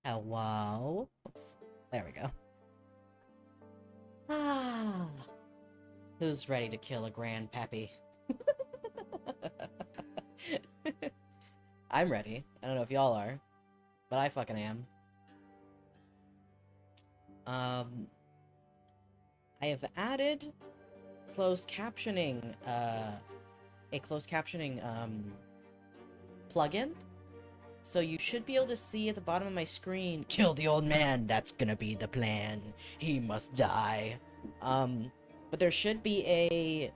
Hello? Oops. There we go. Ah. Who's ready to kill a grandpappy? I'm ready. I don't know if y'all are, but I fucking am. Um, I have added closed captioning, a closed captioning, plugin. So you should be able to see at the bottom of my screen, kill the old man, that's gonna be the plan. He must die. But there should be a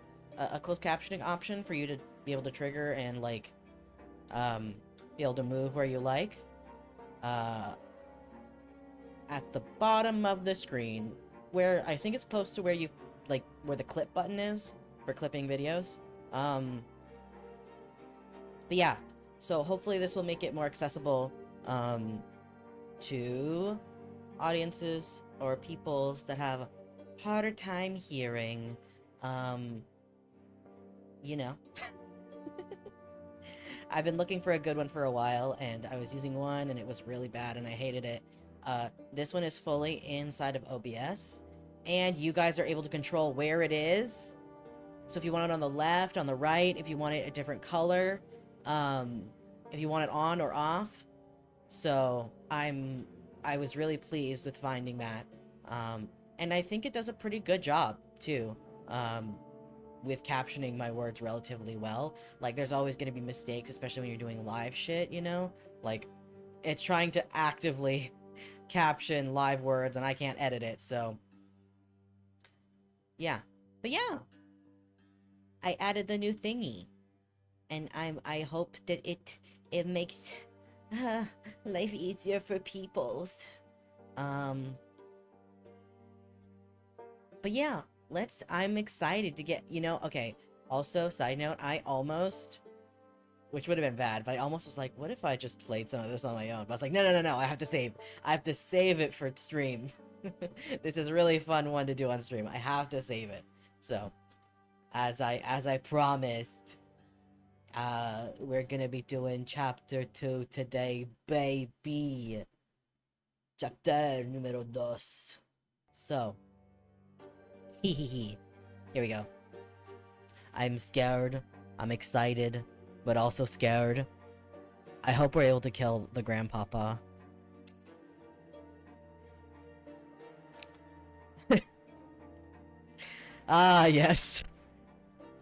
closed captioning option for you to be able to trigger and, like, be able to move where you like. At the bottom of the screen, where I think it's close to where you, like, where the clip button is for clipping videos. But yeah, so hopefully this will make it more accessible, to audiences or peoples that have a harder time hearing, you know. I've been looking for a good one for a while, and I was using one, and it was really bad, and I hated it. This one is fully inside of OBS, and you guys are able to control where it is. So if you want it on the left, on the right, if you want it a different color, if you want it on or off. So I was really pleased with finding that. And I think it does a pretty good job, too. With captioning my words relatively well. Like, there's always going to be mistakes, especially when you're doing live shit, you know? Like, it's trying to actively caption live words, and I can't edit it, so... yeah. But yeah! I added the new thingy. And I hope that it makes life easier for peoples. But yeah, I'm excited to get, okay, also, side note, I almost, which would have been bad, but I almost was like, what if I just played some of this on my own? But I was like, no, I have to save. I have to save it for stream. This is a really fun one to do on stream. I have to save it. So, as I promised, we're gonna be doing chapter 2 today, baby. Chapter numero dos. So, here we go. I'm scared, I'm excited, but also scared. I hope we're able to kill the grandpapa. Ah, yes.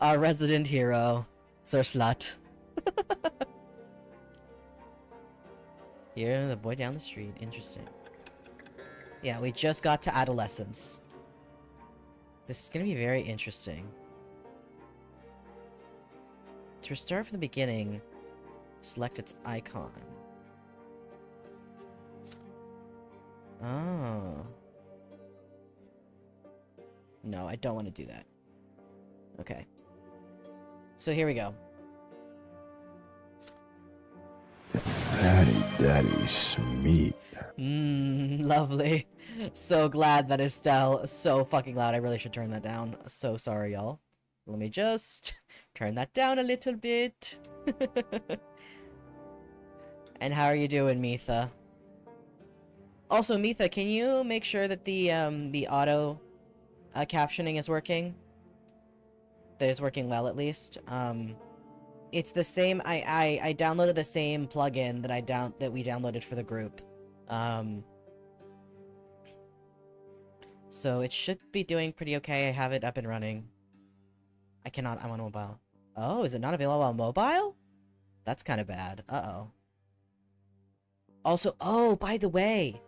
Our resident hero, Sir Slut. Here, the boy down the street. Interesting. Yeah, we just got to adolescence. This is gonna be very interesting. To restart from the beginning, select its icon. Oh. No, I don't want to do that. Okay. So here we go. Saddy Daddy Schmeat. Lovely. So glad that Estelle is so fucking loud. I really should turn that down. So sorry, y'all. Let me just turn that down a little bit. And how are you doing, Mitha? Also, Mitha, can you make sure that the auto captioning is working? That it's working well, at least. It's the same. I downloaded the same plugin that we downloaded for the group. So it should be doing pretty okay. I have it up and running. I'm on mobile. Oh, is it not available on mobile? That's kind of bad. Uh-oh. Also, oh, by the way,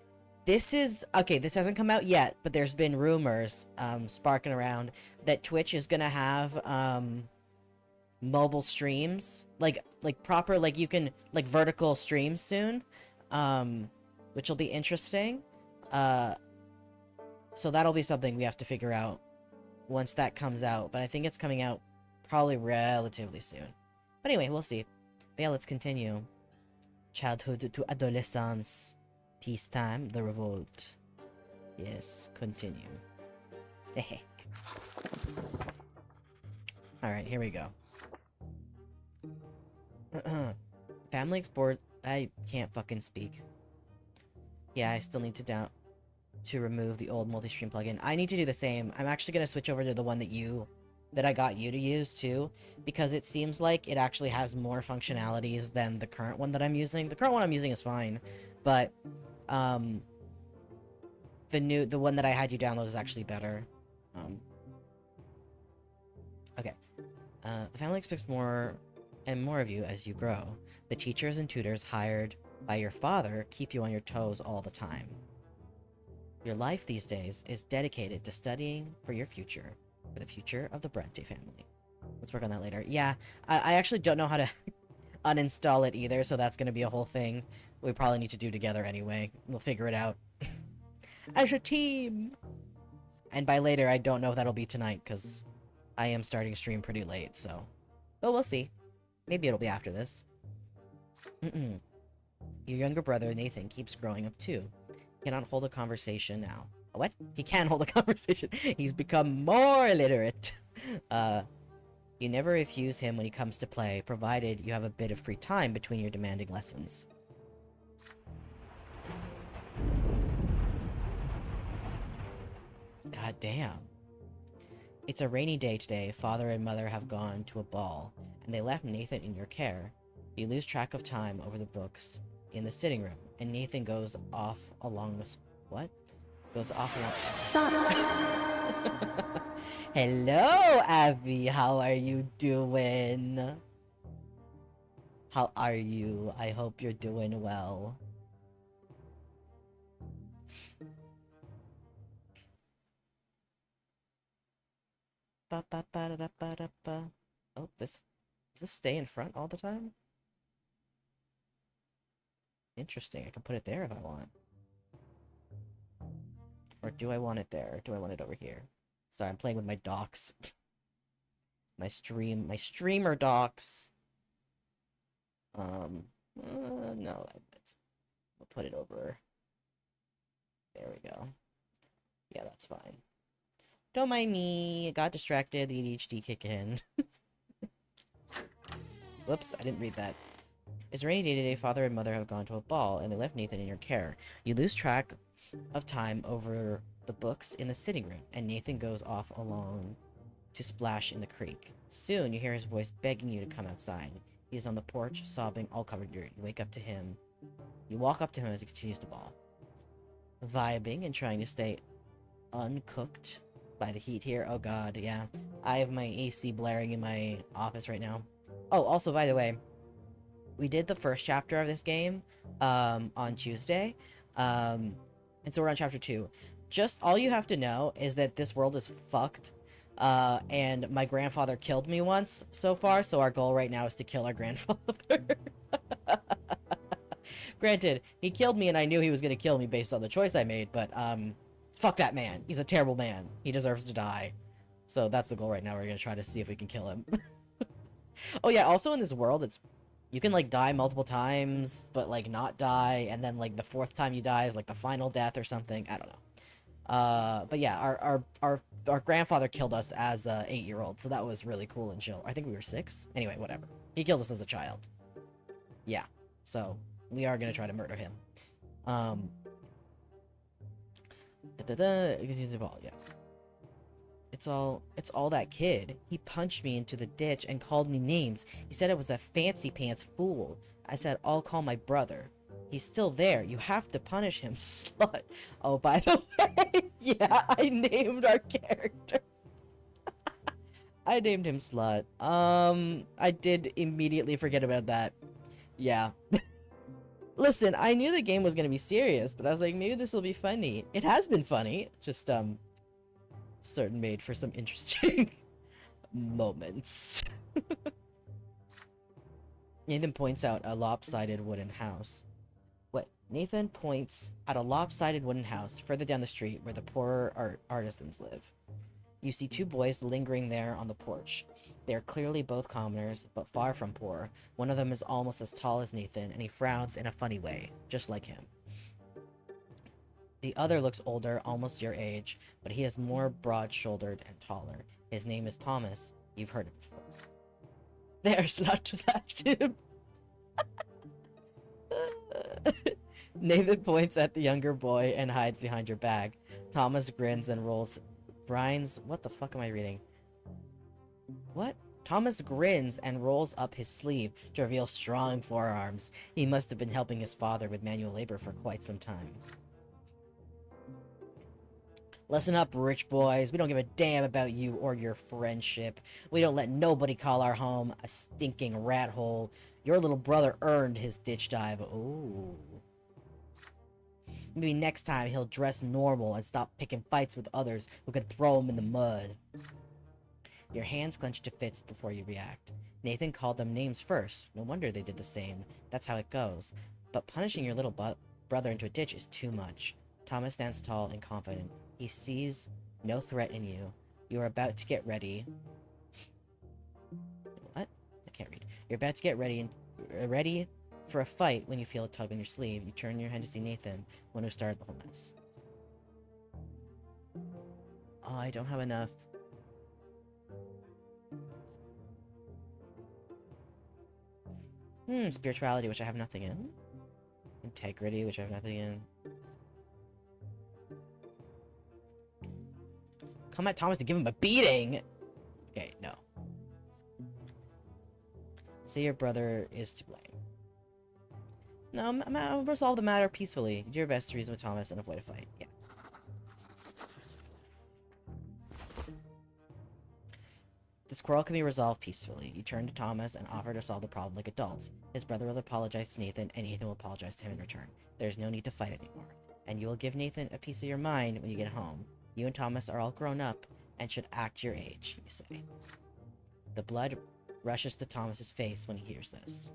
this hasn't come out yet, but there's been rumors, sparking around that Twitch is gonna have, mobile streams, like proper, like you can, like vertical streams soon, which will be interesting. So that'll be something we have to figure out once that comes out, but I think it's coming out probably relatively soon. But anyway, we'll see. But yeah, let's continue. Childhood to adolescence. Peacetime, the revolt. Yes, continue. Alright, here we go. Family export. I can't fucking speak. Yeah, I still need to remove the old multi-stream plugin. I need to do the same. I'm actually gonna switch over to the one that I got you to use too, because it seems like it actually has more functionalities than the current one that I'm using. The current one I'm using is fine, but the one that I had you download is actually better. Okay. The family expects more and more of you as you grow. The teachers and tutors hired by your father keep you on your toes all the time. Your life these days is dedicated to studying for your future, for the future of the Brante family. Let's work on that later. Yeah, I actually don't know how to uninstall it either, so that's going to be a whole thing we probably need to do together anyway. We'll figure it out. As a team! And by later, I don't know if that'll be tonight, because I am starting stream pretty late, so... But we'll see. Maybe it'll be after this. Your younger brother, Nathan, keeps growing up too. He cannot hold a conversation now. What? He can hold a conversation. He's become more illiterate. You never refuse him when he comes to play, provided you have a bit of free time between your demanding lessons. God damn. It's a rainy day today. Father and mother have gone to a ball, and they left Nathan in your care. You lose track of time over the books in the sitting room, and Nathan goes off along the... What? Goes off along... Hello, Abby! How are you doing? How are you? I hope you're doing well. Oh, does this stay in front all the time? Interesting. I can put it there if I want. Or do I want it there? Or do I want it over here? Sorry, I'm playing with my docks. my streamer docks. No, we'll put it over. There we go. Yeah, that's fine. Don't mind me. I got distracted. The ADHD kick in. Whoops, I didn't read that. It's a rainy day today. Father and mother have gone to a ball, and they left Nathan in your care. You lose track of time over the books in the sitting room, and Nathan goes off alone to splash in the creek. Soon, you hear his voice begging you to come outside. He is on the porch, sobbing, all covered in dirt. You wake up to him. You walk up to him as he continues to bawl. Vibing and trying to stay uncooked by the heat here. Oh god, yeah. I have my AC blaring in my office right now. Oh, also, by the way, we did the first chapter of this game on Tuesday. And so we're on chapter 2. Just all you have to know is that this world is fucked. And my grandfather killed me once so far, so our goal right now is to kill our grandfather. Granted, he killed me and I knew he was gonna kill me based on the choice I made, but fuck that man. He's a terrible man. He deserves to die. So that's the goal right now. We're gonna try to see if we can kill him. Oh yeah, also in this world, you can like die multiple times, but like not die, and then like the 4th time you die is like the final death or something. I don't know. But yeah, our grandfather killed us as a 8-year-old, so that was really cool and chill. I think we were 6. Anyway, whatever. He killed us as a child. Yeah. So we are gonna try to murder him. Yeah. It's all that kid. He punched me into the ditch and called me names. He said I was a fancy pants fool. I said, I'll call my brother. He's still there. You have to punish him, slut. Oh, by the way, yeah, I named our character. I named him Slut. I did immediately forget about that. Yeah. Listen, I knew the game was gonna be serious, but I was like, maybe this will be funny. It has been funny. Just, certain made for some interesting moments. Nathan points out a lopsided wooden house. What? Nathan points at a lopsided wooden house further down the street where the poorer artisans live. You see 2 boys lingering there on the porch. They are clearly both commoners, but far from poor. One of them is almost as tall as Nathan, and he frowns in a funny way, just like him. The other looks older, almost your age, but he is more broad-shouldered and taller. His name is Thomas. You've heard it before. There's not that's him. Nathan points at the younger boy and hides behind your bag. Thomas grins and rolls. What the fuck am I reading? What? Thomas grins and rolls up his sleeve to reveal strong forearms. He must have been helping his father with manual labor for quite some time. Listen up, rich boys. We don't give a damn about you or your friendship. We don't let nobody call our home a stinking rat hole. Your little brother earned his ditch dive. Ooh. Maybe next time he'll dress normal and stop picking fights with others who can throw him in the mud. Your hands clench to fists before you react. Nathan called them names first. No wonder they did the same. That's how it goes. But punishing your little brother into a ditch is too much. Thomas stands tall and confident. He sees no threat in you. You are about to get ready. What? I can't read. You're about to get ready for a fight when you feel a tug on your sleeve. You turn your head to see Nathan, one who started the whole mess. Oh, I don't have enough. Spirituality, which I have nothing in. Integrity, which I have nothing in. Come at Thomas to give him a beating! Okay, no. Say your brother is to blame. No, I'll resolve the matter peacefully. Do your best to reason with Thomas and avoid a fight. Yeah. This quarrel can be resolved peacefully. You turn to Thomas and offer to solve the problem like adults. His brother will apologize to Nathan, and Nathan will apologize to him in return. There's no need to fight anymore. And you will give Nathan a piece of your mind when you get home. You and Thomas are all grown up and should act your age, you say. The blood rushes to Thomas's face when he hears this.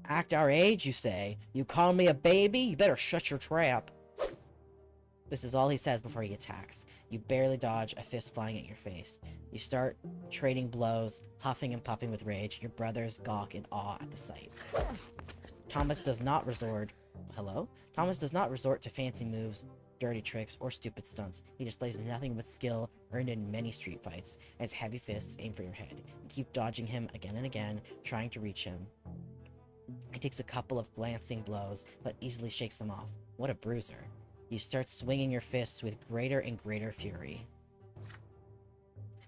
Act our age, you say? You call me a baby? You better shut your trap. This is all he says before he attacks. You barely dodge a fist flying at your face. You start trading blows, huffing and puffing with rage. Your brothers gawk in awe at the sight. Thomas does not resort to fancy moves, dirty tricks, or stupid stunts. He displays nothing but skill earned in many street fights, as heavy fists aim for your head. You keep dodging him again and again, trying to reach him. He takes a couple of glancing blows, but easily shakes them off. What a bruiser. You start swinging your fists with greater and greater fury.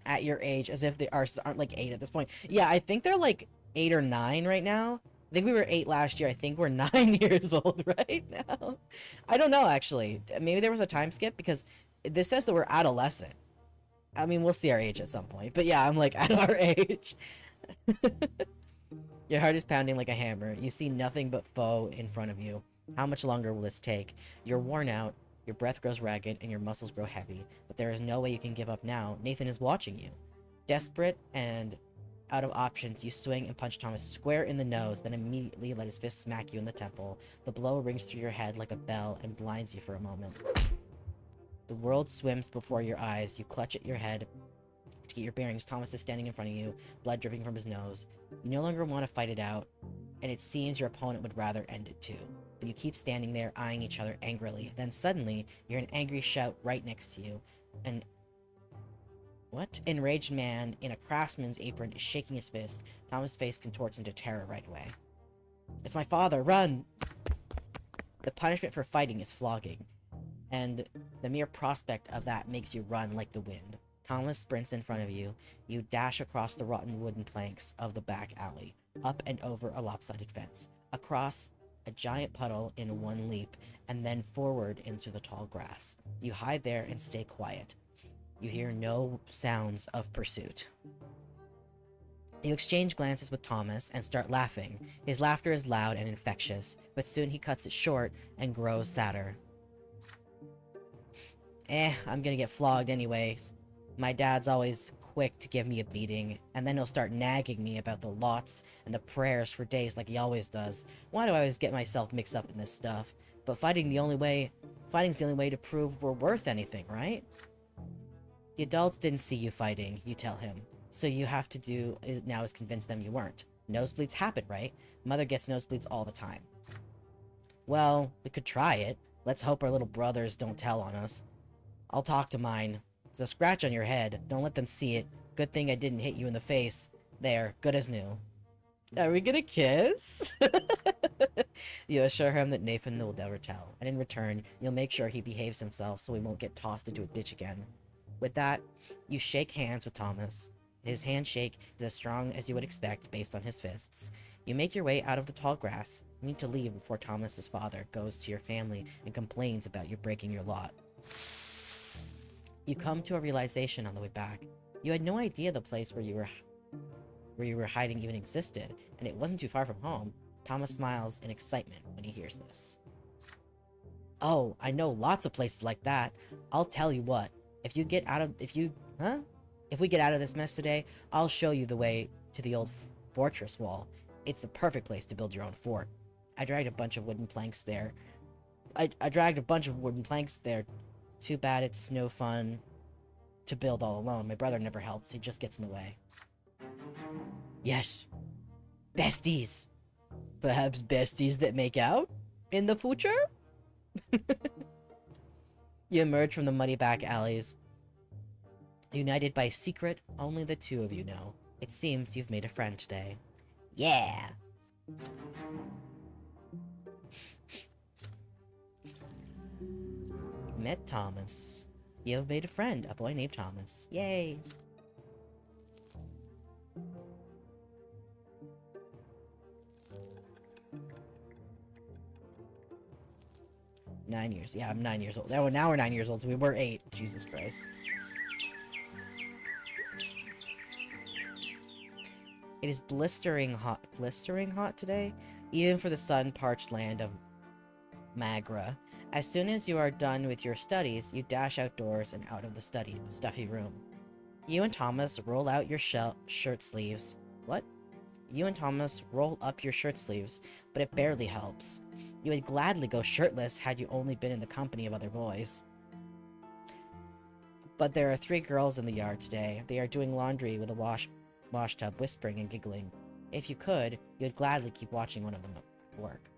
At your age, as if the arses aren't like 8 at this point. Yeah, I think they're like 8 or 9 right now. I think we were 8 last year. I think we're 9 years old right now. I don't know, actually. Maybe there was a time skip, because this says that we're adolescent. I mean, we'll see our age at some point. But yeah, I'm like, at our age. Your heart is pounding like a hammer. You see nothing but foe in front of you. How much longer will this take? You're worn out, your breath grows ragged, and your muscles grow heavy. But there is no way you can give up now. Nathan is watching you. Desperate and out of options, you swing and punch Thomas square in the nose, then immediately let his fist smack you in the temple. The blow rings through your head like a bell and blinds you for a moment. The world swims before your eyes. You clutch at your head to get your bearings. Thomas is standing in front of you, blood dripping from his nose. You no longer want to fight it out, and it seems your opponent would rather end it too. But you keep standing there, eyeing each other angrily. Then suddenly, you hear an angry shout right next to you. An enraged man in a craftsman's apron is shaking his fist. Thomas' face contorts into terror right away. It's my father, run! The punishment for fighting is flogging, and the mere prospect of that makes you run like the wind. Thomas sprints in front of you. You dash across the rotten wooden planks of the back alley, up and over a lopsided fence, across a giant puddle in one leap, and then forward into the tall grass. You hide there and stay quiet. You hear no sounds of pursuit. You exchange glances with Thomas and start laughing. His laughter is loud and infectious, but soon he cuts it short and grows sadder. I'm gonna get flogged anyways. My dad's always quick to give me a beating, and then he'll start nagging me about the lots and the prayers for days like he always does. Why do I always get myself mixed up in this stuff? But fighting's the only way to prove we're worth anything, right? The adults didn't see you fighting, you tell him. So you have to do now is convince them you weren't. Nosebleeds happen, right? Mother gets nosebleeds all the time. Well, we could try it. Let's hope our little brothers don't tell on us. I'll talk to mine. There's a scratch on your head. Don't let them see it. Good thing I didn't hit you in the face. There, good as new. Are we gonna kiss? You assure him that Nathan will never tell, and in return, you'll make sure he behaves himself so he won't get tossed into a ditch again. With that, you shake hands with Thomas. His handshake is as strong as you would expect based on his fists. You make your way out of the tall grass. You need to leave before Thomas's father goes to your family and complains about you breaking your lot. You come to a realization on the way back. You had no idea the place where you were hiding even existed, and it wasn't too far from home. Thomas smiles in excitement when he hears this. Oh, I know lots of places like that. I'll tell you what. If we get out of this mess today, I'll show you the way to the old fortress wall. It's the perfect place to build your own fort. I dragged a bunch of wooden planks there. Too bad it's no fun to build all alone. My brother never helps. He just gets in the way. Yes. Besties. Perhaps besties that make out in the future? You emerge from the muddy back alleys, united by a secret only the two of you know. It seems you've made a friend today. Yeah! Met Thomas. You have made a friend, a boy named Thomas. Yay! Nine years. Yeah, I'm 9 years old. Now we're 9 years old, so we were 8. Jesus Christ. It is blistering hot today, even for the sun-parched land of Magra. As soon as you are done with your studies, you dash outdoors and out of the stuffy room. You and Thomas roll out your shirt sleeves. What? You and Thomas roll up your shirt sleeves, but it barely helps. You would gladly go shirtless had you only been in the company of other boys. But there are 3 girls in the yard today. They are doing laundry with a wash tub, whispering and giggling. If you could, you would gladly keep watching one of them at work.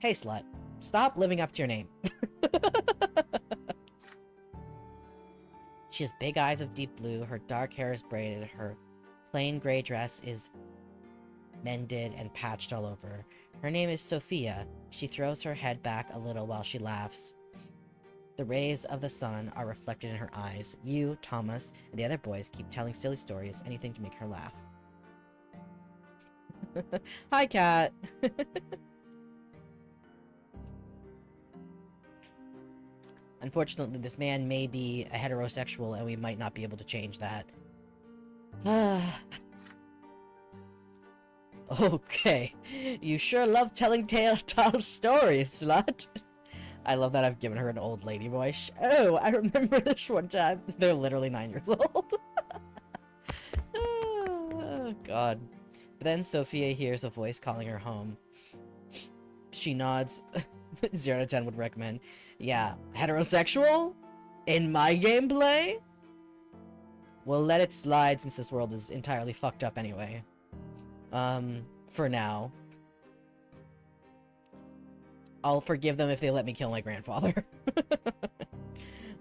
Hey, slut. Stop living up to your name. She has big eyes of deep blue, her dark hair is braided, her plain gray dress is mended and patched all over. Her name is Sophia. She throws her head back a little while she laughs. The rays of the sun are reflected in her eyes. You, Thomas, and the other boys keep telling silly stories, anything to make her laugh. Hi, cat! Unfortunately, this man may be a heterosexual, and we might not be able to change that. Okay. You sure love telling tall stories, slut. I love that I've given her an old lady voice. Oh, I remember this one time. They're literally 9 years old. Oh, God. But then Sophia hears a voice calling her home. She nods. 0 to 10 would recommend. Yeah, heterosexual? In my gameplay? We'll let it slide since this world is entirely fucked up anyway. For now. I'll forgive them if they let me kill my grandfather.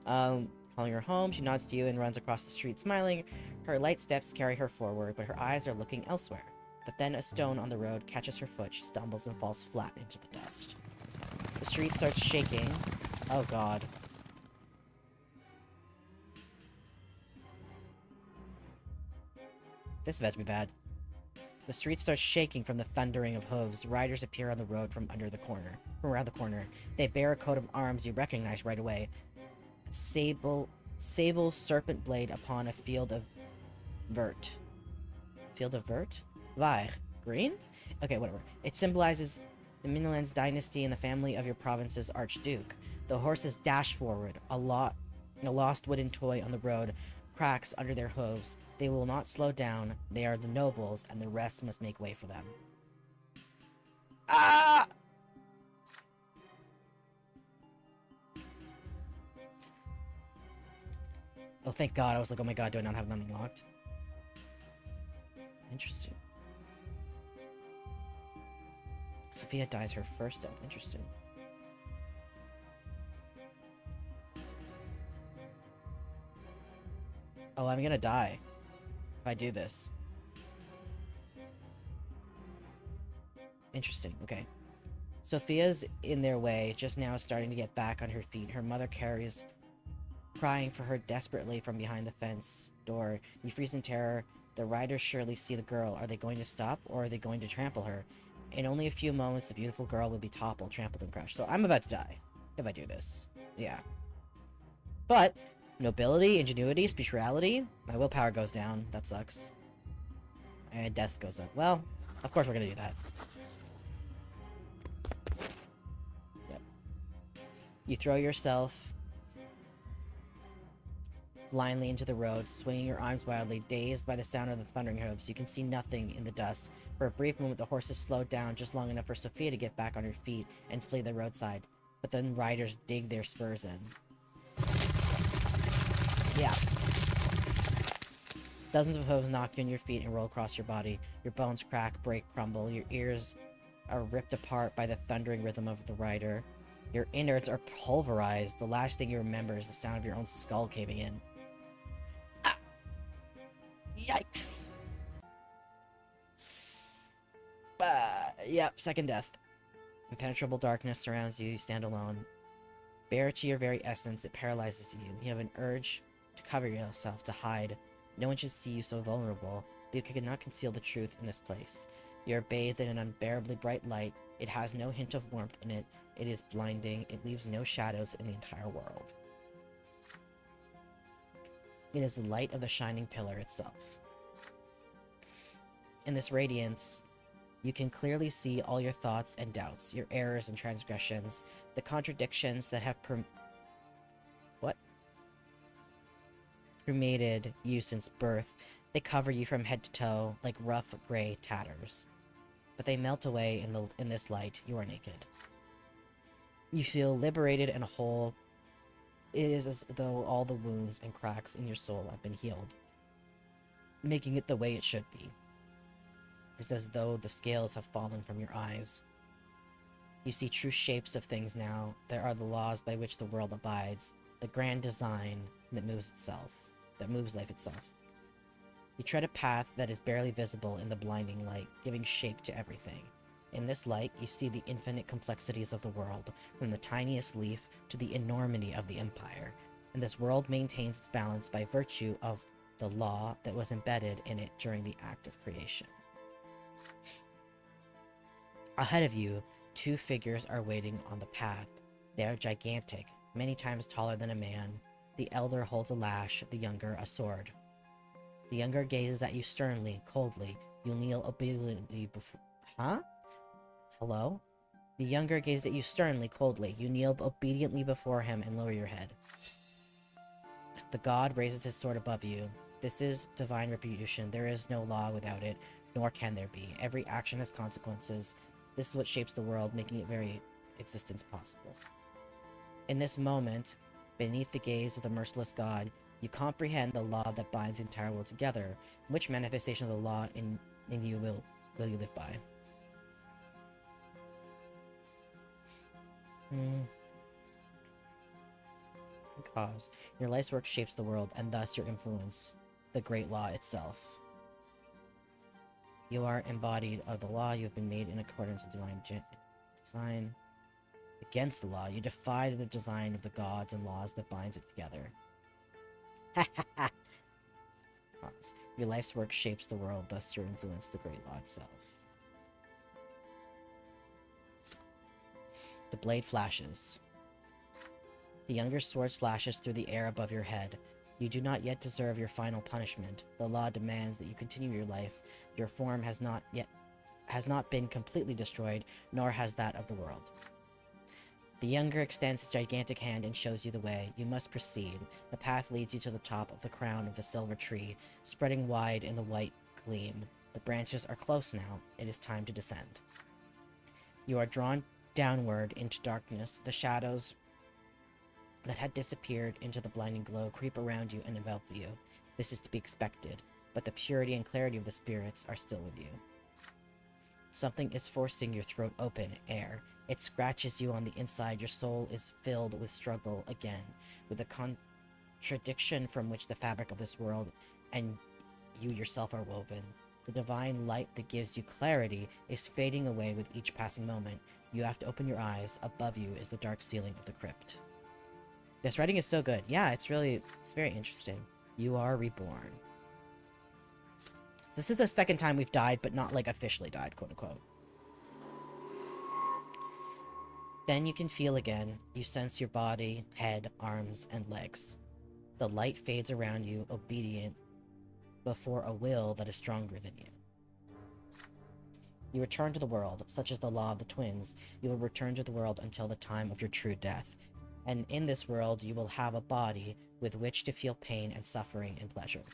Calling her home, she nods to you and runs across the street smiling. Her light steps carry her forward, but her eyes are looking elsewhere. But then a stone on the road catches her foot, she stumbles and falls flat into the dust. The street starts shaking. Oh god. This is about to be bad. The street starts shaking from the thundering of hooves. Riders appear on the road from around the corner. They bear a coat of arms you recognize right away. Sable serpent blade upon a field of vert. Field of vert? Vire. Green? Okay, whatever. It symbolizes the Miniland's dynasty and the family of your province's archduke. The horses dash forward. A lost wooden toy on the road cracks under their hooves. They will not slow down. They are the nobles, and the rest must make way for them. Ah! Oh, thank God. I was like, oh my God, do I not have them unlocked? Interesting. Sophia dies her first death. Interesting. Oh, I'm gonna die if I do this. Interesting. Okay. Sophia's in their way, just now starting to get back on her feet. Her mother carries, crying for her desperately from behind the fence door. You freeze in terror. The riders surely see the girl. Are they going to stop, or are they going to trample her? In only a few moments, the beautiful girl will be toppled, trampled, and crushed. So I'm about to die if I do this. Yeah. But nobility, ingenuity, spirituality, my willpower goes down. That sucks. And death goes up. Well, of course we're gonna do that. Yep. You throw yourself blindly into the road, swinging your arms wildly, dazed by the sound of the thundering hooves. You can see nothing in the dust. For a brief moment, the horses slowed down just long enough for Sophia to get back on her feet and flee the roadside. But then riders dig their spurs in. Yeah. Dozens of hooves knock you on your feet and roll across your body. Your bones crack, break, crumble. Your ears are ripped apart by the thundering rhythm of the rider. Your innards are pulverized. The last thing you remember is the sound of your own skull caving in. Ah! Yikes! Yep, second death. Impenetrable darkness surrounds you. You stand alone. Bare to your very essence, it paralyzes you. You have an urge to cover yourself, to hide. No one should see you so vulnerable, but you cannot conceal the truth in this place. You are bathed in an unbearably bright light. It has no hint of warmth in it. It is blinding. It leaves no shadows in the entire world. It is the light of the shining pillar itself. In this radiance, you can clearly see all your thoughts and doubts, your errors and transgressions, the contradictions that have permeated you since birth. They cover you from head to toe like rough gray tatters. But they melt away in this light. You are naked. You feel liberated and whole. It is as though all the wounds and cracks in your soul have been healed, making it the way it should be. It's as though the scales have fallen from your eyes. You see true shapes of things now. There are the laws by which the world abides, the grand design that moves life itself. You tread a path that is barely visible in the blinding light, giving shape to everything. In this light, you see the infinite complexities of the world, from the tiniest leaf to the enormity of the empire. And this world maintains its balance by virtue of the law that was embedded in it during the act of creation. Ahead of you, two figures are waiting on the path. They are gigantic, many times taller than a man. The elder holds a lash, the younger a sword. The younger gazes at you sternly, coldly. You kneel obediently before... Huh? Hello? The younger gazes at you sternly, coldly. You kneel obediently before him and lower your head. The god raises his sword above you. This is divine retribution. There is no law without it, nor can there be. Every action has consequences. This is what shapes the world, making its very existence possible. In this moment, beneath the gaze of the merciless god, you comprehend the law that binds the entire world together. Which manifestation of the law in you will you live by? Cause. Your life's work shapes the world, and thus your influence, the great law itself. You are embodied of the law. You have been made in accordance with divine design. Against the law, you defied the design of the gods and laws that binds it together. Ha ha ha! Your life's work shapes the world, thus your influence, the great law itself. The blade flashes. The younger sword slashes through the air above your head. You do not yet deserve your final punishment. The law demands that you continue your life. Your form has not been completely destroyed, nor has that of the world. The younger extends his gigantic hand and shows you the way. You must proceed. The path leads you to the top of the crown of the silver tree, spreading wide in the white gleam. The branches are close now. It is time to descend. You are drawn downward into darkness. The shadows that had disappeared into the blinding glow creep around you and envelop you. This is to be expected, but the purity and clarity of the spirits are still with you. Something is forcing your throat open, air. It scratches you on the inside. Your soul is filled with struggle again, with the contradiction from which the fabric of this world and you yourself are woven. The divine light that gives you clarity is fading away with each passing moment. You have to open your eyes. Above you is the dark ceiling of the crypt. This writing is so good. Yeah, it's very interesting. You are reborn. This is the second time we've died, but not like officially died, quote unquote. Then you can feel again. You sense your body, head, arms, and legs. The light fades around you, obedient before a will that is stronger than you. You return to the world, such as the law of the twins. You will return to the world until the time of your true death. And in this world, you will have a body with which to feel pain and suffering and pleasure.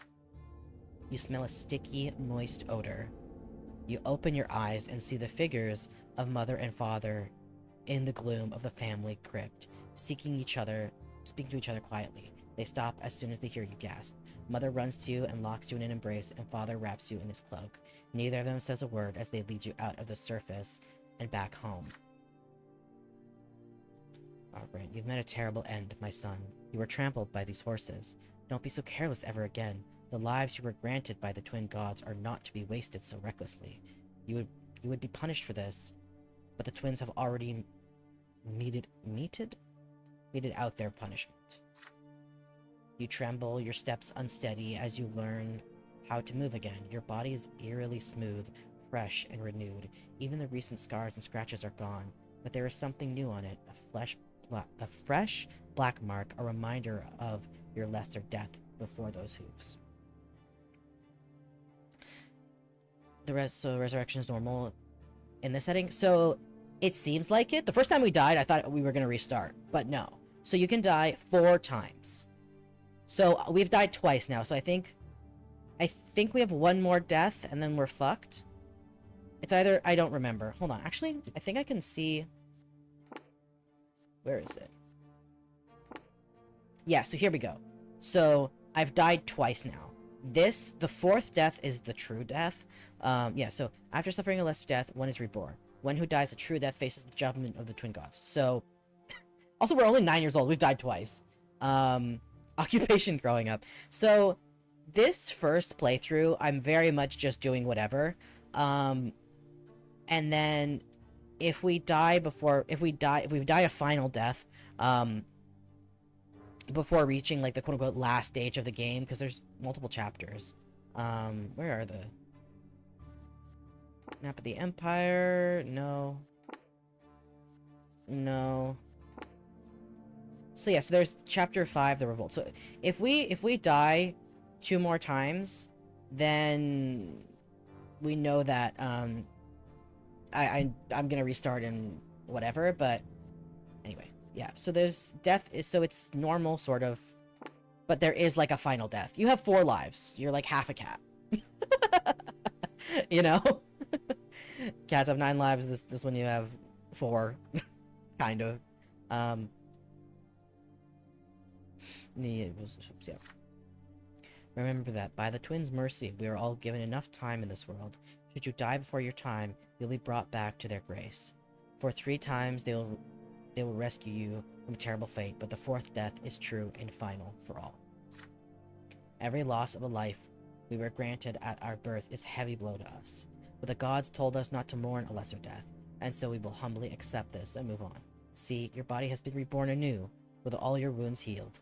You smell a sticky, moist odor. You open your eyes and see the figures of mother and father in the gloom of the family crypt, speaking to each other quietly. They stop as soon as they hear you gasp. Mother runs to you and locks you in an embrace, and father wraps you in his cloak. Neither of them says a word as they lead you out of the surface and back home. Brante, you've met a terrible end, my son. You were trampled by these horses. Don't be so careless ever again. The lives you were granted by the twin gods are not to be wasted so recklessly. You would be punished for this, but the twins have already meted out their punishment. You tremble, your steps unsteady as you learn how to move again. Your body is eerily smooth, fresh, and renewed. Even the recent scars and scratches are gone, but there is something new on it, a fresh black mark, a reminder of your lesser death before those hooves. So resurrection is normal in this setting. So it seems like it. The first time we died, I thought we were going to restart, but no. So you can die 4 times. So we've died twice now. So I think we have 1 more death and then we're fucked. It's either, I don't remember. Hold on. Actually, I think I can see. Where is it? Yeah, so here we go. So I've died twice now. The 4th death is the true death. Yeah, so after suffering a lesser death, one is reborn. One who dies a true death faces the judgment of the twin gods. So, also we're only 9 years old. We've died twice. Occupation growing up. So, this first playthrough, I'm very much just doing whatever. And then, if we die a final death, before reaching, like, the quote-unquote last stage of the game, because there's multiple chapters. Where are the... Map of the Empire? No. No. So yeah, so there's chapter 5, the revolt. So if we die 2 more times, then we know that I'm gonna restart and whatever, but anyway, yeah. So there's death so it's normal sort of, but there is like a final death. You have 4 lives. You're like half a cat. You know? Cats have 9 lives. This one you have 4. Kind of. Yeah. Remember that by the twins' mercy, we are all given enough time in this world. Should you die before your time, you'll be brought back to their grace. For 3 times they will rescue you from a terrible fate, but the 4th death is true and final for all. Every loss of a life we were granted at our birth is a heavy blow to us. But the gods told us not to mourn a lesser death, and so we will humbly accept this and move on. See, your body has been reborn anew, with all your wounds healed.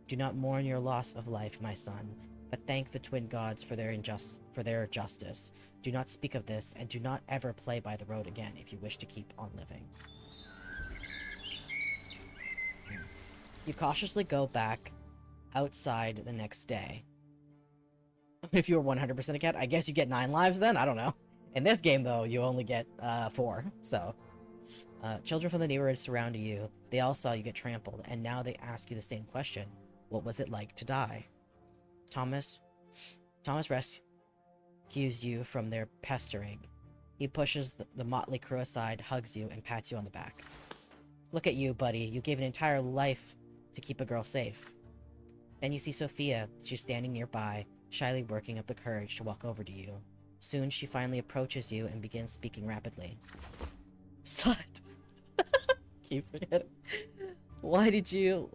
Do not mourn your loss of life, my son, but thank the twin gods for their justice. Do not speak of this, and do not ever play by the road again if you wish to keep on living. You cautiously go back outside the next day. If you were 100% a cat, I guess you get 9 lives then? I don't know. In this game, though, you only get 4, so... children from the neighborhood surround you. They all saw you get trampled, and now they ask you the same question. What was it like to die? Thomas rescues you from their pestering. He pushes the motley crew aside, hugs you, and pats you on the back. Look at you, buddy. You gave an entire life to keep a girl safe. Then you see Sophia. She's standing nearby, shyly working up the courage to walk over to you. Soon she finally approaches you and begins speaking rapidly. Slut! Keep forgetting. Why did you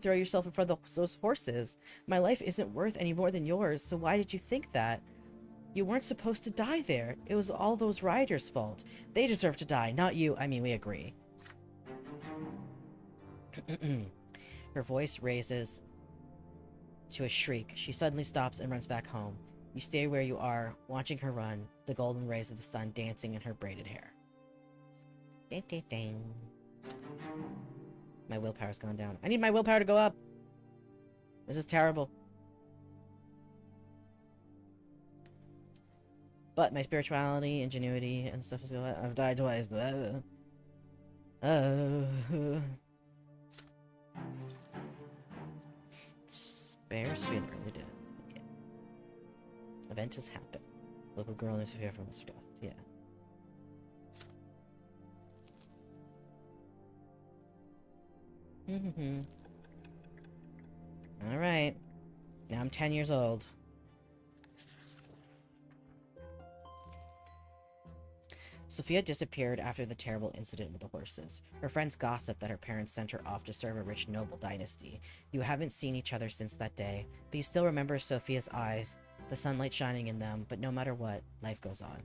throw yourself in front of those horses? My life isn't worth any more than yours, so why did you think that? You weren't supposed to die there. It was all those rioters' fault. They deserve to die, not you. I mean, we agree. Her voice raises to a shriek. She suddenly stops and runs back home. You stay where you are, watching her run, the golden rays of the sun dancing in her braided hair. Ding, ding, ding. My willpower's gone down. I need my willpower to go up. This is terrible. But my spirituality, ingenuity, and stuff is going up. I've died twice. Spare spinner, we did. Yeah. Event has happened. Local girl needs to fear from Mr. Death. Yeah. Alright. Now I'm 10 years old. Sophia disappeared after the terrible incident with the horses. Her friends gossip that her parents sent her off to serve a rich noble dynasty. You haven't seen each other since that day, but you still remember Sophia's eyes, the sunlight shining in them, but no matter what, life goes on.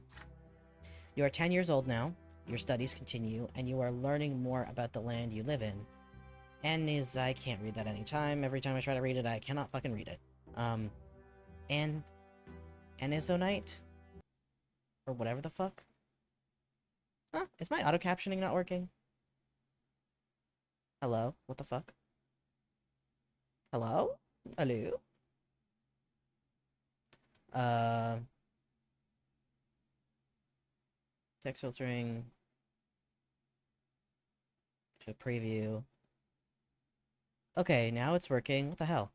You are 10 years old now, your studies continue, and you are learning more about the land you live in. I can't read that anytime. Every time I try to read it, I cannot fucking read it. Anisonite? Or whatever the fuck? Huh? Is my auto-captioning not working? Hello? What the fuck? Hello? Hello? Text filtering. To preview. Okay, now it's working. What the hell?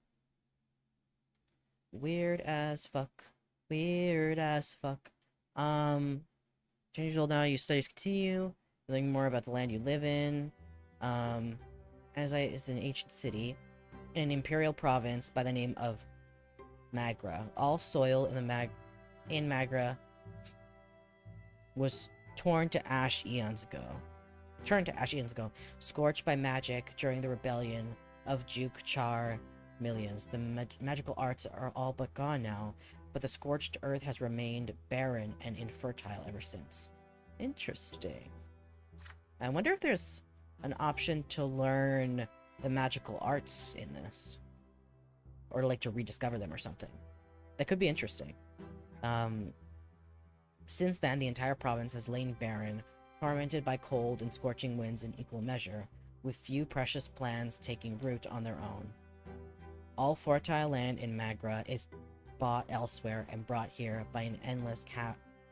Weird as fuck. Weird as fuck. 10 years old now, your studies continue. Learning more about the land you live in. Is an ancient city in an imperial province by the name of Magra. All soil in Magra was turned to ash eons ago, scorched by magic during the rebellion of Duke Char millions. The magical arts are all but gone now, but the scorched earth has remained barren and infertile ever since. Interesting. I wonder if there's an option to learn the magical arts in this. Or like to rediscover them or something. That could be interesting. Since then, the entire province has lain barren, tormented by cold and scorching winds in equal measure, with few precious plants taking root on their own. All fertile land in Magra is bought elsewhere and brought here by an endless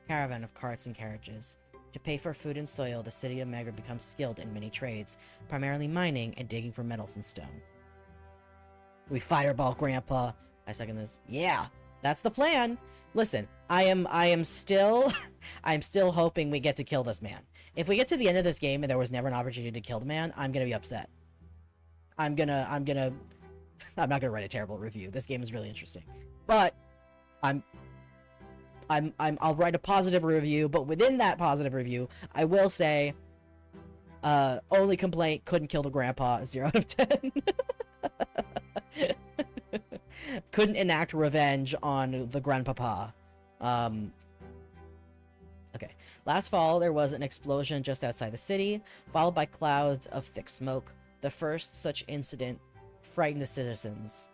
caravan of carts and carriages. To pay for food and soil, the city of Magra becomes skilled in many trades, primarily mining and digging for metals and stone. We fireball Grandpa. I second this. Yeah, that's the plan. Listen, I'm still hoping we get to kill this man. If we get to the end of this game and there was never an opportunity to kill the man, I'm gonna be upset. I'm not gonna write a terrible review. This game is really interesting. But I'll write a positive review, but within that positive review, I will say only complaint, couldn't kill the grandpa, 0 out of 10. Couldn't enact revenge on the grandpapa. Okay. Last fall, there was an explosion just outside the city, followed by clouds of thick smoke. The first such incident frightened the citizens.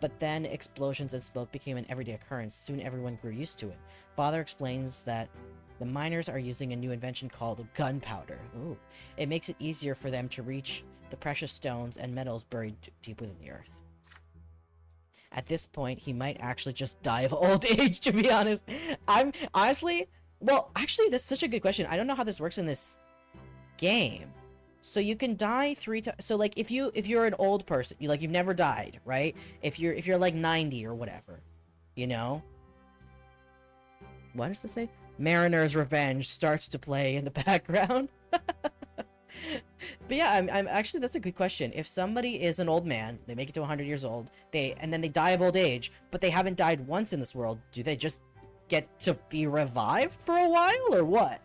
But then explosions and smoke became an everyday occurrence. Soon everyone grew used to it. Father explains that the miners are using a new invention called gunpowder. Ooh. It makes it easier for them to reach the precious stones and metals buried deep within the earth. At this point, he might actually just die of old age, to be honest. Well, actually, that's such a good question. I don't know how this works in this game. So you can die 3 times. So like if you're an old person, you've never died, right? If you're like 90 or whatever, you know? What does this say? Mariner's Revenge starts to play in the background. But yeah, I'm actually, that's a good question. If somebody is an old man, they make it to 100 years old, and then they die of old age, but they haven't died once in this world, do they just get to be revived for a while or what?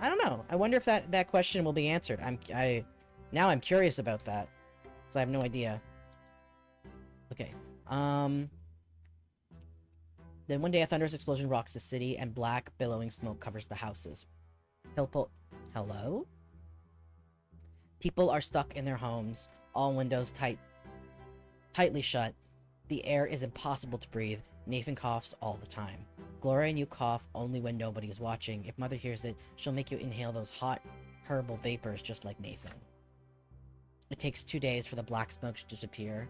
I don't know. I wonder if that question will be answered. Now I'm curious about that. So I have no idea. Okay. Then one day a thunderous explosion rocks the city, and black, billowing smoke covers the houses. Hello? People are stuck in their homes, all windows tightly shut. The air is impossible to breathe. Nathan coughs all the time. Gloria and you cough only when nobody is watching. If Mother hears it, she'll make you inhale those hot, herbal vapors just like Nathan. It takes 2 days for the black smoke to disappear.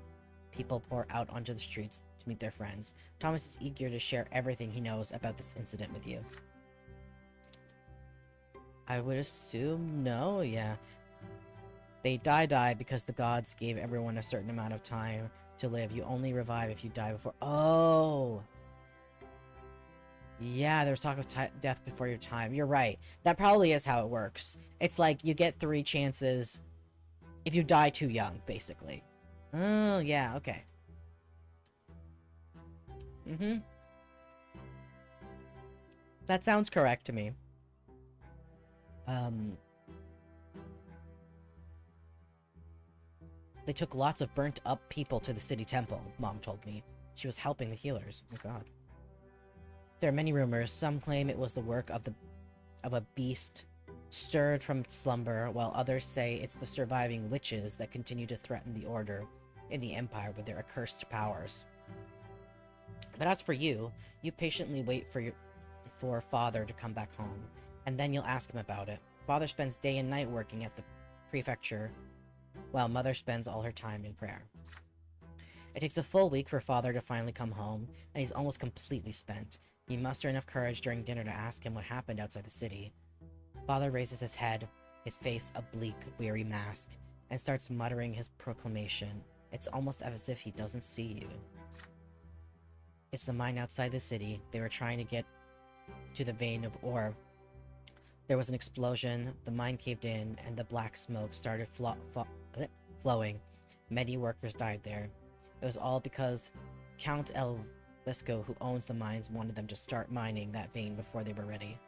People pour out onto the streets to meet their friends. Thomas is eager to share everything he knows about this incident with you. I would assume no, yeah. They die because the gods gave everyone a certain amount of time to live. You only revive if you die before— Oh! Yeah, there's talk of death before your time. You're right. That probably is how it works. It's like you get 3 chances if you die too young, basically. Oh, yeah, okay. That sounds correct to me. They took lots of burnt up people to the city temple, Mom told me. She was helping the healers. Oh god. There are many rumors. Some claim it was the work of a beast stirred from its slumber, while others say it's the surviving witches that continue to threaten the order in the Empire with their accursed powers. But as for you, you patiently wait for Father to come back home, and then you'll ask him about it. Father spends day and night working at the prefecture, while Mother spends all her time in prayer. It takes a full week for Father to finally come home, and he's almost completely spent. You muster enough courage during dinner to ask him what happened outside the city. Father raises his head, his face a bleak, weary mask, and starts muttering his proclamation. It's almost as if he doesn't see you. It's the mine outside the city. They were trying to get to the vein of ore. There was an explosion, the mine caved in, and the black smoke started flowing. Many workers died there. It was all because Count Elvisco, who owns the mines, wanted them to start mining that vein before they were ready.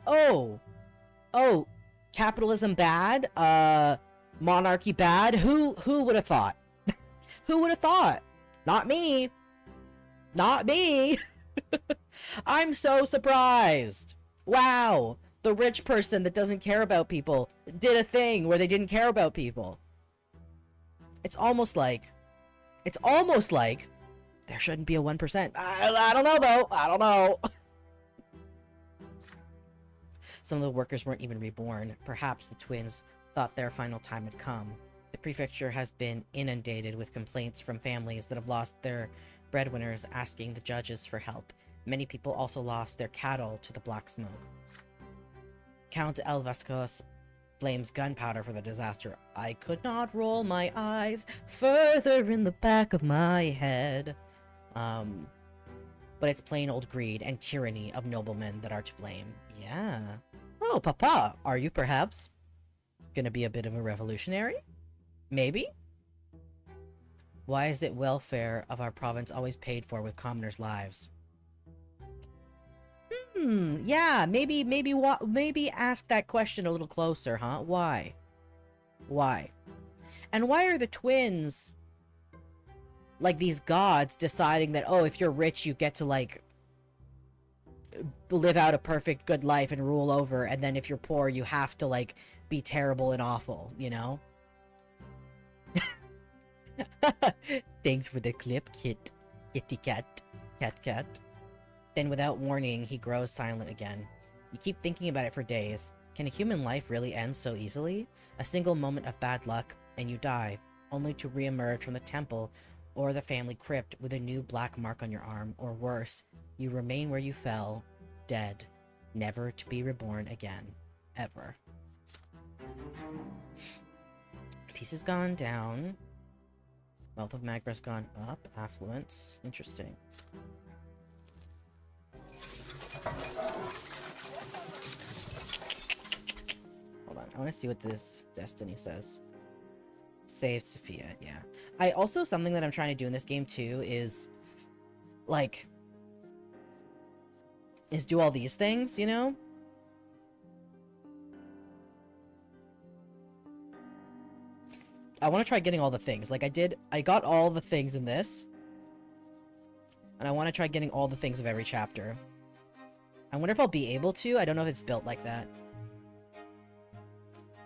Oh, capitalism bad? Monarchy bad? Who would have thought? Who would have thought? Not me. Not me. I'm so surprised. Wow. The rich person that doesn't care about people did a thing where they didn't care about people. It's almost like there shouldn't be a 1%. I don't know, though. I don't know. Some of the workers weren't even reborn. Perhaps the twins thought their final time had come. The prefecture has been inundated with complaints from families that have lost their breadwinners asking the judges for help. Many people also lost their cattle to the black smoke. Count Elvascos blames gunpowder for the disaster. I could not roll my eyes further in the back of my head. But it's plain old greed and tyranny of noblemen that are to blame. Yeah. Oh, Papa, are you perhaps gonna be a bit of a revolutionary? Maybe? Why is it welfare of our province always paid for with commoners' lives? Yeah, maybe ask that question a little closer, huh? Why? Why? And why are the twins, like these gods, deciding that, oh, if you're rich, you get to, like, live out a perfect good life and rule over, and then if you're poor, you have to, like, be terrible and awful, you know? Thanks for the clip, kitty cat. Then without warning, he grows silent again. You keep thinking about it for days. Can a human life really end so easily? A single moment of bad luck, and you die, only to re-emerge from the temple or the family crypt with a new black mark on your arm, or worse, you remain where you fell, dead, never to be reborn again. Ever. Peace has gone down. Wealth of Magra's gone up. Affluence. Interesting. Hold on. I want to see what this destiny says. Save Sophia. Yeah. I also, something that I'm trying to do in this game too is, like, do all these things, you know? I want to try getting all the things. Like, I got all the things in this. And I want to try getting all the things of every chapter. I wonder if I'll be able to. I don't know if it's built like that.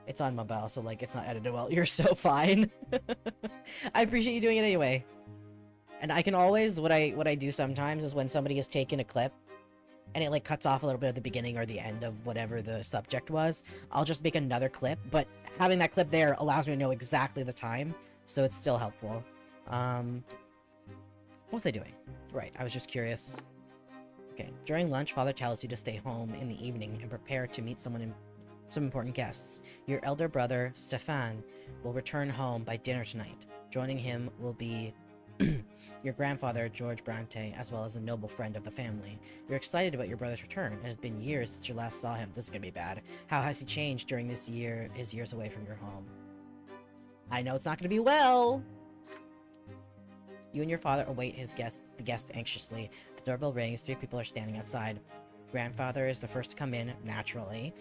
It's on mobile, so like it's not edited well. You're so fine. I appreciate you doing it anyway. And I can always, what I do sometimes is when somebody has taken a clip and it like cuts off a little bit at the beginning or the end of whatever the subject was, I'll just make another clip, but having that clip there allows me to know exactly the time, so it's still helpful. What was I doing? Right, I was just curious. Okay, during lunch, Father tells you to stay home in the evening and prepare to meet some important guests. Your elder brother, Stefan, will return home by dinner tonight. Joining him will be your grandfather, George Brante, as well as a noble friend of the family. You're excited about your brother's return. It has been years since you last saw him. This is gonna be bad. How has he changed during his years away from your home? I know it's not gonna be well! You and your father await the guest anxiously. The doorbell rings, 3 people are standing outside. Grandfather is the first to come in, naturally.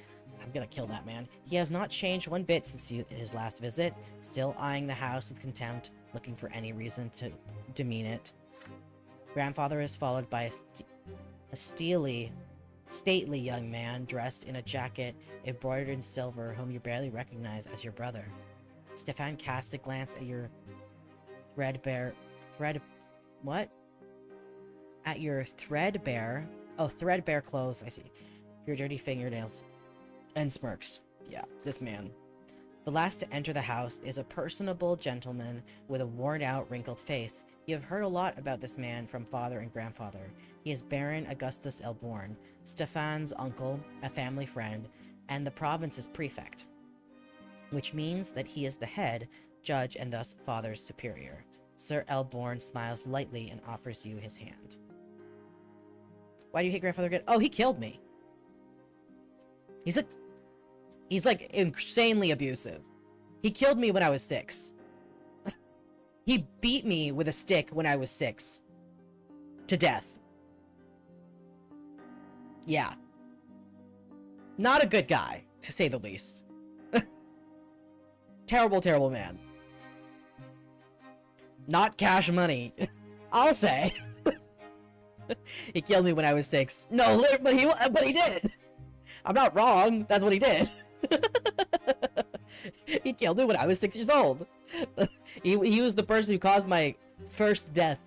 I'm gonna kill that man. He has not changed one bit since his last visit, still eyeing the house with contempt, looking for any reason to demean it. Grandfather is followed by a stately young man dressed in a jacket embroidered in silver, whom you barely recognize as your brother. Stefan casts a glance at your threadbare clothes, I see. Your dirty fingernails. And smirks. Yeah, this man. The last to enter the house is a personable gentleman with a worn-out, wrinkled face. You have heard a lot about this man from father and grandfather. He is Baron Augustus Elborn, Stefan's uncle, a family friend, and the province's prefect, which means that he is the head, judge, and thus father's superior. Sir Elborn smiles lightly and offers you his hand. Why do you hate grandfather again? Oh, he killed me. He's like insanely abusive. He killed me when I was 6. He beat me with a stick when I was 6. To death. Yeah. Not a good guy, to say the least. Terrible, terrible man. Not cash money. I'll say. He killed me when I was 6. No, but he did. I'm not wrong. That's what he did. He killed me when I was 6 years old. He was the person who caused my first death.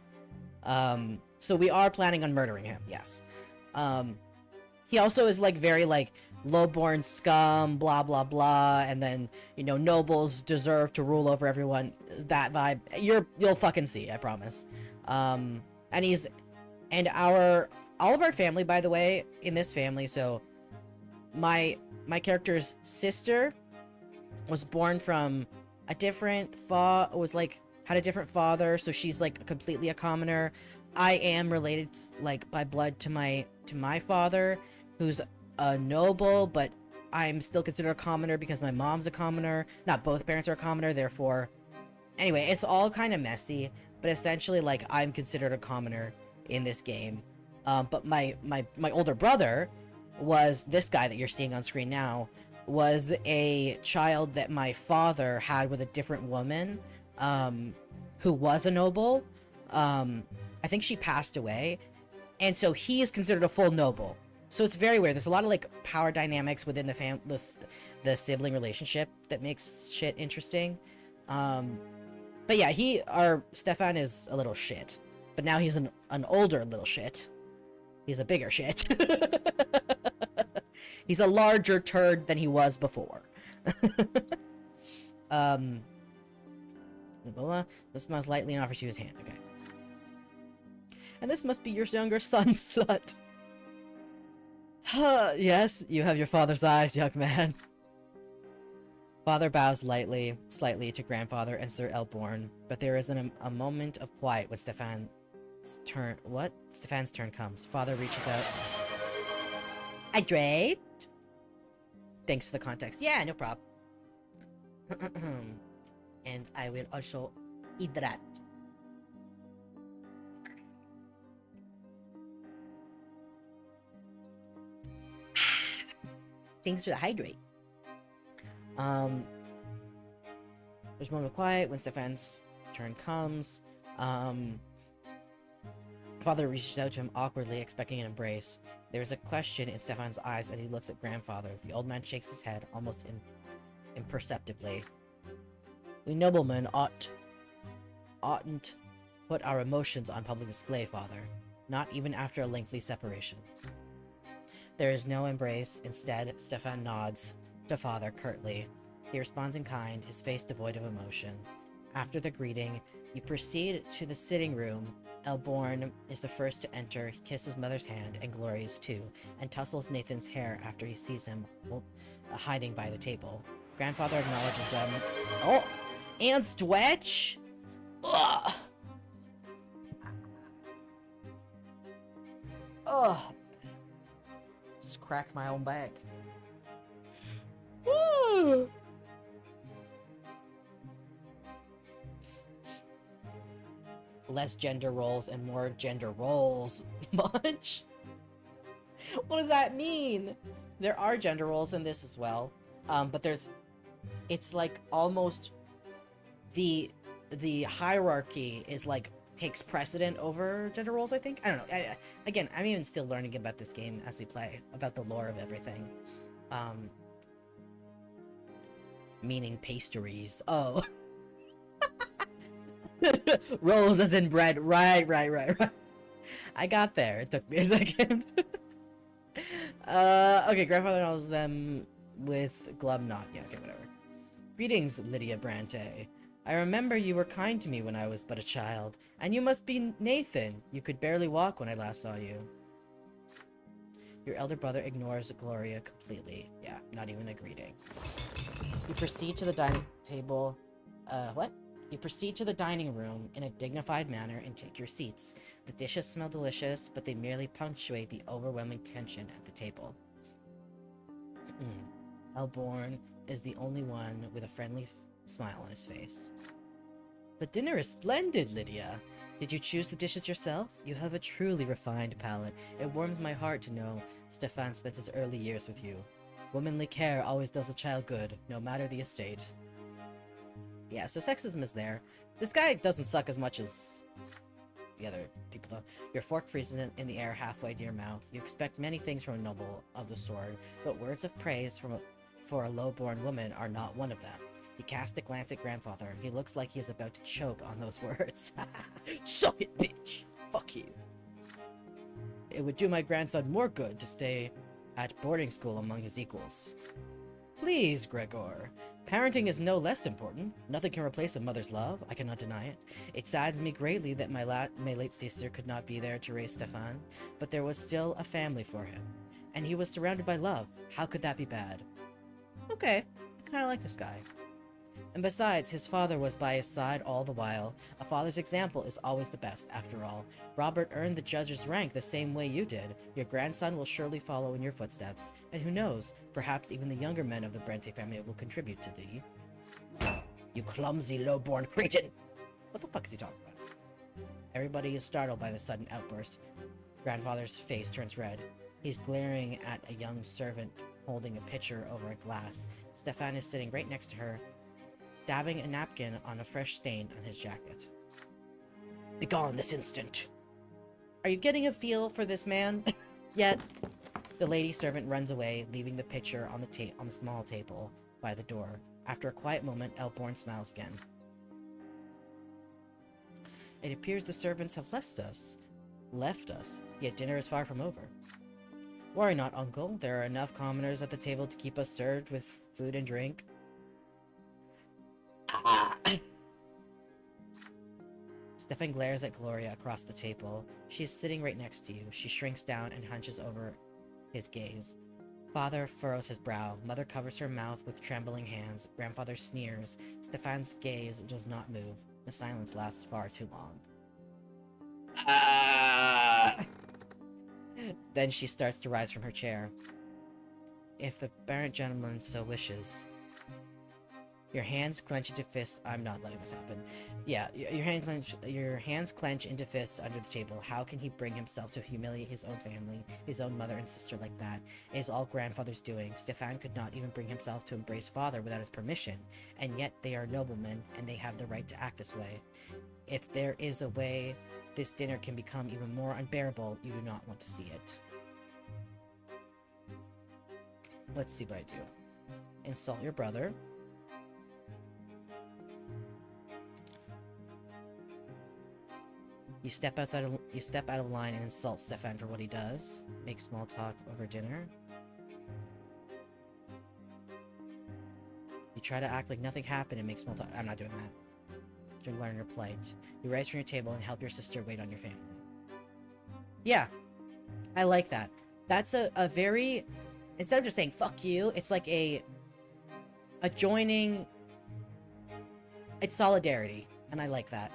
So we are planning on murdering him, yes. He also is like very like low-born scum, blah blah blah, and then, you know, nobles deserve to rule over everyone. That vibe. You'll fucking see, I promise. And all of our family, by the way, in this family, so my character's sister was born from a different had a different father, so she's like completely a commoner. I am related like by blood to my father, who's a noble, but I'm still considered a commoner because my mom's a commoner. Not both parents are a commoner, therefore. Anyway, it's all kind of messy, but essentially like I'm considered a commoner in this game. But my older brother was this guy that you're seeing on screen now, was a child that my father had with a different woman, who was a noble. I think she passed away, and so he is considered a full noble. So it's very weird. There's a lot of like power dynamics within the sibling relationship that makes shit interesting. But yeah, Stefan is a little shit, but now he's an older little shit. He's a bigger shit. He's a larger turd than he was before. This smiles lightly and offers you his hand. Okay. And this must be your younger son, slut. Yes, you have your father's eyes, young man. Father bows slightly to grandfather and Sir Elborn, but there is a moment of quiet when Stefan's turn comes. Father reaches out. Hydrate. Thanks for the context. Yeah, no problem. And I will also hydrate. Thanks for the hydrate. There's a moment of quiet when Stefan's turn comes. Father reaches out to him awkwardly, expecting an embrace. There is a question in Stefan's eyes as he looks at grandfather. The old man shakes his head, almost imperceptibly. We noblemen oughtn't put our emotions on public display, father. Not even after a lengthy separation. There is no embrace. Instead, Stefan nods to father curtly. He responds in kind, his face devoid of emotion. After the greeting, you proceed to the sitting room. Elborn is the first to enter. He kisses mother's hand, and Gloria's too, and tussles Nathan's hair after he sees him hiding by the table. Grandfather acknowledges them. Oh! And Stretch! Ugh! Ugh! Just cracked my own back. Woo! Less gender roles and more gender roles. Much? What does that mean? There are gender roles in this as well. But it's like almost the hierarchy is like takes precedent over gender roles, I think. I don't know. Again, I'm even still learning about this game as we play, about the lore of everything. Meaning pastries. Oh. Rolls as in bread. Right. I got there. It took me a second. Okay, grandfather knows them with glub knot. Yeah, okay, whatever. Greetings, Lydia Brante. I remember you were kind to me when I was but a child, and you must be Nathan. You could barely walk when I last saw you. Your elder brother ignores Gloria completely. Yeah, not even a greeting. You proceed to the dining table. What? You proceed to the dining room in a dignified manner and take your seats. The dishes smell delicious, but they merely punctuate the overwhelming tension at the table. Elborn is the only one with a friendly smile on his face. The dinner is splendid, Lydia. Did you choose the dishes yourself? You have a truly refined palate. It warms my heart to know Stefan spent his early years with you. Womanly care always does a child good, no matter the estate. Yeah, so sexism is there. This guy doesn't suck as much as the other people, though. Your fork freezes in the air halfway to your mouth. You expect many things from a noble of the sword, but words of praise for a low-born woman are not one of them. He casts a glance at grandfather. He looks like he is about to choke on those words. Suck it, bitch! Fuck you. It would do my grandson more good to stay at boarding school among his equals. Please, Gregor. Parenting is no less important. Nothing can replace a mother's love. I cannot deny it. It saddens me greatly that my late sister could not be there to raise Stefan, but there was still a family for him. And he was surrounded by love. How could that be bad? Okay, I kinda like this guy. And besides, his father was by his side all the while. A father's example is always the best, after all. Robert earned the judge's rank the same way you did. Your grandson will surely follow in your footsteps. And who knows, perhaps even the younger men of the Brante family will contribute to thee. You clumsy, low-born cretin! What the fuck is he talking about? Everybody is startled by the sudden outburst. Grandfather's face turns red. He's glaring at a young servant holding a pitcher over a glass. Stefan is sitting right next to her, dabbing a napkin on a fresh stain on his jacket. Begone this instant! Are you getting a feel for this man? Yet, the lady servant runs away, leaving the pitcher on the small table by the door. After a quiet moment, Elborn smiles again. It appears the servants have left us, yet dinner is far from over. Worry not, uncle. There are enough commoners at the table to keep us served with food and drink. Stefan glares at Gloria across the table. She's sitting right next to you. She shrinks down and hunches over his gaze. Father furrows his brow. Mother covers her mouth with trembling hands. Grandfather sneers. Stefan's gaze does not move. The silence lasts far too long. Then she starts to rise from her chair. If the barren gentleman so wishes. Your hands clench into fists. I'm not letting this happen. Yeah, your hands clench into fists under the table. How can he bring himself to humiliate his own family, his own mother and sister like that? It is all grandfather's doing. Stefan could not even bring himself to embrace father without his permission, and yet they are noblemen, and they have the right to act this way. If there is a way this dinner can become even more unbearable, you do not want to see it. Let's see what I do. Insult your brother. You step out of line and insult Stefan for what he does. Make small talk over dinner. You try to act like nothing happened and make small talk. I'm not doing that. You learn your plight. You rise from your table and help your sister wait on your family. Yeah, I like that. That's a very... Instead of just saying, fuck you, it's like a joining... It's solidarity, and I like that.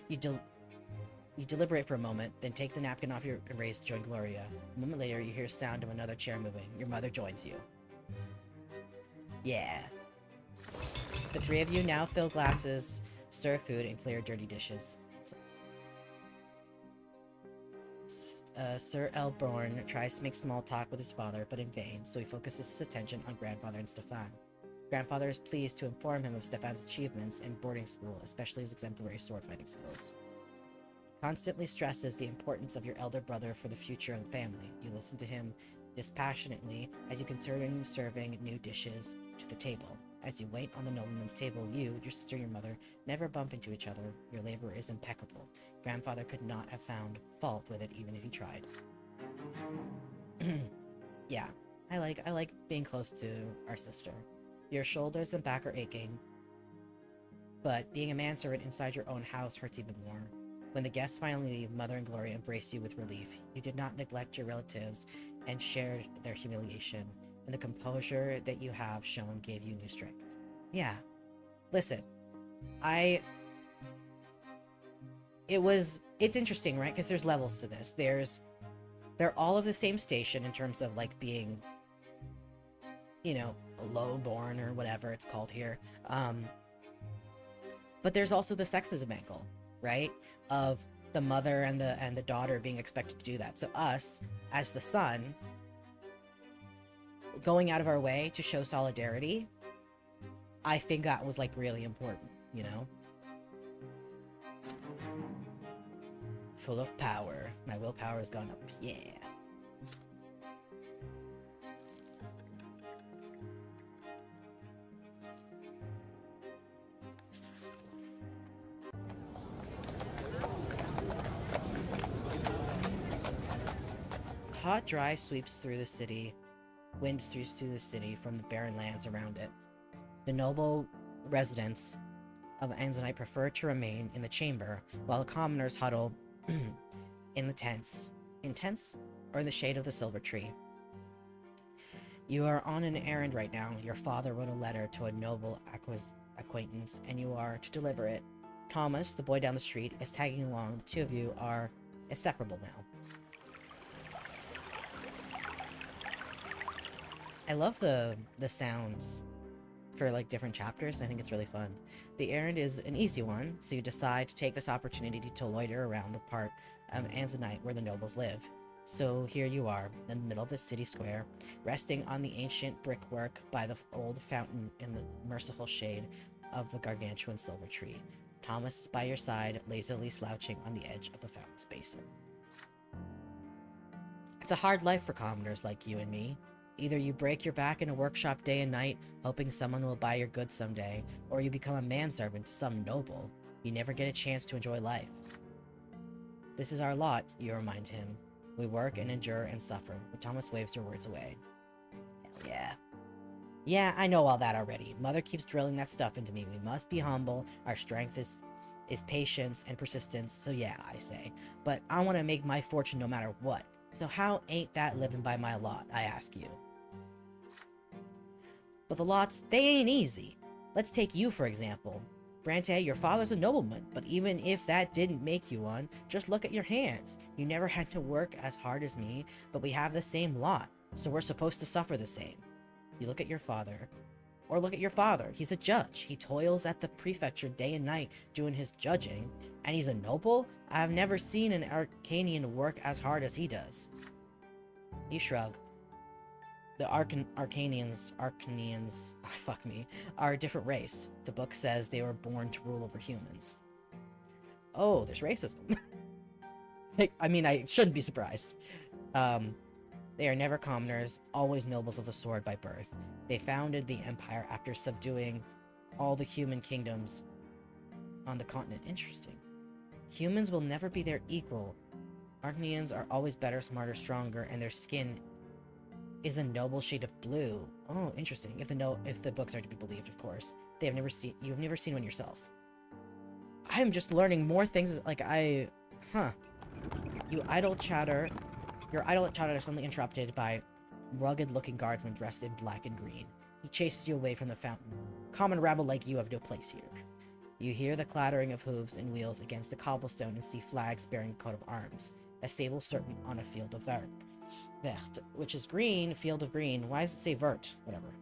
You deliberate for a moment, then take the napkin off your erase to join Gloria. A moment later, you hear sound of another chair moving. Your mother joins you. Yeah. The three of you now fill glasses, stir food, and clear dirty dishes. Sir Elborn tries to make small talk with his father, but in vain, so he focuses his attention on Grandfather and Stefan. Grandfather is pleased to inform him of Stefan's achievements in boarding school, especially his exemplary sword-fighting skills. Constantly stresses the importance of your elder brother for the future of the family. You listen to him dispassionately as you continue serving new dishes to the table. As you wait on the nobleman's table, you, your sister, and your mother never bump into each other. Your labor is impeccable. Grandfather could not have found fault with it even if he tried. Yeah, I like being close to our sister. Your shoulders and back are aching, but being a manservant inside your own house hurts even more. When the guests finally leave, Mother and Gloria embrace you with relief. You did not neglect your relatives and shared their humiliation, and the composure that you have shown gave you new strength. Yeah. Listen, it's interesting, right? Because there's levels to this. They're all of the same station in terms of, like, being, you know, low-born or whatever it's called here. But there's also the sexism angle, right? Of the mother and the daughter being expected to do that. So us, as the son, going out of our way to show solidarity, I think that was, like, really important, you know? Full of power. My willpower has gone up. Yeah. Hot, dry sweeps through the city. Wind sweeps through the city from the barren lands around it. The noble residents of Anzanite prefer to remain in the chamber, while the commoners huddle in the tents. In tents? Or in the shade of the silver tree. You are on an errand right now. Your father wrote a letter to a noble acquaintance, and you are to deliver it. Thomas, the boy down the street, is tagging along. The two of you are inseparable now. I love the sounds for, like, different chapters. I think it's really fun. The errand is an easy one, so you decide to take this opportunity to loiter around the part of Anzanite where the nobles live. So here you are, in the middle of the city square, resting on the ancient brickwork by the old fountain in the merciful shade of the gargantuan silver tree. Thomas is by your side, lazily slouching on the edge of the fountain's basin. It's a hard life for commoners like you and me. Either you break your back in a workshop day and night, hoping someone will buy your goods someday, or you become a manservant to some noble. You never get a chance to enjoy life. This is our lot, you remind him. We work and endure and suffer, but Thomas waves your words away. Hell yeah. Yeah, I know all that already. Mother keeps drilling that stuff into me. We must be humble. Our strength is patience and persistence, so yeah, I say. But I want to make my fortune no matter what. So how ain't that living by my lot, I ask you? But the lots, they ain't easy. Let's take you, for example. Brante, your father's a nobleman, but even if that didn't make you one, just look at your hands. You never had to work as hard as me, but we have the same lot, so we're supposed to suffer the same. You look at your father. Or look at your father. He's a judge. He toils at the prefecture day and night doing his judging. And he's a noble? I've never seen an Arcanian work as hard as he does. You shrug. The Arcanians, fuck me, are a different race. The book says they were born to rule over humans. Oh, there's racism. I mean, I shouldn't be surprised. They are never commoners, always nobles of the sword by birth. They founded the empire after subduing all the human kingdoms on the continent. Interesting. Humans will never be their equal. Arcanians are always better, smarter, stronger, and their skin is a noble shade of blue. Oh, interesting. If the books are to be believed, of course. You've never seen one yourself. I'm just learning more things. Your idle chatter is suddenly interrupted by rugged-looking guardsman dressed in black and green. He chases you away from the fountain. Common rabble like you have no place here. You hear the clattering of hooves and wheels against the cobblestone and see flags bearing a coat of arms. A sable certain on a field of vert, which is green, field of green. Why does it say vert? Whatever.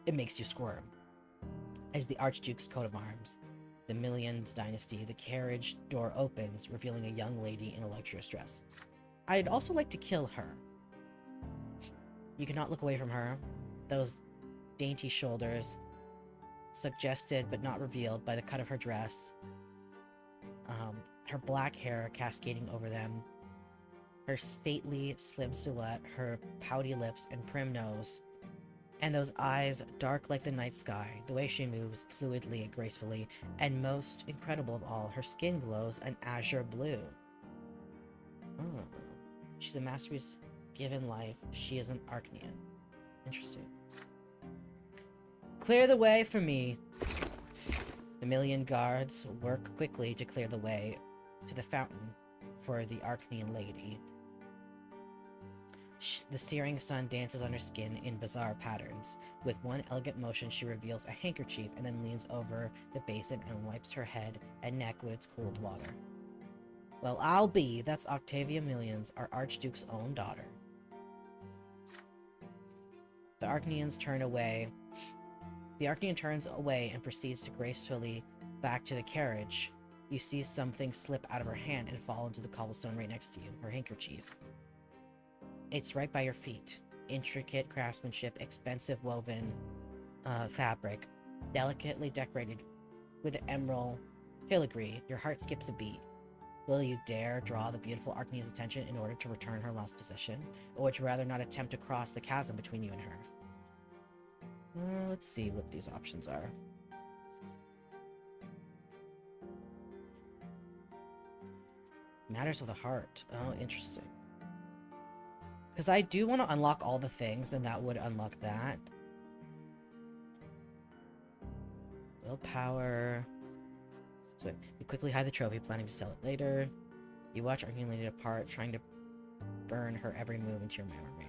It makes you squirm. As the Archduke's coat of arms, the Millions dynasty, the carriage door opens, revealing a young lady in a luxurious dress. I'd also like to kill her. You cannot look away from her. Those dainty shoulders, suggested but not revealed by the cut of her dress. Her black hair cascading over them. Her stately, slim silhouette, her pouty lips and prim nose. And those eyes, dark like the night sky, the way she moves fluidly and gracefully, and most incredible of all, her skin glows an azure blue. Oh. She's a masterpiece given life. She is an Arcanian. Interesting. Clear the way for me. The million guards work quickly to clear the way to the fountain for the Arcanian lady. The searing sun dances on her skin in bizarre patterns. With one elegant motion, she reveals a handkerchief and then leans over the basin and wipes her head and neck with its cooled water. Well, that's Octavia Millions, our Archduke's own daughter. The Arcanian turns away and proceeds to gracefully back to the carriage. You see something slip out of her hand and fall into the cobblestone right next to you, her handkerchief. It's right by your feet. Intricate craftsmanship, expensive woven fabric, delicately decorated with emerald filigree. Your heart skips a beat. Will you dare draw the beautiful Arcanian's attention in order to return her lost possession? Or would you rather not attempt to cross the chasm between you and her? Let's see what these options are. Matters of the heart. Oh, interesting. Because I do want to unlock all the things, and that would unlock that. Willpower. So you quickly hide the trophy, planning to sell it later. You watch Arcanian Lady depart, trying to burn her every move into your memory.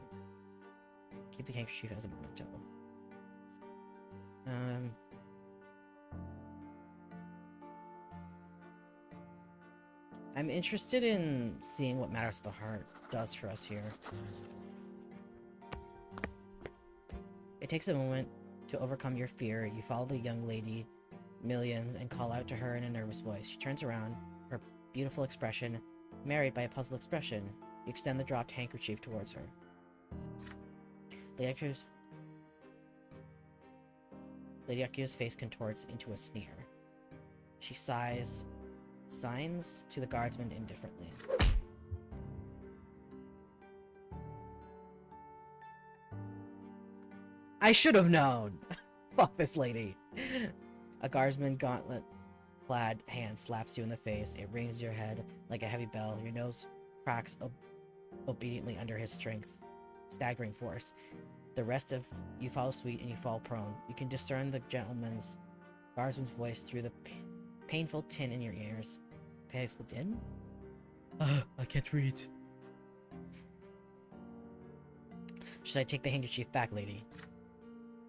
Keep the handkerchief as a memento. I'm interested in seeing what Matters of the Heart does for us here. It takes a moment to overcome your fear. You follow the young lady, Millions, and call out to her in a nervous voice. She turns around, her beautiful expression married by a puzzled expression. You extend the dropped handkerchief towards her. Lady Akia's face contorts into a sneer. She sighs, signs to the guardsman indifferently. I should have known! Fuck this lady. A guardsman gauntlet-clad hand slaps you in the face. It rings your head like a heavy bell. Your nose cracks obediently under his staggering force. The rest of you follow suit and you fall prone. You can discern the guardsman's voice through the painful tin in your ears. Painful tin? I can't read. Should I take the handkerchief back, lady?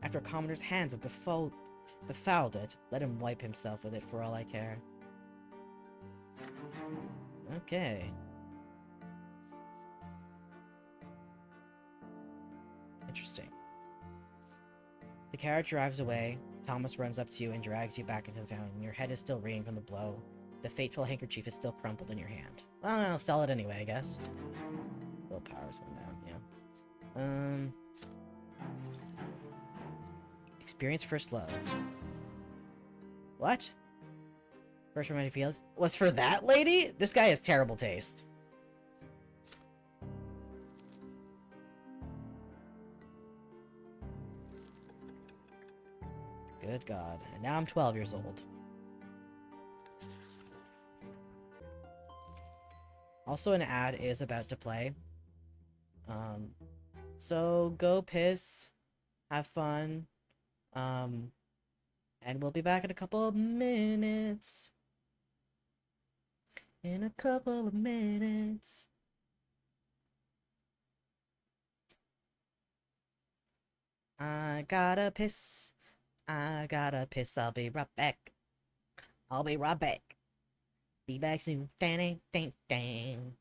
After a commoner's hands have befouled it, let him wipe himself with it for all I care. Okay. Interesting. The carriage drives away. Thomas runs up to you and drags you back into the fountain. Your head is still ringing from the blow. The fateful handkerchief is still crumpled in your hand. Well, I'll sell it anyway, I guess. Willpower's going down, yeah. Um, experience first love. What? First romantic feels was for that lady? This guy has terrible taste. Good God. And now I'm 12 years old. Also, an ad is about to play. So go piss, have fun, and we'll be back in a couple of minutes. In a couple of minutes. I gotta piss. I gotta piss. I'll be right back. I'll be right back. Be back soon. Dang, dang, dang, dang.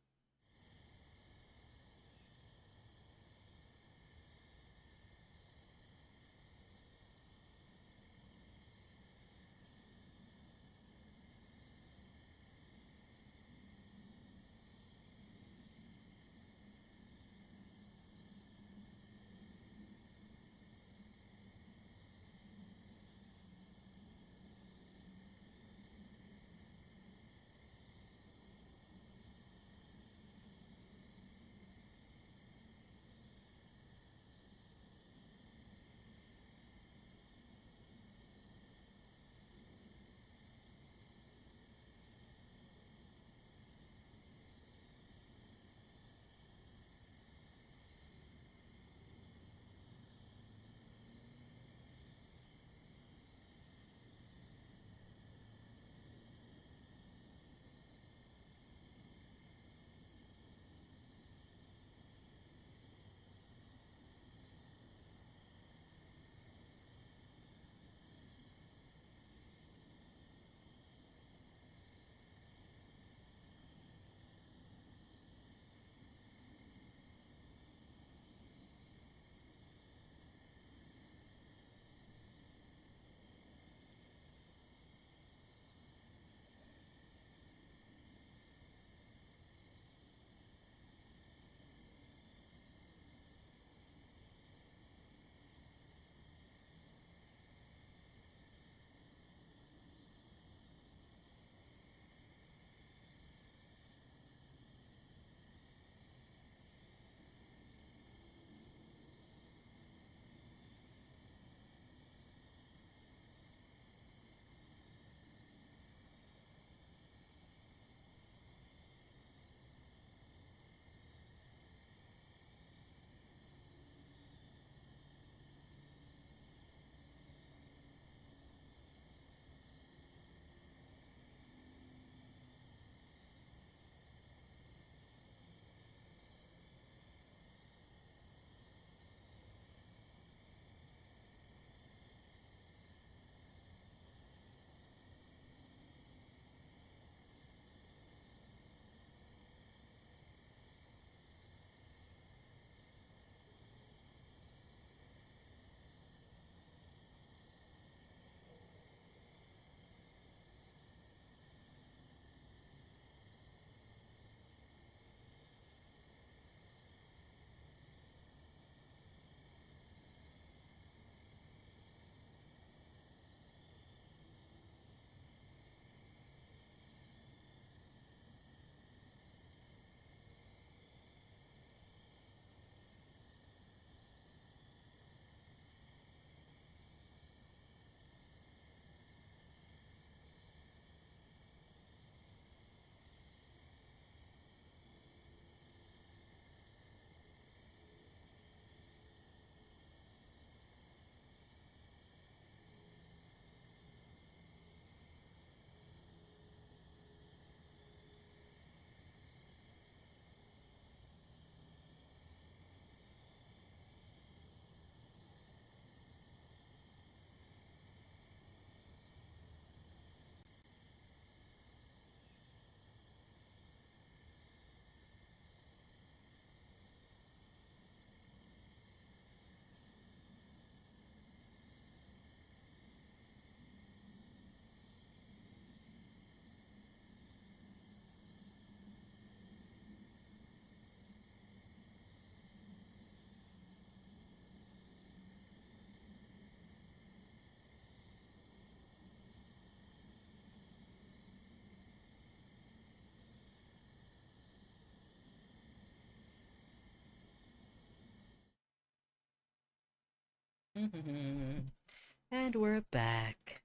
And we're back.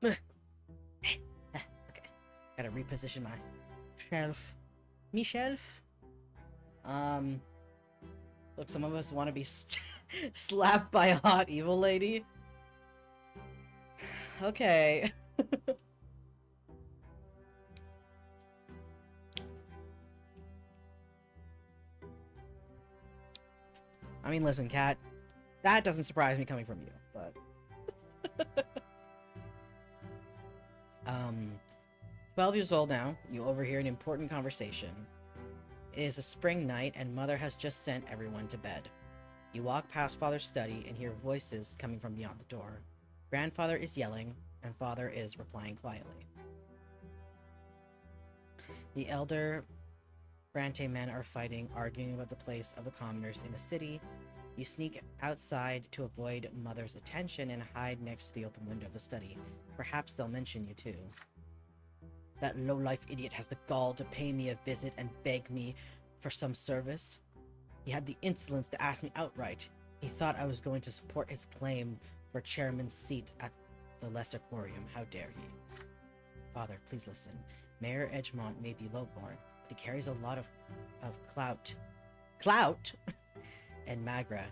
Okay, gotta reposition my shelf. Me shelf. Look, some of us want to be slapped by a hot evil lady. Okay. I mean, listen, Kat, that doesn't surprise me coming from you, but... 12 years old now, you overhear an important conversation. It is a spring night, and Mother has just sent everyone to bed. You walk past Father's study and hear voices coming from beyond the door. Grandfather is yelling, and Father is replying quietly. The elder Brante men are fighting, arguing about the place of the commoners in the city. You sneak outside to avoid Mother's attention and hide next to the open window of the study. Perhaps they'll mention you too. That low-life idiot has the gall to pay me a visit and beg me for some service. He had the insolence to ask me outright. He thought I was going to support his claim for chairman's seat at the Lesser Quorum. How dare he? Father, please listen. Mayor Edgemont may be lowborn, but he carries a lot of clout. Clout? And Magra.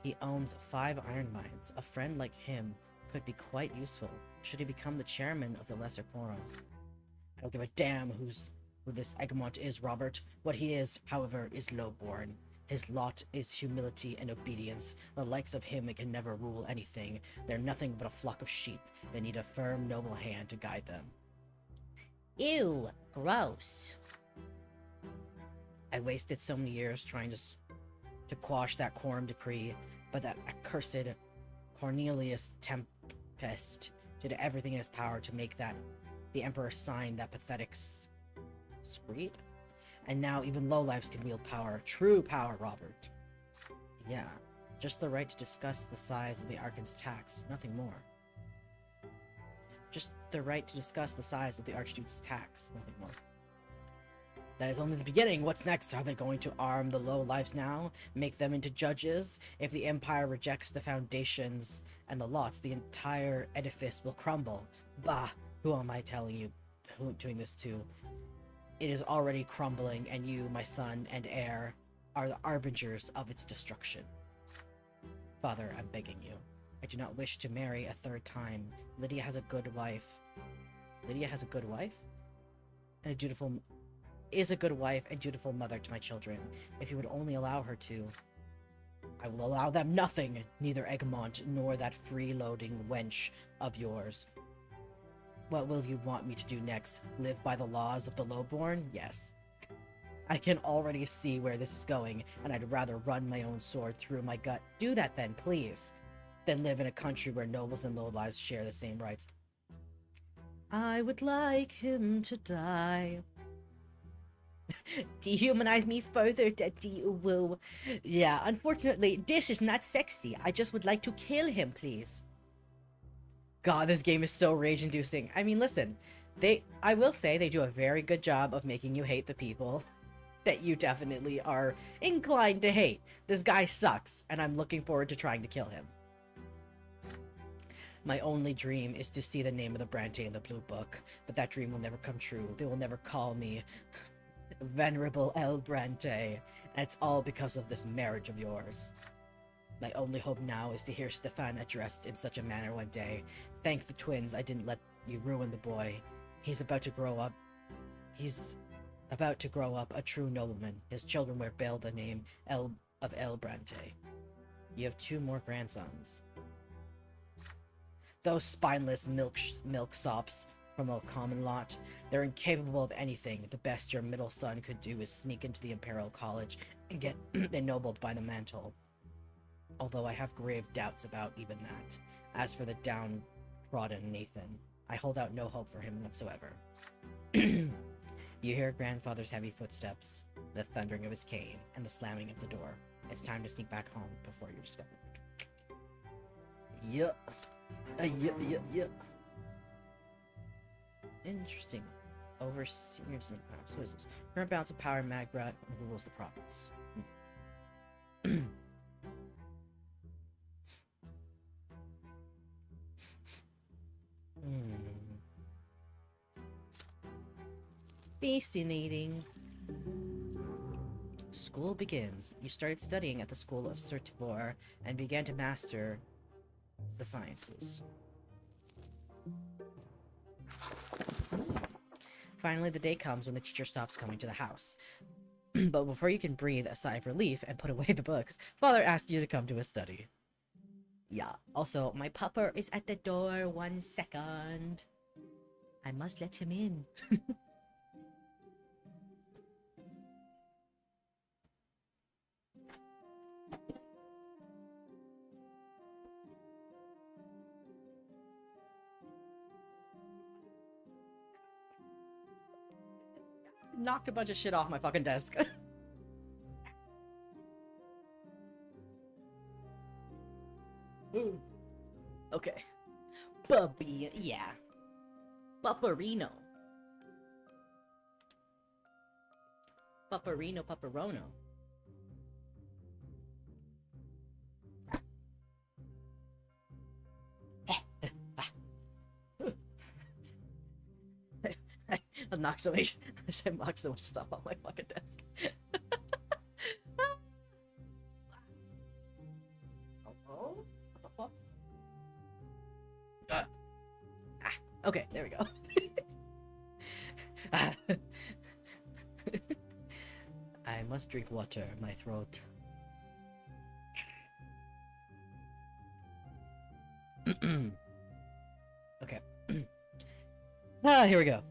He owns 5 iron mines. A friend like him could be quite useful should he become the chairman of the Lesser Quorum. I don't give a damn who this Egmont is, Robert. What he is, however, is lowborn. His lot is humility and obedience. The likes of him can never rule anything. They're nothing but a flock of sheep. They need a firm, noble hand to guide them. Ew, gross. I wasted so many years trying to quash that quorum decree, but that accursed Cornelius Tempest did everything in his power to make the Emperor sign that pathetic screed. And now even lowlifes can wield power. True power, Robert. Yeah, just the right to discuss the size of the Archon's tax, nothing more. Just the right to discuss the size of the Archduke's tax, nothing more. That is only the beginning. What's next? Are they going to arm the lowlifes now? Make them into judges? If the Empire rejects the foundations and the lots, the entire edifice will crumble. Bah! Who am I telling you? Who I'm doing this to? It is already crumbling, and you, my son and heir, are the arbingers of its destruction. Father, I'm begging you. I do not wish to marry a third time. Lydia has a good wife. Lydia has a good wife? And is a good wife and dutiful mother to my children. If you would only allow her to, I will allow them nothing, neither Egmont nor that freeloading wench of yours. What will you want me to do next? Live by the laws of the lowborn? Yes. I can already see where this is going, and I'd rather run my own sword through my gut. Do that then, please. Than live in a country where nobles and lowlives share the same rights. I would like him to die. Dehumanize me further, Daddy. Woo. Yeah, unfortunately, this is not sexy. I just would like to kill him, please. God, this game is so rage-inducing. I mean, listen, I will say they do a very good job of making you hate the people that you definitely are inclined to hate. This guy sucks, and I'm looking forward to trying to kill him. My only dream is to see the name of the Brante in the Blue Book, but that dream will never come true. They will never call me Venerable El Brante, and it's all because of this marriage of yours. My only hope now is to hear Stefan addressed in such a manner one day. Thank the twins I didn't let you ruin the boy. He's about to grow up a true nobleman. His children will bear the name of El Brante. You have 2 more grandsons. Those spineless milksops from a common lot. They're incapable of anything. The best your middle son could do is sneak into the Imperial College and get ennobled by the mantle. Although I have grave doubts about even that. As for the downtrodden Nathan, I hold out no hope for him whatsoever. You hear grandfather's heavy footsteps, the thundering of his cane, and the slamming of the door. It's time to sneak back home before you're discovered. Yup. Yup. Interesting. Overseers and perhaps what is this? Current balance of power in Magrat rules the province. Fascinating. School begins. You started studying at the school of Sir Tibor and began to master the sciences. Finally, the day comes when the teacher stops coming to the house. But before you can breathe a sigh of relief and put away the books, Father asks you to come to his study. Yeah, also, my pupper is at the door. 1 second. I must let him in. Knocked a bunch of shit off my fucking desk. Okay. Bubby, yeah. Pupperino. Pupperino, pupperono. I knocked so much. I said knocked so much stuff off my fucking desk. Oh? What the fuck? Okay, there we go. I must drink water. My throat. Okay. Here we go.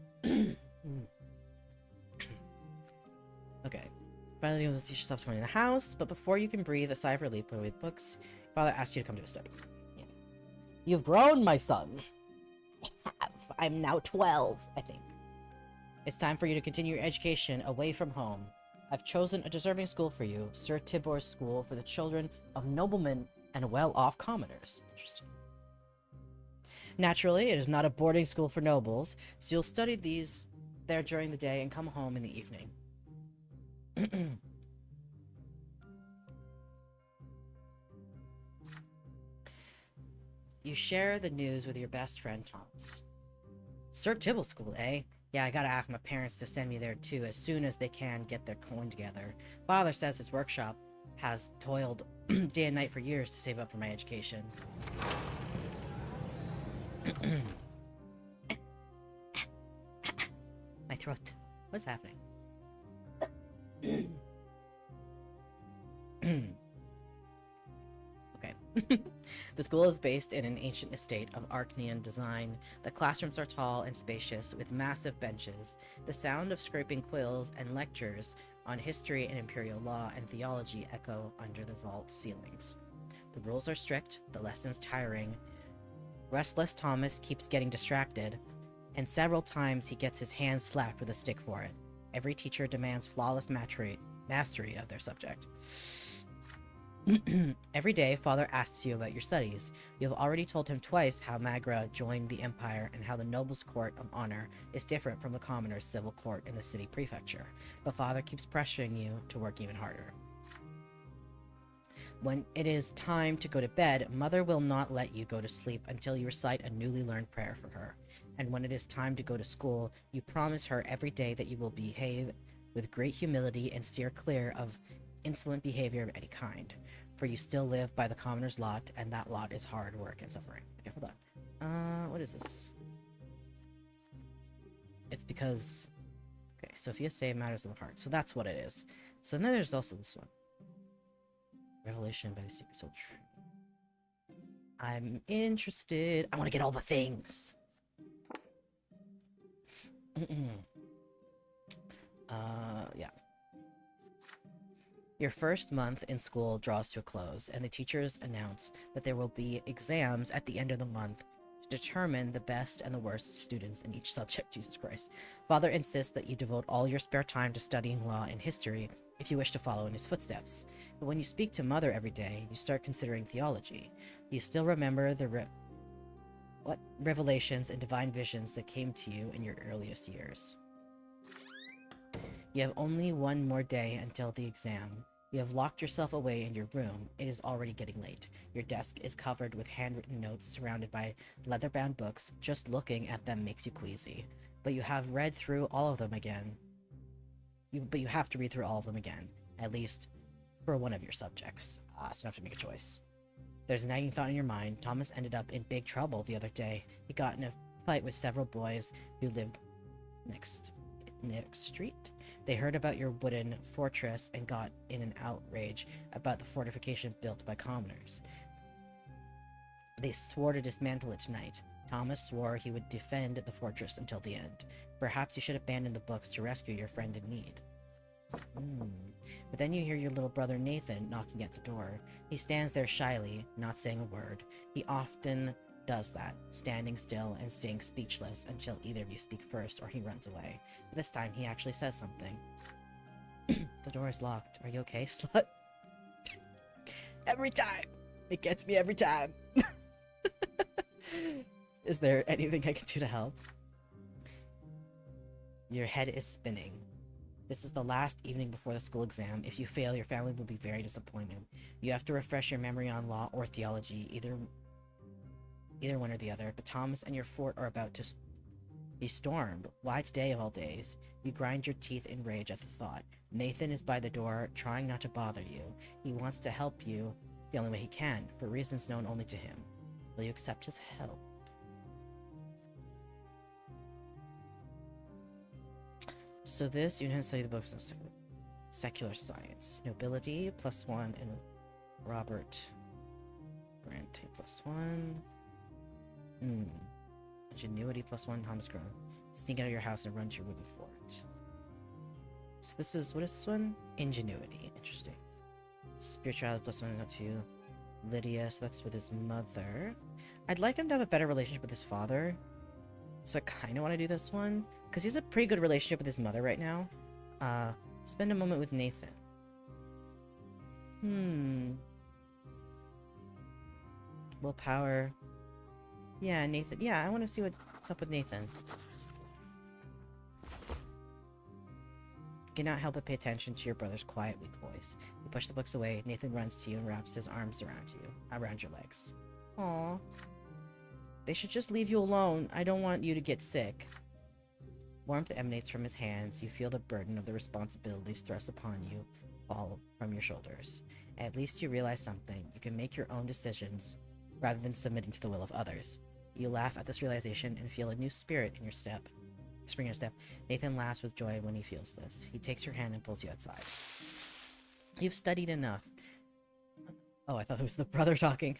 Okay. Finally, the teacher stops coming in the house, but before you can breathe a sigh of relief, put away the books, Father asks you to come to his study. Yeah. You've grown, my son. I'm now 12, I think. It's time for you to continue your education away from home. I've chosen a deserving school for you, Sir Tibor's School for the children of noblemen and well-off commoners. Interesting. Naturally, it is not a boarding school for nobles, so you'll study these there during the day and come home in the evening. You share the news with your best friend, Thomas. Sir Tibble School, eh? Yeah, I gotta ask my parents to send me there too as soon as they can get their coin together. Father says his workshop has toiled day and night for years to save up for my education. My throat. What's happening? Okay. The school is based in an ancient estate of Archnean design. The classrooms are tall and spacious, with massive benches. The sound of scraping quills and lectures on history and imperial law and theology echo under the vault ceilings. The rules are strict, the lessons tiring. Restless Thomas keeps getting distracted, and several times he gets his hands slapped with a stick for it. Every teacher demands flawless mastery of their subject. Every day, Father asks you about your studies. You have already told him twice how Magra joined the Empire and how the Noble's Court of Honor is different from the Commoner's civil court in the city prefecture, but Father keeps pressuring you to work even harder. When it is time to go to bed, Mother will not let you go to sleep until you recite a newly learned prayer for her. And when it is time to go to school, you promise her every day that you will behave with great humility and steer clear of insolent behavior of any kind. For you still live by the commoner's lot, and that lot is hard work and suffering. Okay, hold on. What is this? It's because... Okay, Sophia saved matters of the heart. So that's what it is. So then there's also this one. Revelation by the Secret Soul Tree. I'm interested. I want to get all the things. Yeah. Your first month in school draws to a close, and the teachers announce that there will be exams at the end of the month to determine the best and the worst students in each subject. Jesus Christ. Father insists that you devote all your spare time to studying law and history if you wish to follow in his footsteps. But when you speak to Mother every day, you start considering theology. You still remember the revelations and divine visions that came to you in your earliest years. You have only one more day until the exam. You have locked yourself away in your room. It is already getting late. Your desk is covered with handwritten notes surrounded by leather-bound books. Just looking at them makes you queasy. But you have read through all of them again. But you have to read through all of them again, at least for one of your subjects. So you have to make a choice. There's a nagging thought in your mind. Thomas ended up in big trouble the other day. He got in a fight with several boys who lived next street. They heard about your wooden fortress and got in an outrage about the fortification built by commoners. They swore to dismantle it tonight. Thomas swore he would defend the fortress until the end. Perhaps you should abandon the books to rescue your friend in need. But then you hear your little brother Nathan knocking at the door. He stands there shyly, not saying a word. He often does that, standing still and staying speechless until either of you speak first or he runs away. But this time he actually says something. The door is locked. Are you okay, slut? Every time! It gets me every time! Is there anything I can do to help? Your head is spinning. This is the last evening before the school exam. If you fail, your family will be very disappointed. You have to refresh your memory on law or theology, either one or the other. But Thomas and your fort are about to be stormed. Why today of all days? You grind your teeth in rage at the thought. Nathan is by the door, trying not to bother you. He wants to help you the only way he can, for reasons known only to him. Will you accept his help? So this, you didn't study the books, no secular science. Nobility, +1, and Robert Brante, +1. Ingenuity, +1, Thomas Grown. Sneak out of your house and run to your wooden fort. So this is, what is this one? Ingenuity, interesting. Spirituality, +1, no 2. Lydia, so that's with his mother. I'd like him to have a better relationship with his father. So I kind of want to do this one. Because he has a pretty good relationship with his mother right now. Spend a moment with Nathan. Willpower. Yeah, Nathan. Yeah, I want to see what's up with Nathan. You cannot help but pay attention to your brother's quiet, weak voice. You push the books away. Nathan runs to you and wraps his arms around your legs. Aww. They should just leave you alone. I don't want you to get sick. Warmth emanates from his hands. You feel the burden of the responsibilities thrust upon you fall from your shoulders. At least you realize something. You can make your own decisions rather than submitting to the will of others. You laugh at this realization and feel a new spirit in your step. Spring in your step. Nathan laughs with joy when he feels this. He takes your hand and pulls you outside. You've studied enough. Oh, I thought it was the brother talking.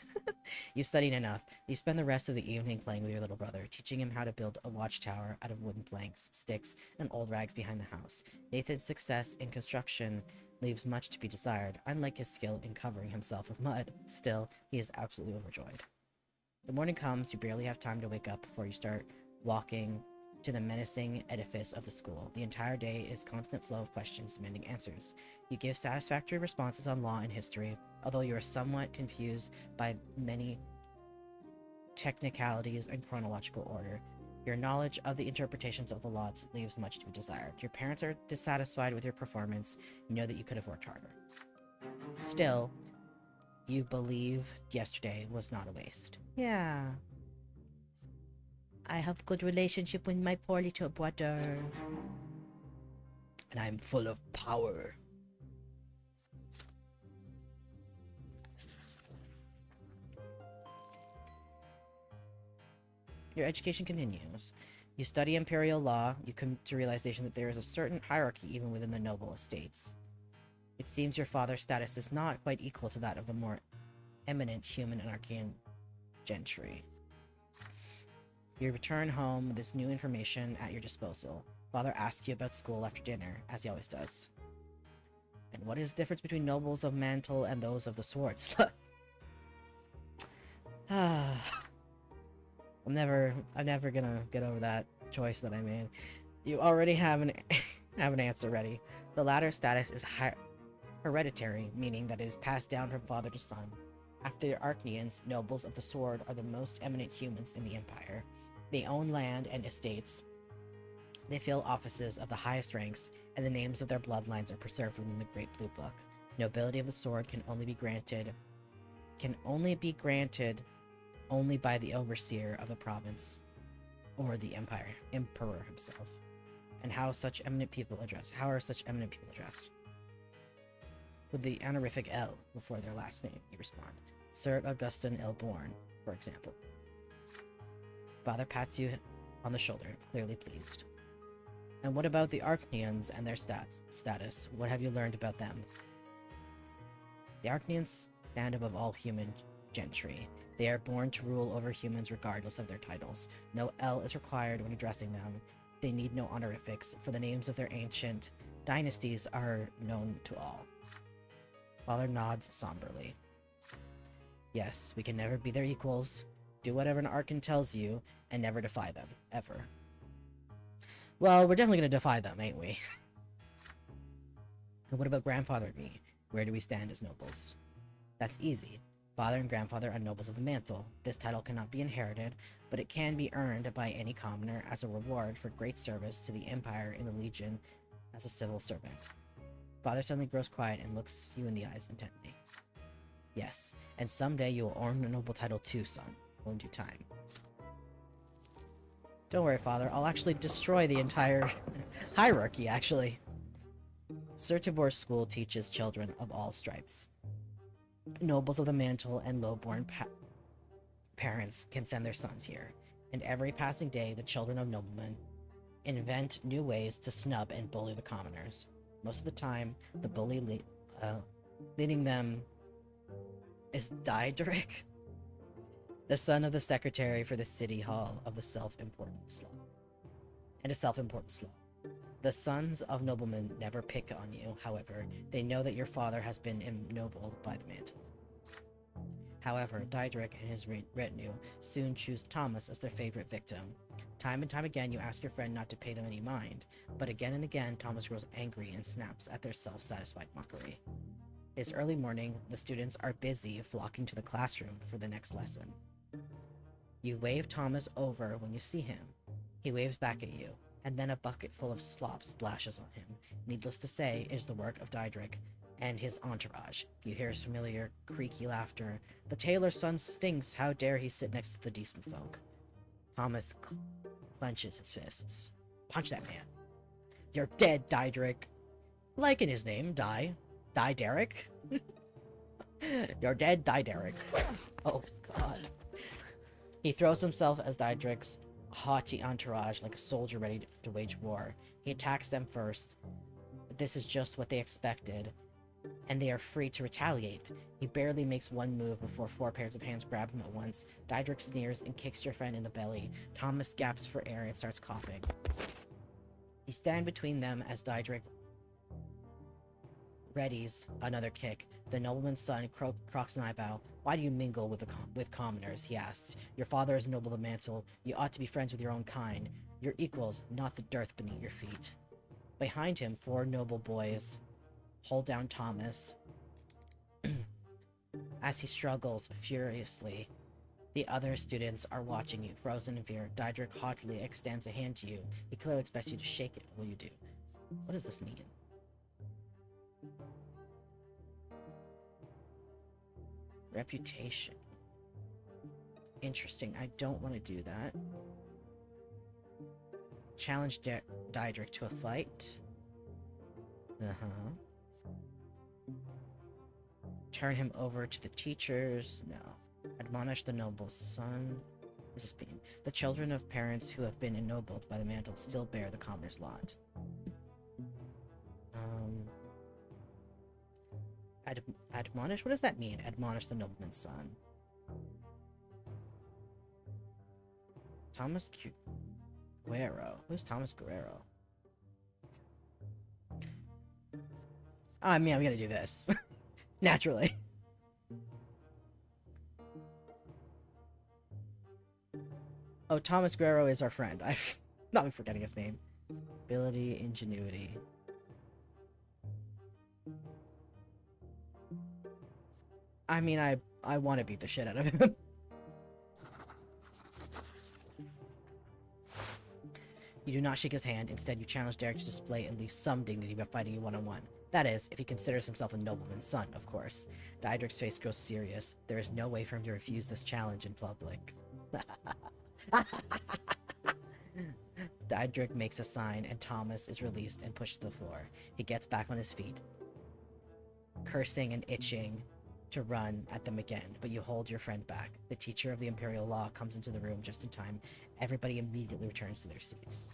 You've studied enough. You spend the rest of the evening playing with your little brother, teaching him how to build a watchtower out of wooden planks, sticks, and old rags behind the house. Nathan's success in construction leaves much to be desired, unlike his skill in covering himself with mud. Still, he is absolutely overjoyed. The morning comes. You barely have time to wake up before you start walking to the menacing edifice of the school. The entire day is constant flow of questions demanding answers. You give satisfactory responses on law and history, although you are somewhat confused by many technicalities and chronological order. Your knowledge of the interpretations of the laws leaves much to be desired. Your parents are dissatisfied with your performance. You know that you could have worked harder. Still, you believe yesterday was not a waste. Yeah. I have good relationship with my poor little brother. And I'm full of power. Your education continues. You study imperial law. You come to realization that there is a certain hierarchy even within the noble estates. It seems your father's status is not quite equal to that of the more eminent human and Archean gentry. You return home with this new information at your disposal. Father asks you about school after dinner, as he always does. And what is the difference between nobles of mantle and those of the swords? I'm never gonna get over that choice that I made. You already have an answer ready. The latter status is hereditary, meaning that it is passed down from father to son. After the Archnians, nobles of the sword are the most eminent humans in the empire. They own land and estates They fill offices of the highest ranks, and the names of their bloodlines are preserved within the Great Blue Book. Nobility of the sword can only be granted only by the overseer of the province or the emperor himself. And how are such eminent people addressed? With the honorific L before their last name, you respond. Sir Augustin L. Bourne, for example. Father pats you on the shoulder, clearly pleased. And what about the Archneans and their status? What have you learned about them? The Archneans stand above all human gentry. They are born to rule over humans regardless of their titles. No L is required when addressing them. They need no honorifics, for the names of their ancient dynasties are known to all. Father nods somberly. Yes, we can never be their equals. Do whatever an Archon tells you, and never defy them, ever. Well, we're definitely gonna defy them, ain't we? And what about grandfather and me? Where do we stand as nobles? That's easy. Father and grandfather are nobles of the mantle. This title cannot be inherited, but it can be earned by any commoner as a reward for great service to the Empire in the Legion as a civil servant. Father suddenly grows quiet and looks you in the eyes intently. Yes, and someday you will earn a noble title too, son. In due time. Don't worry, Father. I'll actually destroy the entire hierarchy, actually. Sir Tibor's school teaches children of all stripes. Nobles of the mantle and low-born parents can send their sons here, and every passing day the children of noblemen invent new ways to snub and bully the commoners. Most of the time, the bully leading them is Diedrich, the son of the secretary for the city hall of the self-important slough. The sons of noblemen never pick on you, however. They know that your father has been ennobled by the mantle. However, Diedrich and his retinue soon choose Thomas as their favorite victim. Time and time again, you ask your friend not to pay them any mind, but again and again, Thomas grows angry and snaps at their self-satisfied mockery. It's early morning, the students are busy flocking to the classroom for the next lesson. You wave Thomas over when you see him. He waves back at you, and then a bucket full of slop splashes on him. Needless to say, it is the work of Diedrich and his entourage. You hear his familiar, creaky laughter. The tailor's son stinks. How dare he sit next to the decent folk? Thomas clenches his fists. Punch that man. You're dead, Diedrich. Like in his name, Derek. You're dead, Derek. Oh, God. He throws himself as Diedrich's haughty entourage like a soldier ready to wage war. He attacks them first. But this is just what they expected, and they are free to retaliate. He barely makes one move before 4 pairs of hands grab him at once. Diedrich sneers and kicks your friend in the belly. Thomas gasps for air and starts coughing. You stand between them as Diedrich readies another kick. The nobleman's son crocks an eyebrow. Why do you mingle with commoners? He asks. Your father is noble of the mantle. You ought to be friends with your own kind. Your equals, not the dirt beneath your feet. Behind him, 4 noble boys hold down Thomas as he struggles furiously. The other students are watching you, frozen in fear. Diedrich haughtily extends a hand to you. He clearly expects you to shake it. What will you do? What does this mean? Reputation. Interesting. I don't want to do that. Challenge Diedrich to a fight. Turn him over to the teachers. No. Admonish the noble's son. What does this mean? The children of parents who have been ennobled by the mantle still bear the commoner's lot. Admonish? What does that mean? Admonish the nobleman's son. Thomas Guerrero. Who's Thomas Guerrero? I mean, I'm gonna do this. Naturally. Oh, Thomas Guerrero is our friend. I've not been forgetting his name. Ability, ingenuity. I mean, I want to beat the shit out of him. You do not shake his hand. Instead, you challenge Derek to display at least some dignity by fighting you one-on-one. That is, if he considers himself a nobleman's son, of course. Diedrich's face grows serious. There is no way for him to refuse this challenge in public. Diedrich makes a sign, and Thomas is released and pushed to the floor. He gets back on his feet, cursing and itching to run at them again, but you hold your friend back. The teacher of the Imperial Law comes into the room just in time. Everybody immediately returns to their seats.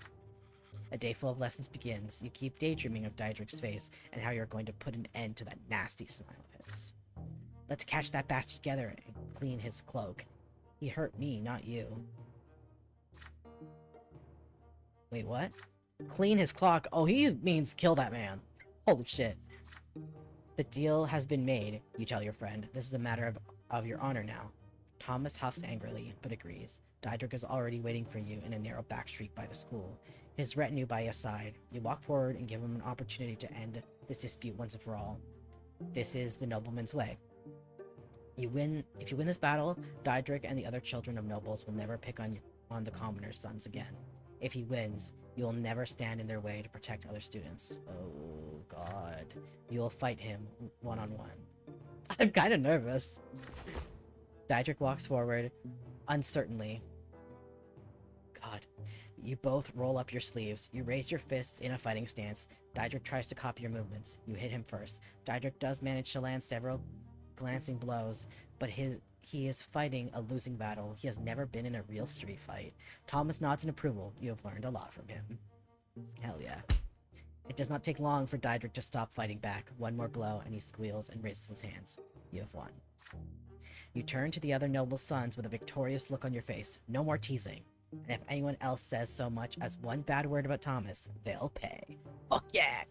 A day full of lessons begins. You keep daydreaming of Diedrich's face and how you're going to put an end to that nasty smile of his. Let's catch that bastard together and clean his cloak. He hurt me, not you. Wait, what? Clean his clock? Oh, he means kill that man. Holy shit. The deal has been made, you tell your friend. This is a matter of your honor now. Thomas huffs angrily, but agrees. Diedrich is already waiting for you in a narrow back street by the school, his retinue by his side. You walk forward and give him an opportunity to end this dispute once and for all. This is the nobleman's way. If you win this battle, Diedrich and the other children of nobles will never pick on the commoner's sons again. If he wins, you will never stand in their way to protect other students. Oh god. You will fight him one-on-one. I'm kind of nervous. Diedrich walks forward, uncertainly. God. You both roll up your sleeves. You raise your fists in a fighting stance. Diedrich tries to copy your movements. You hit him first. Diedrich does manage to land several glancing blows, but he is fighting a losing battle. He has never been in a real street fight. Thomas nods in approval. You have learned a lot from him. Hell yeah. It does not take long for Diedrich to stop fighting back. One more blow, and he squeals and raises his hands. You have won. You turn to the other noble sons with a victorious look on your face. No more teasing. And if anyone else says so much as one bad word about Thomas, they'll pay. Fuck yeah!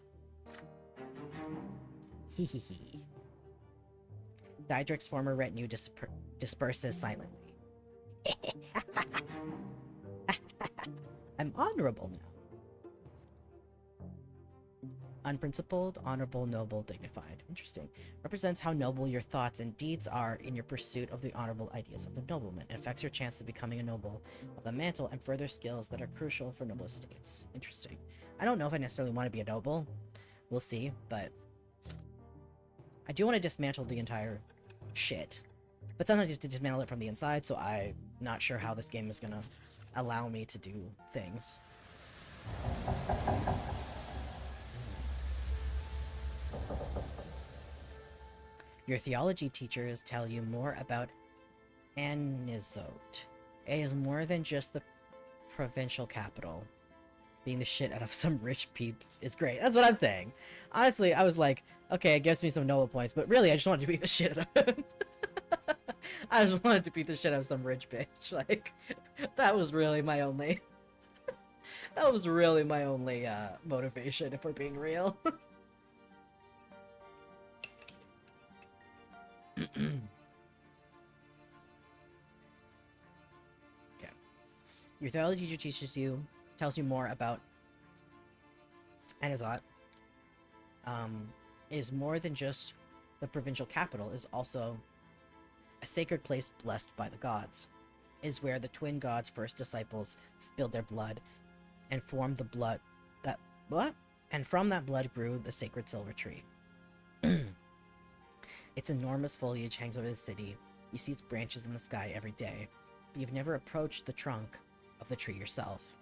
Hee hee hee. Diedrich's former retinue disperses silently. I'm honorable now. Unprincipled, honorable, noble, dignified. Interesting. Represents how noble your thoughts and deeds are in your pursuit of the honorable ideas of the nobleman. It affects your chances of becoming a noble of the mantle and further skills that are crucial for noble estates. Interesting. I don't know if I necessarily want to be a noble. We'll see, but I do want to dismantle the entire shit. But sometimes you have to dismantle it from the inside, so I'm not sure how this game is gonna allow me to do things. Your theology teachers tell you more about Anizote. It is more than just the provincial capital. Being the shit out of some rich peep is great. That's what I'm saying. Honestly, I was like, okay, it gives me some noble points, but really I just wanted to beat the shit out of him. I just wanted to beat the shit out of some rich bitch. Like, that was really my only... that was really my only, motivation, if we're being real. Okay. Your theology teacher tells you more about Anazat. Is more than just the provincial capital, is also a sacred place blessed by the gods. Is where the twin gods' first disciples spilled their blood and formed the blood that and from that blood grew the sacred silver tree. Its enormous foliage hangs over the city. You see its branches in the sky every day, but you've never approached the trunk of the tree yourself.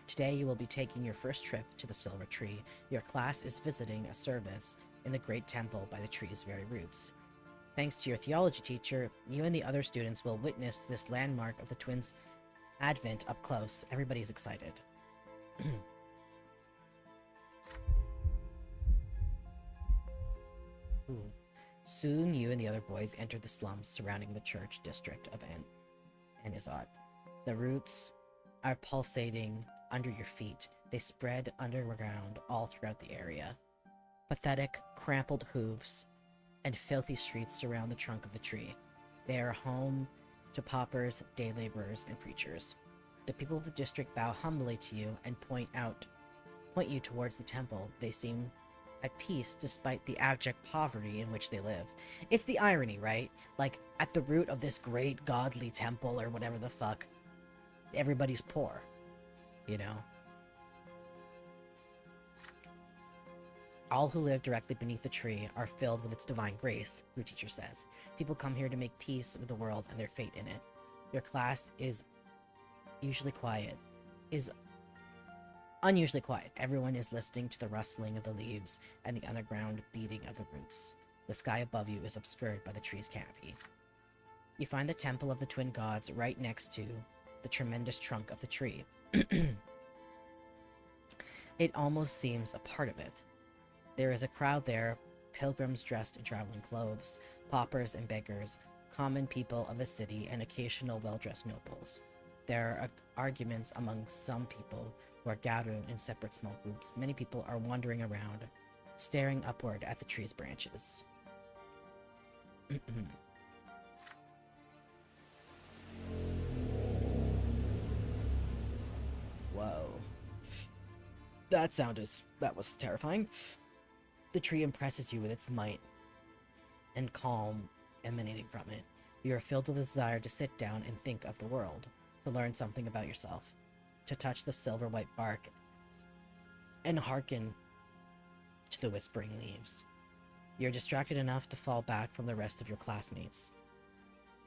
Today you will be taking your first trip to the Silver Tree. Your class is visiting a service in the great temple by the tree's very roots. Thanks to your theology teacher, you and the other students will witness this landmark of the twins' advent up close. Everybody's excited. Ooh. Soon you and the other boys enter the slums surrounding the church district of Anizot. The roots are pulsating under your feet. They spread underground all throughout the area. Pathetic, crumpled hooves and filthy streets surround the trunk of the tree. They are home to paupers, day laborers, and preachers. The people of the district bow humbly to you and point you towards the temple. They seem at peace despite the abject poverty in which they live. It's the irony, right? Like, at the root of this great godly temple or whatever the fuck, everybody's poor, you know? All who live directly beneath the tree are filled with its divine grace, your teacher says. People come here to make peace with the world and their fate in it. Your class is usually quiet, is unusually quiet. Everyone is listening to the rustling of the leaves and the underground beating of the roots. The sky above you is obscured by the tree's canopy. You find the temple of the twin gods right next to the tremendous trunk of the tree. It almost seems a part of it. There is a crowd there, pilgrims dressed in traveling clothes, paupers and beggars, common people of the city, and occasional well-dressed nobles. There are arguments among some people who are gathering in separate small groups. Many people are wandering around, staring upward at the tree's branches. Whoa. That was terrifying. The tree impresses you with its might and calm emanating from it. You are filled with a desire to sit down and think of the world, to learn something about yourself, to touch the silver-white bark and hearken to the whispering leaves. You're distracted enough to fall back from the rest of your classmates.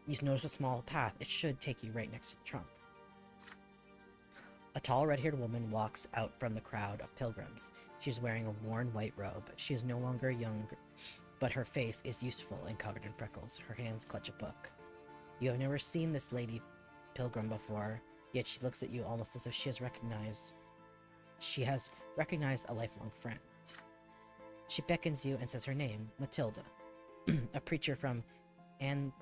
You notice a small path. It should take you right next to the trunk. A tall, red-haired woman walks out from the crowd of pilgrims. She's wearing a worn white robe. She is no longer young, but her face is youthful and covered in freckles. Her hands clutch a book. You have never seen this lady pilgrim before, yet she looks at you almost as if she has recognized a lifelong friend. She beckons you and says her name, Matilda, a preacher from Ansight.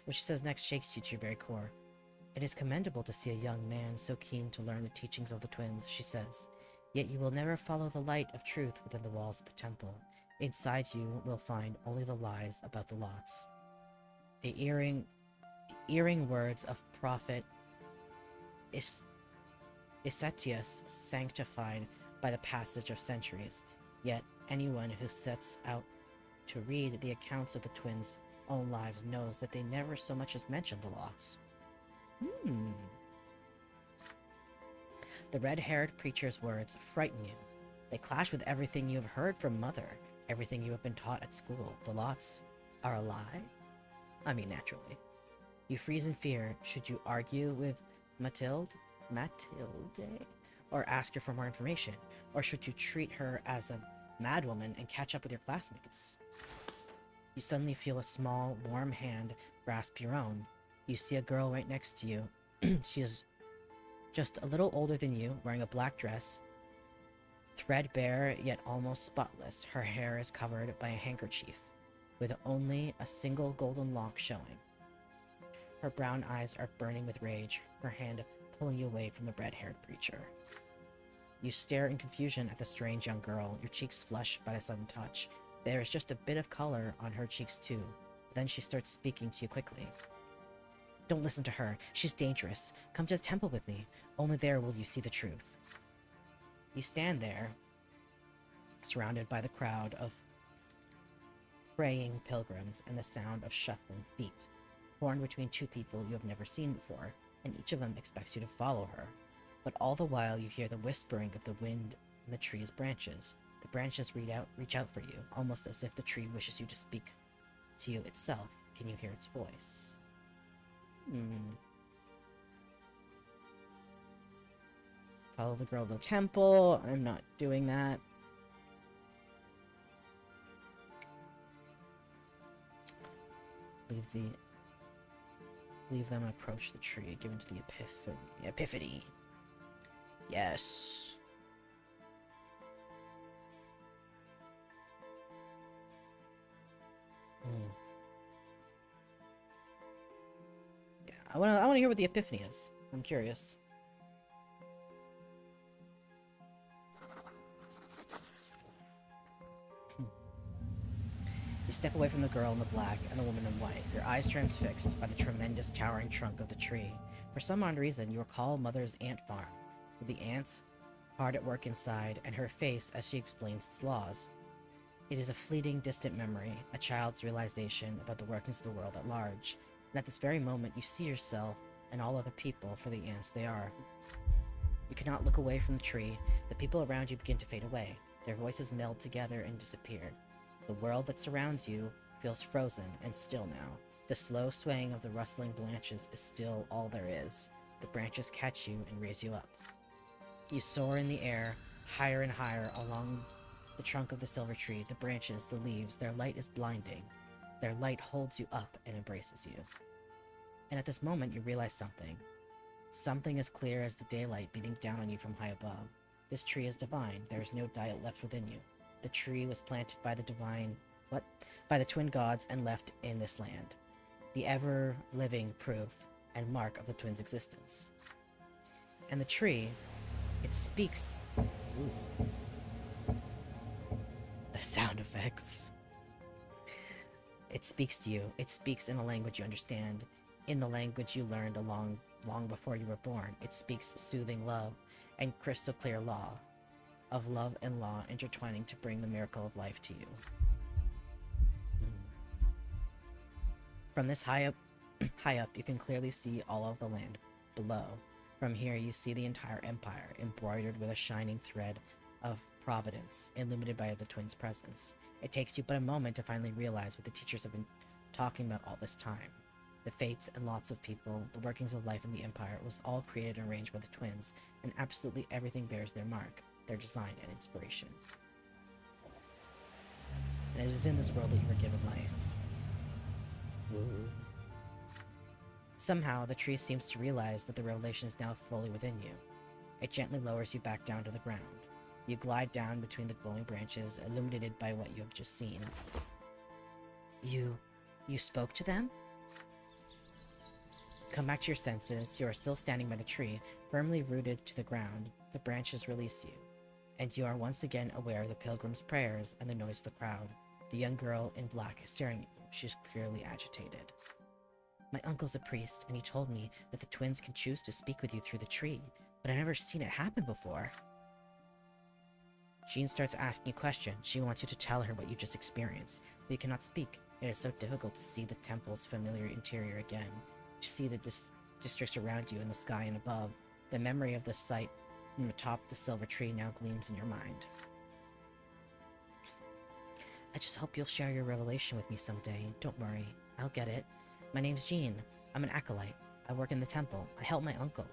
What she says next shakes you to your very core. It is commendable to see a young man so keen to learn the teachings of the twins, she says. Yet you will never follow the light of truth within the walls of the temple. Inside you will find only the lies about the lots. The eerie words of prophet Isetius, sanctified by the passage of centuries. Yet anyone who sets out to read the accounts of the twins' own lives knows that they never so much as mention the lots. The red-haired preacher's words frighten you. They clash with everything you have heard from Mother, everything you have been taught at school. The lots are a lie? I mean, naturally. You freeze in fear. Should you argue with Matilde? Or ask her for more information? Or should you treat her as a madwoman and catch up with your classmates? You suddenly feel a small, warm hand grasp your own. You see a girl right next to you. She is just a little older than you, wearing a black dress, threadbare yet almost spotless. Her hair is covered by a handkerchief, with only a single golden lock showing. Her brown eyes are burning with rage, her hand pulling you away from the red-haired preacher. You stare in confusion at the strange young girl, your cheeks flush by the sudden touch. There is just a bit of color on her cheeks too. Then she starts speaking to you quickly. Don't listen to her. She's dangerous. Come to the temple with me. Only there will you see the truth. You stand there, surrounded by the crowd of praying pilgrims and the sound of shuffling feet, torn between two people you have never seen before, and each of them expects you to follow her. But all the while you hear the whispering of the wind in the tree's branches. The branches reach out for you, almost as if the tree wishes you to speak to you itself. Can you hear its voice? Follow the girl to the temple. I'm not doing that. Leave them and approach the tree, given to the epiphany. Yes. Yeah, I want to hear what the epiphany is. I'm curious. You step away from the girl in the black and the woman in white, your eyes transfixed by the tremendous towering trunk of the tree. For some odd reason, you recall Mother's ant farm, with the ants hard at work inside, and her face as she explains its laws. It is a fleeting, distant memory, a child's realization about the workings of the world at large, and at this very moment you see yourself and all other people for the ants they are. You cannot look away from the tree. The people around you begin to fade away. Their voices meld together and disappear. The world that surrounds you feels frozen and still now. The slow swaying of the rustling branches is still all there is. The branches catch you and raise you up. You soar in the air, higher and higher along the trunk of the silver tree. The branches, the leaves, their light is blinding. Their light holds you up and embraces you. And at this moment, you realize something. Something as clear as the daylight beating down on you from high above. This tree is divine. There is no doubt left within you. The tree was planted by the by the twin gods and left in this land. The ever-living proof and mark of the twins' existence. And the tree, it speaks. Ooh. The sound effects. It speaks to you. It speaks in a language you understand, in the language you learned long before you were born. It speaks soothing love and crystal clear law, of love and law intertwining to bring the miracle of life to you. From this high up, you can clearly see all of the land below. From here, you see the entire empire, embroidered with a shining thread of providence, illuminated by the twins' presence. It takes you but a moment to finally realize what the teachers have been talking about all this time. The fates and lots of people, the workings of life in the empire, was all created and arranged by the twins, and absolutely everything bears their mark, their design and inspiration. And it is in this world that you were given life. Ooh. Somehow, the tree seems to realize that the revelation is now fully within you. It gently lowers you back down to the ground. You glide down between the glowing branches, illuminated by what you have just seen. You spoke to them? Come back to your senses. You are still standing by the tree, firmly rooted to the ground. The branches release you, and you are once again aware of the pilgrim's prayers and the noise of the crowd. The young girl in black is staring at you. She is clearly agitated. My uncle's a priest, and he told me that the twins can choose to speak with you through the tree, but I've never seen it happen before. Jean starts asking you questions. She wants you to tell her what you just experienced, but you cannot speak. It is so difficult to see the temple's familiar interior again, to see the districts around you in the sky and above. The memory of the sight from the top of the silver tree now gleams in your mind. I just hope you'll share your revelation with me someday. Don't worry, I'll get it. My name's Jean. I'm an acolyte. I work in the temple. I help my uncle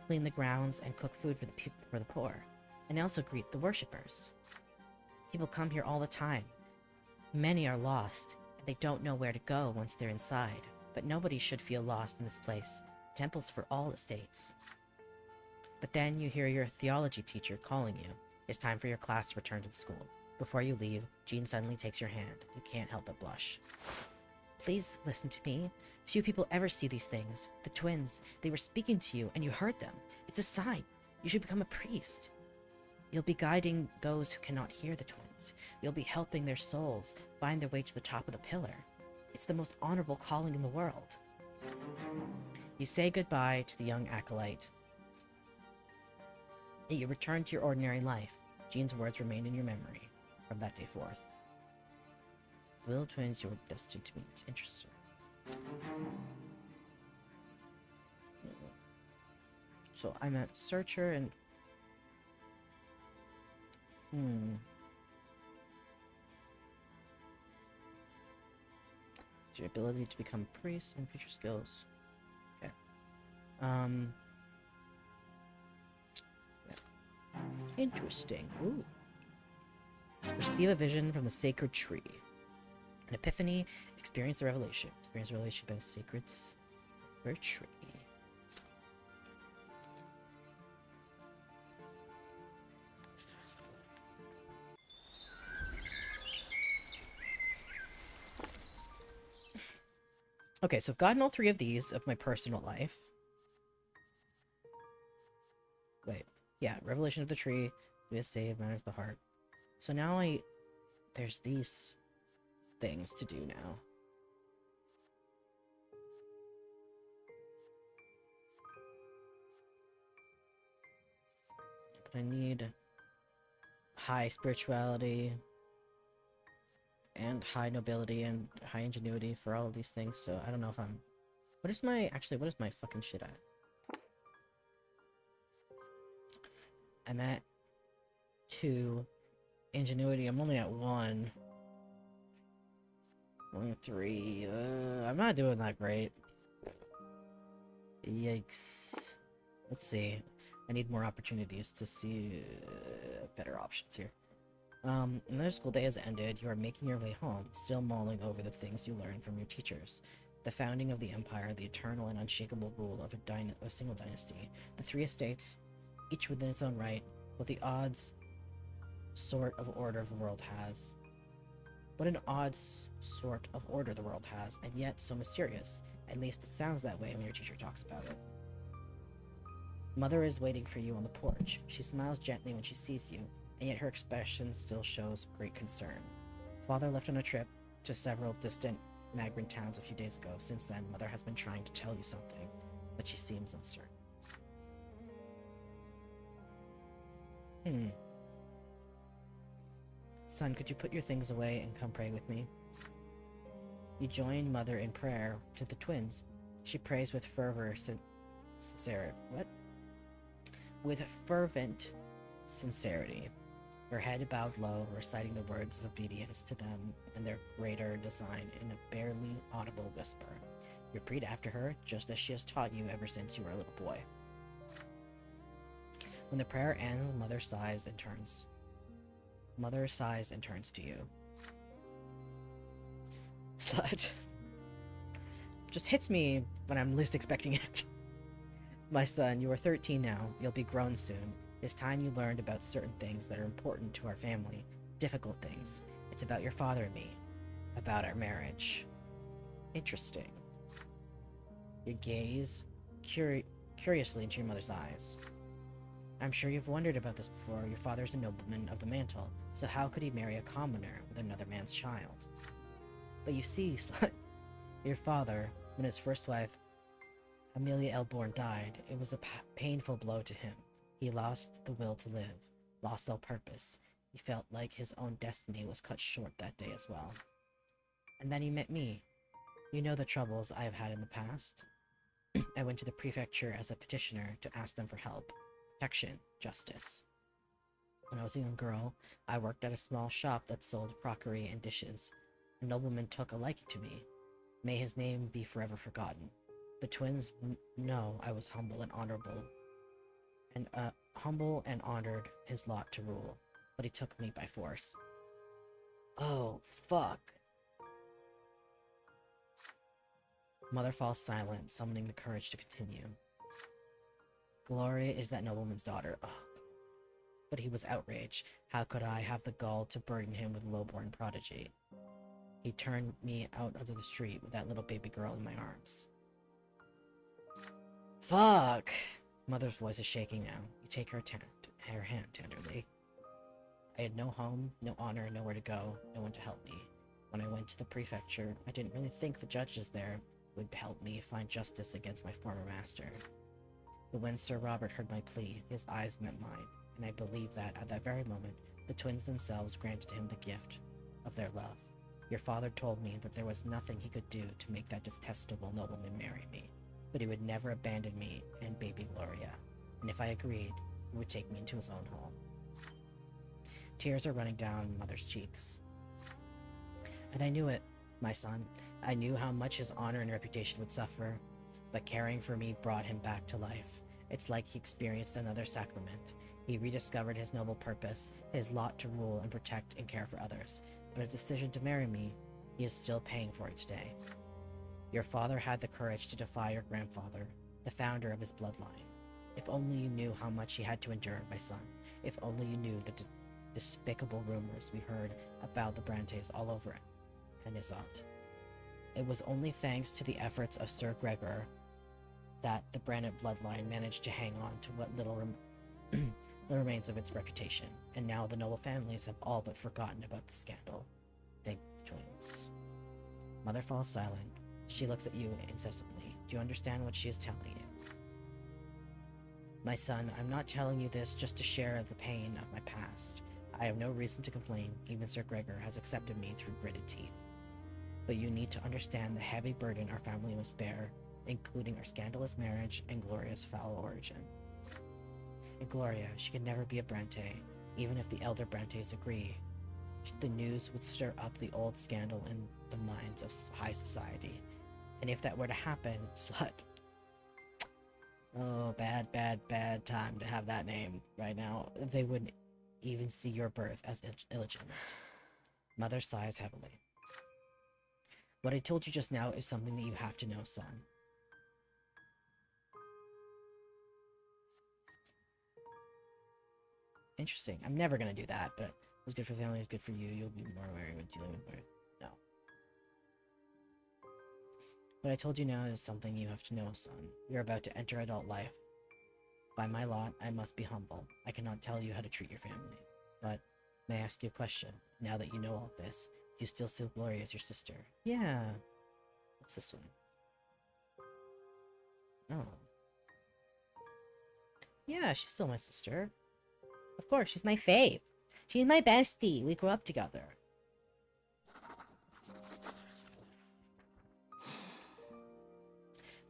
clean the grounds and cook food for the poor. And I also greet the worshippers. People come here all the time. Many are lost, and they don't know where to go once they're inside. But nobody should feel lost in this place. The temple's for all estates. But then you hear your theology teacher calling you. It's time for your class to return to the school. Before you leave, Jean suddenly takes your hand. You can't help but blush. Please listen to me. Few people ever see these things. The twins, they were speaking to you and you heard them. It's a sign. You should become a priest. You'll be guiding those who cannot hear the twins. You'll be helping their souls find their way to the top of the pillar. It's the most honorable calling in the world. You say goodbye to the young acolyte. You return to your ordinary life. Jean's words remain in your memory from that day forth. The little twins you were destined to meet. Interesting. So I'm a searcher and... It's your ability to become a priest and future skills. Okay. Yeah. Interesting. Ooh. Receive a vision from the sacred tree. An epiphany. Experience the revelation. Experience the revelation by the sacred tree. Okay, so I've gotten all three of these of my personal life. Wait. Yeah, Revelation of the Tree. Do a save, manage the heart. So now there's these things to do now. But I need high spirituality and high nobility and high ingenuity for all of these things, so I don't know if I'm What is my... Actually, what is my fucking shit at? I'm at 2. Ingenuity, I'm only at 1. 1, 3. I'm not doing that great. Yikes. Let's see. I need more opportunities to see better options here. Another school day has ended. You are making your way home, still mulling over the things you learned from your teachers. The founding of the empire, the eternal and unshakable rule of a single dynasty, the 3 estates, each within its own right, what the odds sort of order the world has. What an odd sort of order the world has, and yet so mysterious. At least it sounds that way when your teacher talks about it. Mother is waiting for you on the porch. She smiles gently when she sees you, and yet her expression still shows great concern. Father left on a trip to several distant Magrin towns a few days ago. Since then, Mother has been trying to tell you something, but she seems uncertain. Son, could you put your things away and come pray with me? You join Mother in prayer to the twins. She prays with with fervent sincerity, her head bowed low, reciting the words of obedience to them and their greater design in a barely audible whisper. You repeat after her, just as she has taught you ever since you were a little boy. When the prayer ends, Mother sighs and turns to you. Slut. Just hits me when I'm least expecting it. My son, you are 13 now. You'll be grown soon. It's time you learned about certain things that are important to our family. Difficult things. It's about your father and me. About our marriage. Interesting. You gaze curiously into your mother's eyes. I'm sure you've wondered about this before. Your father's a nobleman of the mantle, so how could he marry a commoner with another man's child? But you see, slut, your father, when his first wife, Amelia Elborn, died, it was a painful blow to him. He lost the will to live, lost all purpose. He felt like his own destiny was cut short that day as well. And then he met me. You know the troubles I have had in the past. I went to the prefecture as a petitioner to ask them for help, protection, justice. When I was a young girl, I worked at a small shop that sold crockery and dishes. A nobleman took a liking to me. May his name be forever forgotten. The twins know I was humble and honored his lot to rule, but he took me by force. Oh, fuck. Mother falls silent, summoning the courage to continue. Gloria is that nobleman's daughter. Ugh. But he was outraged. How could I have the gall to burden him with lowborn prodigy? He turned me out onto the street with that little baby girl in my arms. Fuck! Mother's voice is shaking now. You take her hand tenderly. I had no home, no honor, nowhere to go, no one to help me. When I went to the prefecture, I didn't really think the judges there would help me find justice against my former master. But when Sir Robert heard my plea, his eyes met mine, and I believe that at that very moment, the twins themselves granted him the gift of their love. Your father told me that there was nothing he could do to make that detestable nobleman marry me, but he would never abandon me and baby Gloria, and if I agreed, he would take me into his own home. Tears are running down Mother's cheeks. And I knew it, my son. I knew how much his honor and reputation would suffer, but caring for me brought him back to life. It's like he experienced another sacrament. He rediscovered his noble purpose, his lot to rule and protect and care for others. But his decision to marry me, he is still paying for it today. Your father had the courage to defy your grandfather, the founder of his bloodline. If only you knew how much he had to endure, my son. If only you knew the despicable rumors we heard about the Brantes all over it, and his aunt. It was only thanks to the efforts of Sir Gregor that the Brante bloodline managed to hang on to what little remains of its reputation, and now the noble families have all but forgotten about the scandal. Thank the twins. Mother falls silent. She looks at you incessantly. Do you understand what she is telling you? My son, I'm not telling you this just to share the pain of my past. I have no reason to complain. Even Sir Gregor has accepted me through gritted teeth. But you need to understand the heavy burden our family must bear, including our scandalous marriage and Gloria's foul origin. And Gloria, she could never be a Brante, even if the elder Brantes agree. The news would stir up the old scandal in the minds of high society. And if that were to happen, slut. Oh, bad, bad, bad time to have that name right now. They wouldn't even see your birth as illegitimate. Mother sighs heavily. What I told you just now is something that you have to know, son. Interesting. I'm never gonna do that, but what's good for the family is good for you. You'll be more aware when dealing with it. No. What I told you now is something you have to know, son. You're about to enter adult life. By my lot, I must be humble. I cannot tell you how to treat your family. But, may I ask you a question? Now that you know all this, do you still see Gloria as your sister? Yeah. What's this one? Oh. Yeah, she's still my sister. Of course, she's my fave. She's my bestie. We grew up together.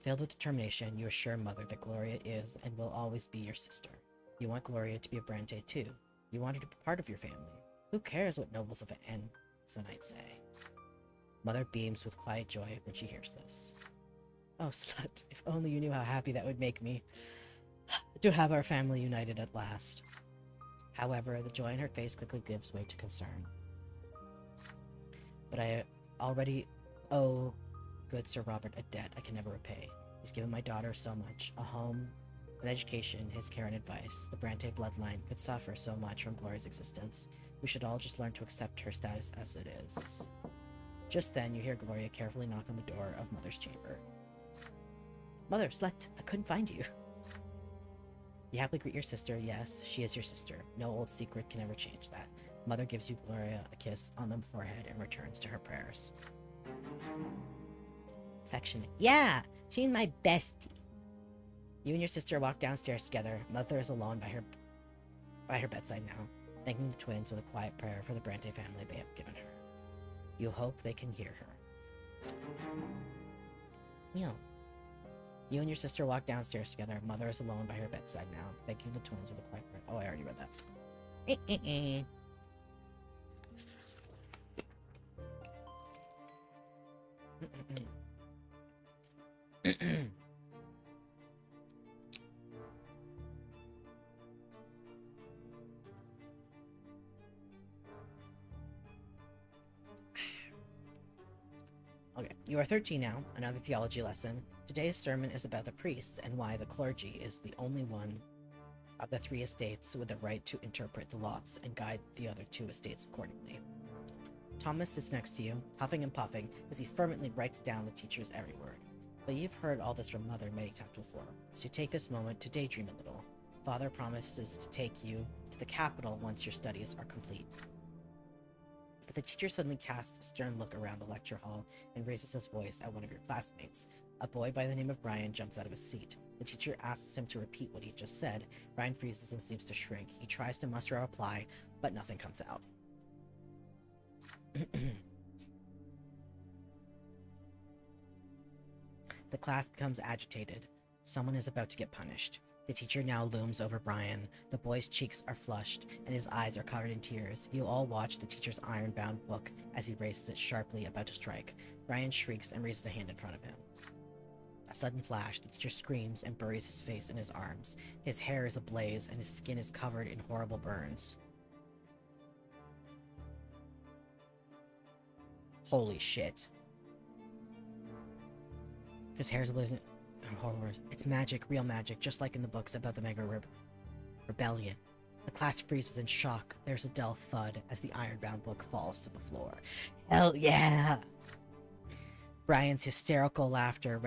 Filled with determination, you assure Mother that Gloria is and will always be your sister. You want Gloria to be a Brante too. You want her to be part of your family. Who cares what nobles of Ensonite say? Mother beams with quiet joy when she hears this. Oh, slut, if only you knew how happy that would make me. To have our family united at last. However, the joy in her face quickly gives way to concern. But I already owe good Sir Robert a debt I can never repay. He's given my daughter so much. A home, an education, his care and advice. The Brante bloodline could suffer so much from Gloria's existence. We should all just learn to accept her status as it is. Just then, you hear Gloria carefully knock on the door of Mother's chamber. Mother, slut, I couldn't find you. You happily greet your sister. Yes, she is your sister. No old secret can ever change that. Mother gives you Gloria a kiss on the forehead and returns to her prayers. Affectionate. Yeah, she's my bestie. You and your sister walk downstairs together. Mother is alone by her bedside now, thanking the twins with a quiet prayer for the Brante family they have given her. You hope they can hear her. Meow. You and your sister walk downstairs together. Mother is alone by her bedside now, thanking the twins with a quiet prayer. Oh, I already read that. Okay, you are 13 now, another theology lesson. Today's sermon is about the priests and why the clergy is the only one of the 3 estates with the right to interpret the lots and guide the other 2 estates accordingly. Thomas sits next to you, huffing and puffing, as he fervently writes down the teacher's every word. But you've heard all this from Mother many times before, so take this moment to daydream a little. Father promises to take you to the capital once your studies are complete. But the teacher suddenly casts a stern look around the lecture hall and raises his voice at one of your classmates. A boy by the name of Brian jumps out of his seat. The teacher asks him to repeat what he just said. Brian freezes and seems to shrink. He tries to muster a reply, but nothing comes out. The class becomes agitated. Someone is about to get punished. The teacher now looms over Brian. The boy's cheeks are flushed, and his eyes are covered in tears. You all watch the teacher's iron-bound book as he raises it sharply, about to strike. Brian shrieks and raises a hand in front of him. A sudden flash, the teacher screams and buries his face in his arms. His hair is ablaze, and his skin is covered in horrible burns. Holy shit. His hair is ablaze. Horror. It's magic, real magic, just like in the books about the Mega Rebellion. The class freezes in shock. There's a dull thud as the iron-bound book falls to the floor. Hell yeah! Brian's hysterical laughter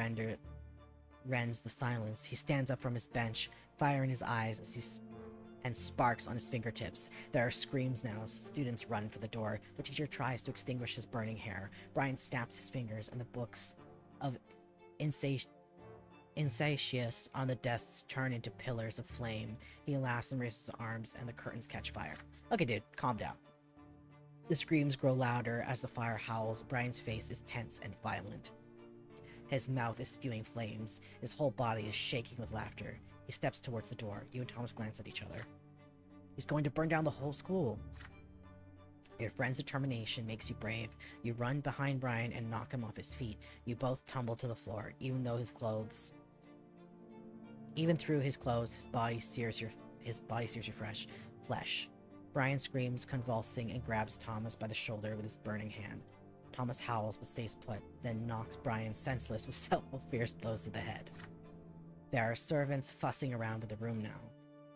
rends the silence. He stands up from his bench, fire in his eyes and sparks on his fingertips. There are screams now. Students run for the door. The teacher tries to extinguish his burning hair. Brian snaps his fingers, and the books of Insatious on the desks turn into pillars of flame. He laughs and raises his arms, and the curtains catch fire. Okay, dude, calm down. The screams grow louder as the fire howls. Brian's face is tense and violent. His mouth is spewing flames. His whole body is shaking with laughter. He steps towards the door. You and Thomas glance at each other. He's going to burn down the whole school. Your friend's determination makes you brave. You run behind Brian and knock him off his feet. You both tumble to the floor, even through his clothes, his body sears your flesh. Brian screams, convulsing, and grabs Thomas by the shoulder with his burning hand. Thomas howls but stays put, then knocks Brian senseless with several fierce blows to the head. There are servants fussing around with the room now.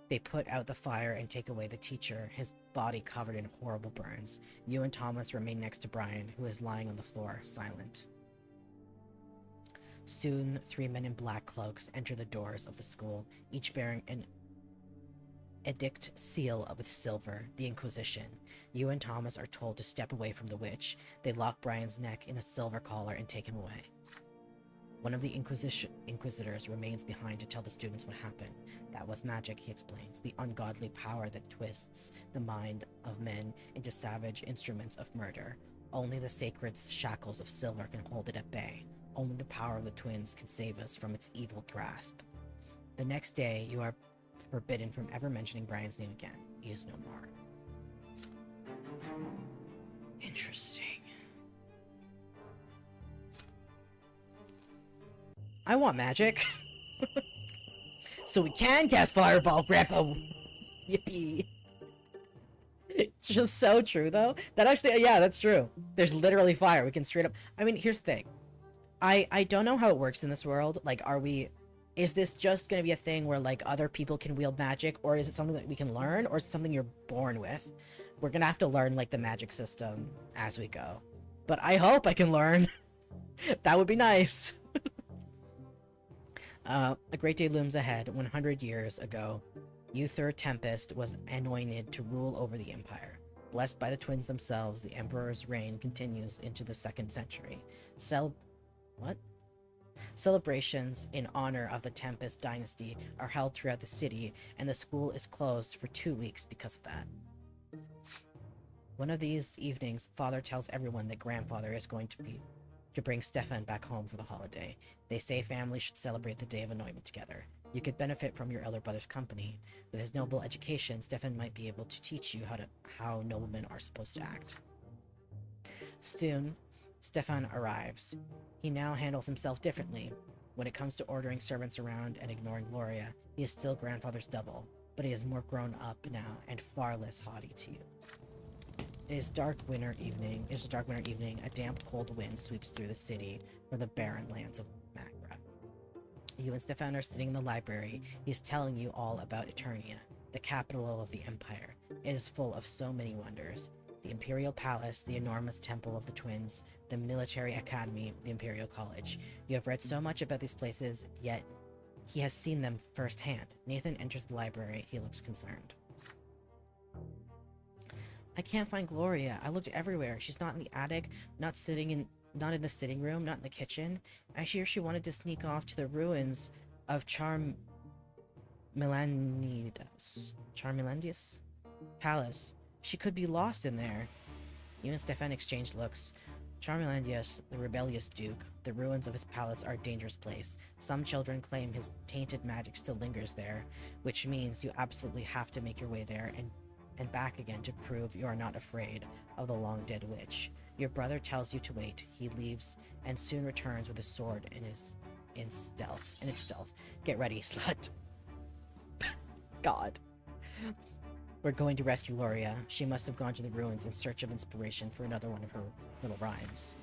They put out the fire and take away the teacher, his body covered in horrible burns. You and Thomas remain next to Brian, who is lying on the floor, silent. Soon, 3 men in black cloaks enter the doors of the school, each bearing an edict seal with silver, the Inquisition. You and Thomas are told to step away from the witch. They lock Brian's neck in a silver collar and take him away. One of the Inquisitors remains behind to tell the students what happened. That was magic, he explains, the ungodly power that twists the mind of men into savage instruments of murder. Only the sacred shackles of silver can hold it at bay. Only the power of the twins can save us from its evil grasp. The next day, you are forbidden from ever mentioning Brian's name again. He is no more. Interesting. I want magic. So we can cast Fireball, Grandpa. Yippee. It's just so true, though. That actually, yeah, that's true. There's literally fire. We can straight up... I mean, here's the thing. I don't know how it works in this world. Like, is this just gonna be a thing where, like, other people can wield magic? Or is it something that we can learn? Or is it something you're born with? We're gonna have to learn, like, the magic system as we go. But I hope I can learn. That would be nice. A great day looms ahead. 100 years ago, Uther Tempest was anointed to rule over the Empire. Blessed by the twins themselves, the Emperor's reign continues into the 2nd century. Celebrations in honor of the Tempest dynasty are held throughout the city, and the school is closed for 2 weeks because of that. One of these evenings, Father tells everyone that Grandfather is going to bring Stefan back home for the holiday. They say families should celebrate the Day of Anointment together. You could benefit from your elder brother's company. With his noble education, Stefan might be able to teach you how noblemen are supposed to act. Soon, Stefan arrives. He now handles himself differently. When it comes to ordering servants around and ignoring Gloria, he is still Grandfather's double, but he is more grown up now and far less haughty to you. It is a dark winter evening. A damp, cold wind sweeps through the city from the barren lands of Magra. You and Stefan are sitting in the library. He is telling you all about Eternia, the capital of the Empire. It is full of so many wonders. The Imperial Palace, the enormous Temple of the Twins, the Military Academy, the Imperial College. You have read so much about these places, yet he has seen them firsthand. Nathan enters the library. He looks concerned. I can't find Gloria. I looked everywhere. She's not in the attic, not in the sitting room, not in the kitchen. I hear she wanted to sneak off to the ruins of Charmilandius Palace. She could be lost in there. You and Stefan exchange looks. Charmilandius, the rebellious duke, the ruins of his palace are a dangerous place. Some children claim his tainted magic still lingers there, which means you absolutely have to make your way there and back again to prove you are not afraid of the long-dead witch. Your brother tells you to wait. He leaves and soon returns with a sword in stealth. Get ready, slut. God. We're going to rescue Gloria. She must have gone to the ruins in search of inspiration for another one of her little rhymes.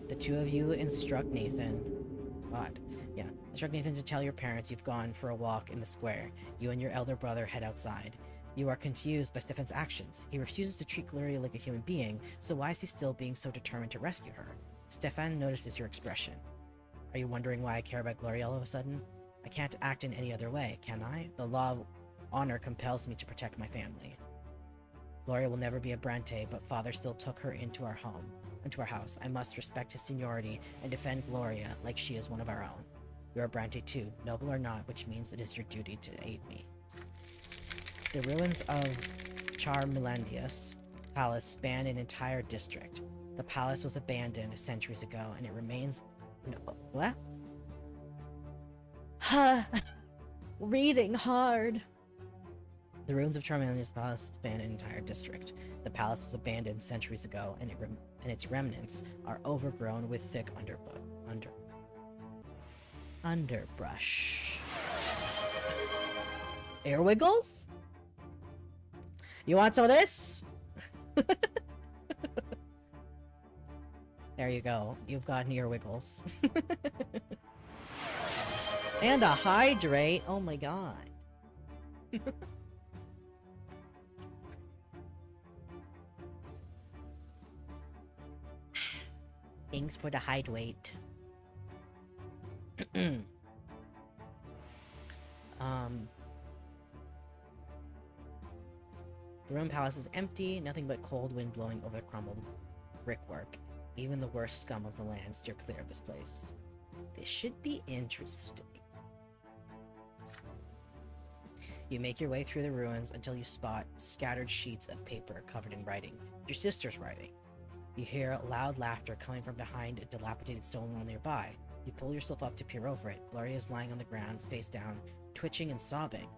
The two of you instruct Nathan to tell your parents you've gone for a walk in the square. You and your elder brother head outside. You are confused by Stefan's actions. He refuses to treat Gloria like a human being, so why is he still being so determined to rescue her? Stefan notices your expression. Are you wondering why I care about Gloria all of a sudden? I can't act in any other way, can I? The law of honor compels me to protect my family. Gloria will never be a Brante, but Father still took her into our house. I must respect his seniority and defend Gloria like she is one of our own. You're a Brante too, noble or not, which means it is your duty to aid me. The ruins of Charmilandius Palace span an entire district. The palace was abandoned centuries ago, and it remains Ha! Reading hard! The ruins of Charmeleon's palace span an entire district. The palace was abandoned centuries ago, and its remnants are overgrown with thick underbrush. Air wiggles? You want some of this? There you go. You've got ear wiggles. And a hydrate. Oh my god. Thanks for the hydrate. The ruined palace is empty, nothing but cold wind blowing over the crumbled brickwork. Even the worst scum of the land steer clear of this place. This should be interesting. You make your way through the ruins until you spot scattered sheets of paper covered in writing. Your sister's writing. You hear loud laughter coming from behind a dilapidated stone wall nearby. You pull yourself up to peer over it. Gloria is lying on the ground, face down, twitching and sobbing.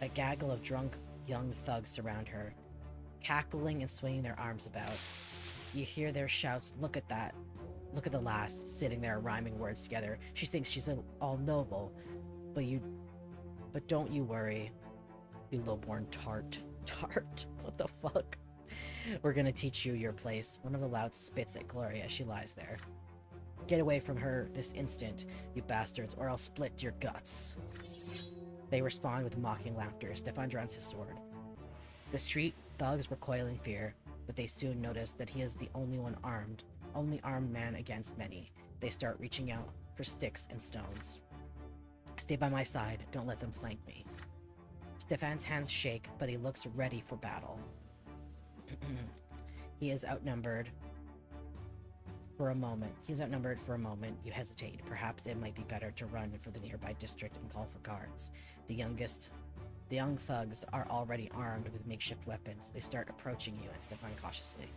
A gaggle of drunk young thugs surround her, cackling and swinging their arms about. You hear their shouts, "Look at that. Look at the lass sitting there rhyming words together. She thinks she's all noble. But don't you worry, you low-born tart. Tart? What the fuck? We're gonna teach you your place." One of the louds spits at Gloria as she lies there. "Get away from her this instant, you bastards, or I'll split your guts." They respond with mocking laughter. Stefan draws his sword. The street thugs recoil in fear, but they soon notice that he is the only armed man against many. They start reaching out for sticks and stones. "Stay by my side, don't let them flank me." Stefan's hands shake, but he looks ready for battle. He is outnumbered for a moment. You hesitate. Perhaps it might be better to run for the nearby district and call for guards. The young thugs are already armed with makeshift weapons. They start approaching you and Stefan cautiously.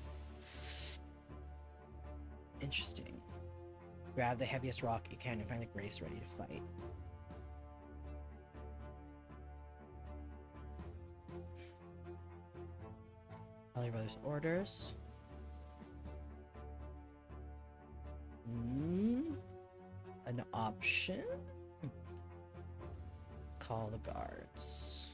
Interesting. Grab the heaviest rock you can and find the grace ready to fight. Follow your brother's orders. An option? Call the guards.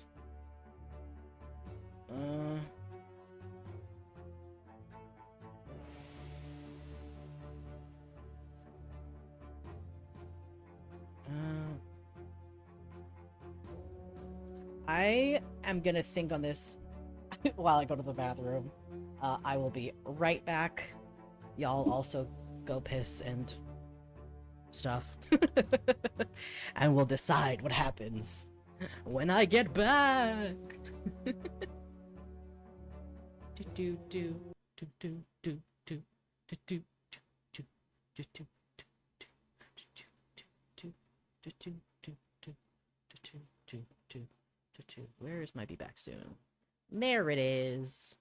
I am gonna think on this while I go to the bathroom. I will be right back. Y'all also go piss and stuff. And we'll decide what happens when I get back. Where is my be back soon? There it is.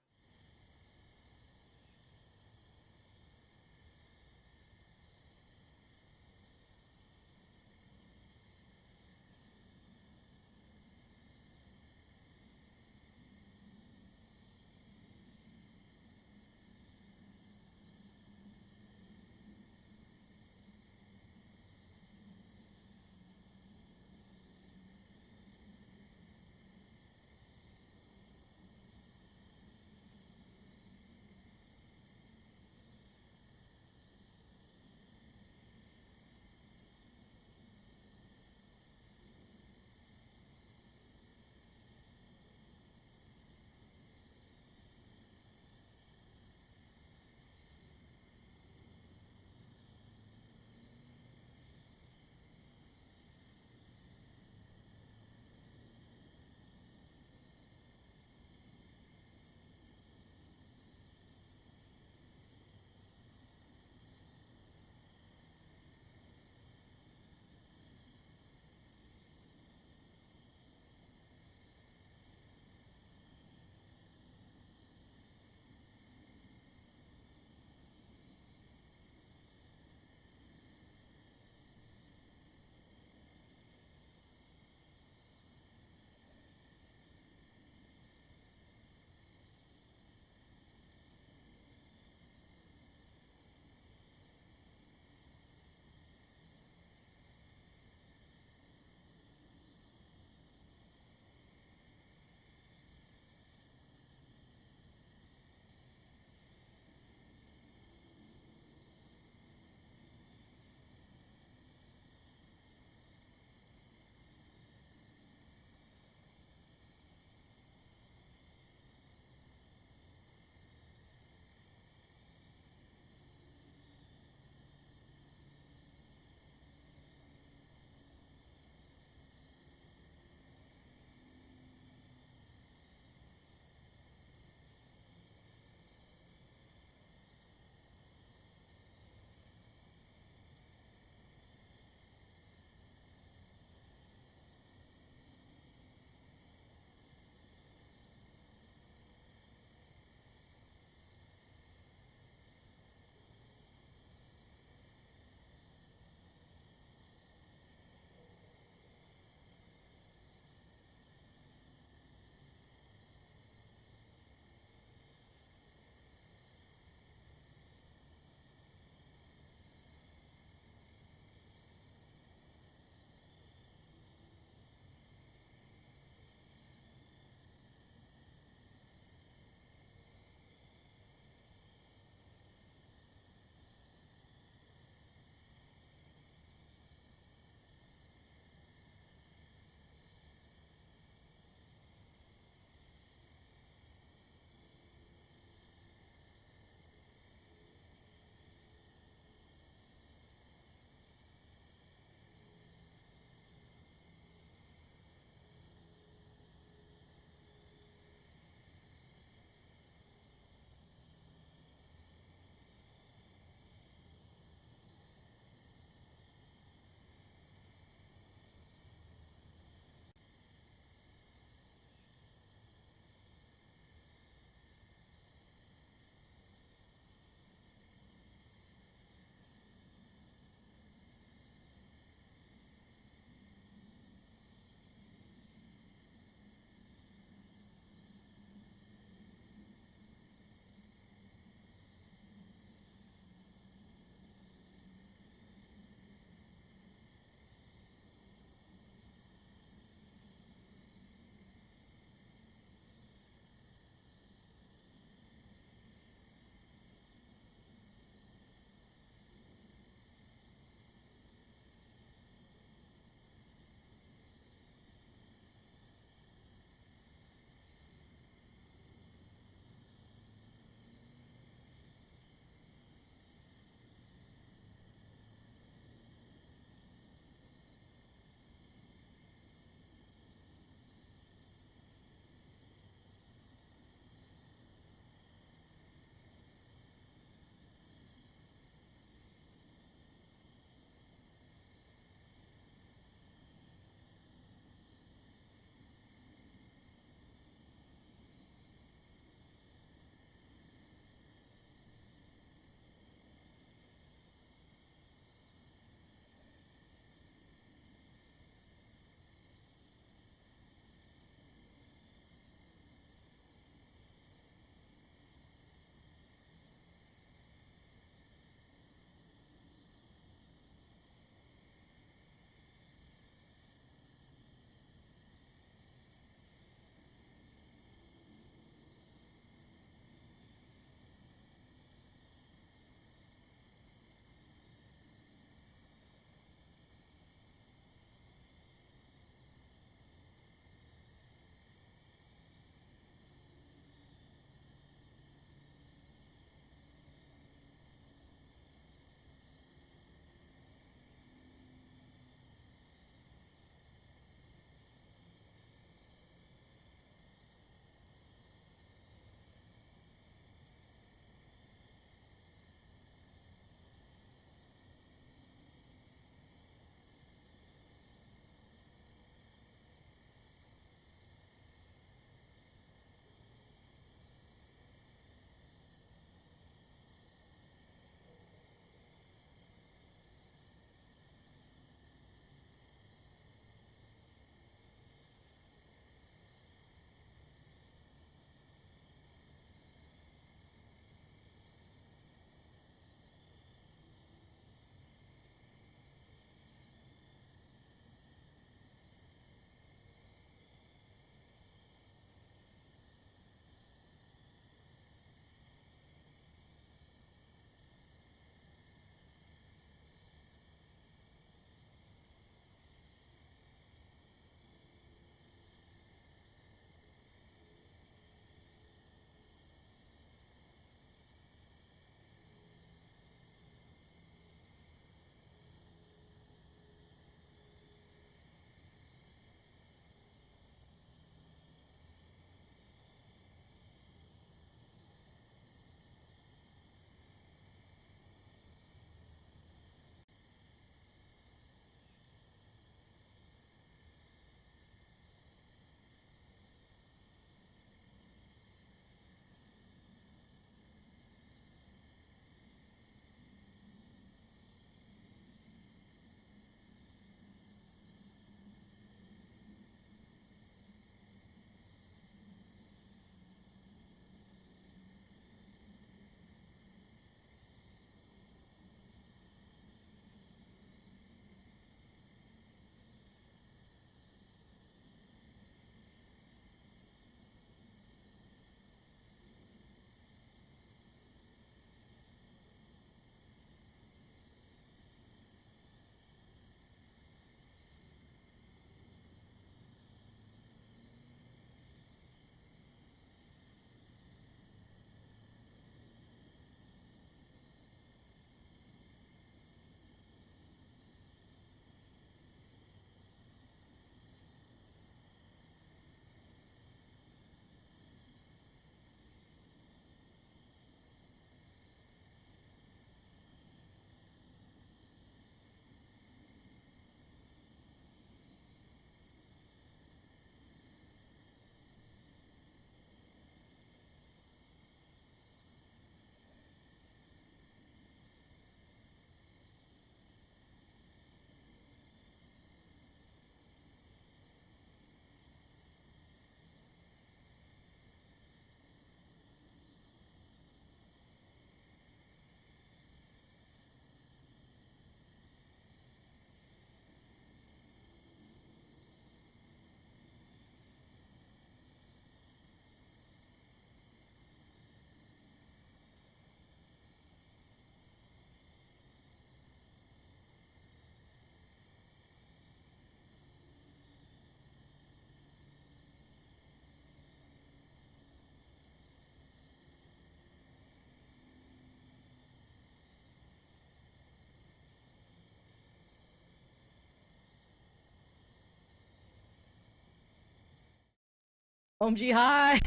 OMG, hi!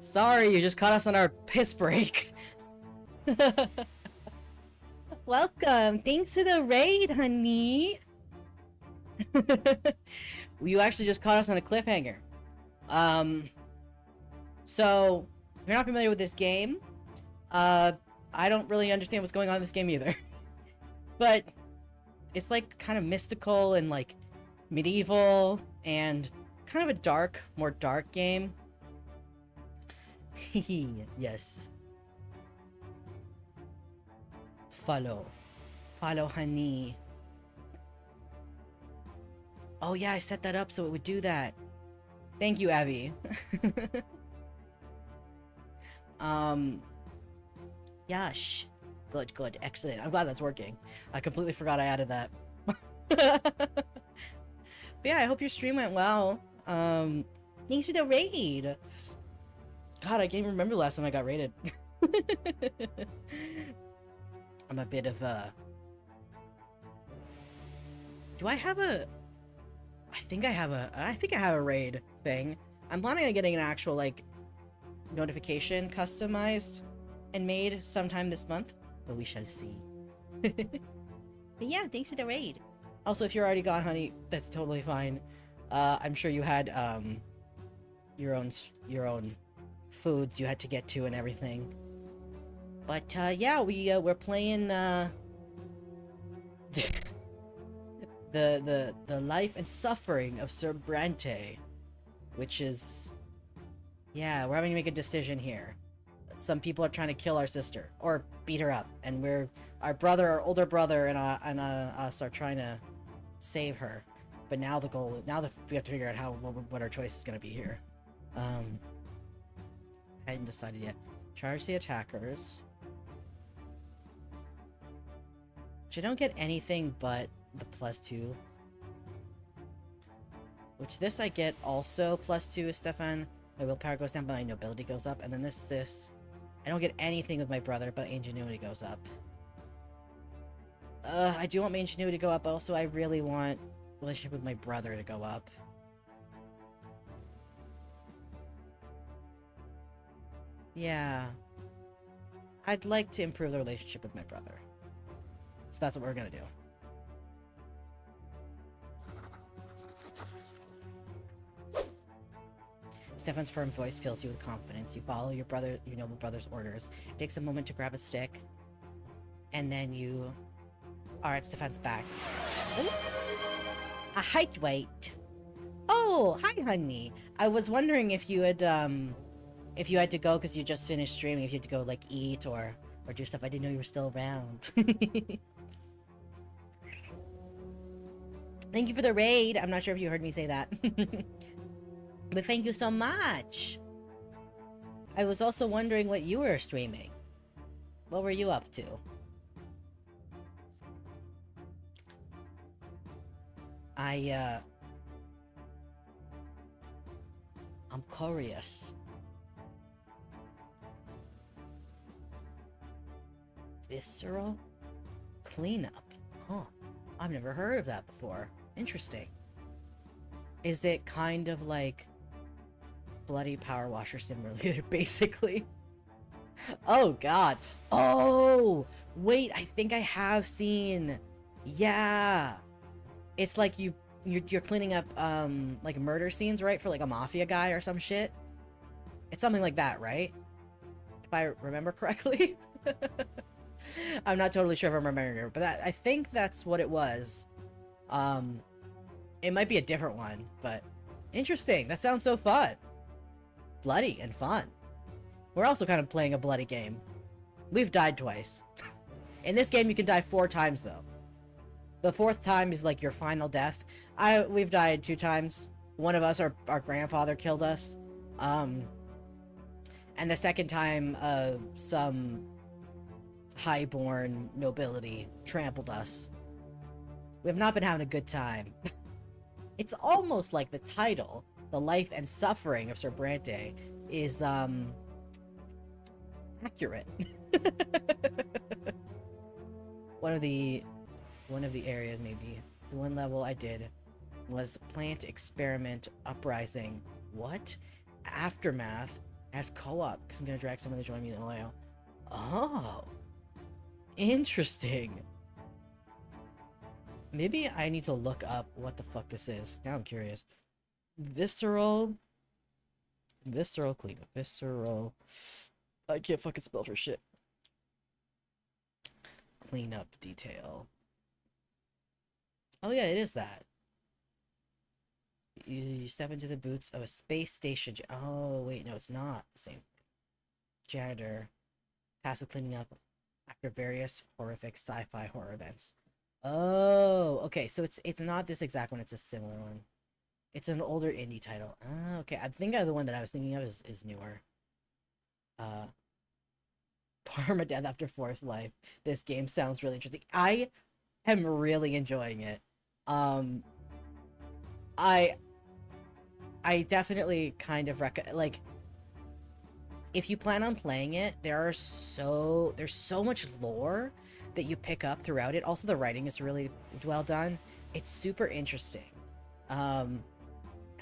Sorry, you just caught us on our piss break. Welcome! Thanks for the raid, honey! You actually just caught us on a cliffhanger. So, if you're not familiar with this game, I don't really understand what's going on in this game either. But, it's like kind of mystical and like medieval and kind of a dark, more dark game. Yes. Follow, honey. Oh yeah, I set that up so it would do that. Thank you, Abby. Yash. Good, excellent. I'm glad that's working. I completely forgot I added that. But yeah, I hope your stream went well. Thanks for the raid. God, I can't even remember the last time I got raided. I'm a bit of a... Do I have a... I think I have a raid thing. I'm planning on getting an actual, like, notification customized and made sometime this month, but we shall see. But yeah, thanks for the raid. Also, if you're already gone, honey, that's totally fine. I'm sure you had, your own foods you had to get to and everything. But, yeah, we're playing, the life and suffering of Sir Brante, which is, yeah, we're having to make a decision here. Some people are trying to kill our sister or beat her up, and our older brother, and us are trying to save her. But now we have to figure out what our choice is gonna be here. I hadn't decided yet. Charge the attackers. Which I don't get anything but the +2. Which this I get also +2, Stefan. My willpower goes down, but my nobility goes up. And then this, I don't get anything with my brother, but ingenuity goes up. I do want my ingenuity to go up, but also I really want relationship with my brother to go up. Yeah. I'd like to improve the relationship with my brother. So that's what we're gonna do. Stefan's firm voice fills you with confidence. You follow your noble brother's orders. It takes a moment to grab a stick. And then you are at Stefan's back. Ooh. A height weight. Oh, hi, honey. I was wondering if you had to go because you just finished streaming, if you had to go, like, eat or do stuff. I didn't know you were still around. Thank you for the raid. I'm not sure if you heard me say that. But thank you so much. I was also wondering what you were streaming. What were you up to? I'm curious. Visceral cleanup. Huh. I've never heard of that before. Interesting. Is it kind of like Bloody Power Washer Simulator, basically? Oh, God. Oh! Wait, I think I have seen... Yeah! It's like you're cleaning up, like murder scenes, right? For like a mafia guy or some shit. It's something like that, right? If I remember correctly. I'm not totally sure if I'm remembering it, but I think that's what it was. It might be a different one, but interesting. That sounds so fun. Bloody and fun. We're also kind of playing a bloody game. We've died twice. In this game, you can die 4 times, though. The 4th time is like your final death. We've died 2 times. One of us, our grandfather killed us. And the 2nd time, some highborn nobility trampled us. We have not been having a good time. It's almost like the title, The Life and Suffering of Sir Brante, is, accurate. One of the areas, maybe, the one level I did was Plant Experiment Uprising. What? Aftermath as co-op because I'm gonna drag someone to join me in Ohio. Oh, interesting. Maybe I need to look up what the fuck this is. Now I'm curious. Visceral cleanup. Visceral. I can't fucking spell for shit. Cleanup detail. Oh yeah, it is that. You step into the boots of a space station. Oh wait, no, it's not the same. Janitor. Tasked with cleaning up after various horrific sci-fi horror events. Oh, okay, so it's not this exact one, it's a similar one. It's an older indie title. Oh, okay, I think the one that I was thinking of is newer. Permadeath after Forest Life. This game sounds really interesting. I am really enjoying it. I definitely kind of like, if you plan on playing it, there's so much lore that you pick up throughout it. Also, the writing is really well done. It's super interesting. I'm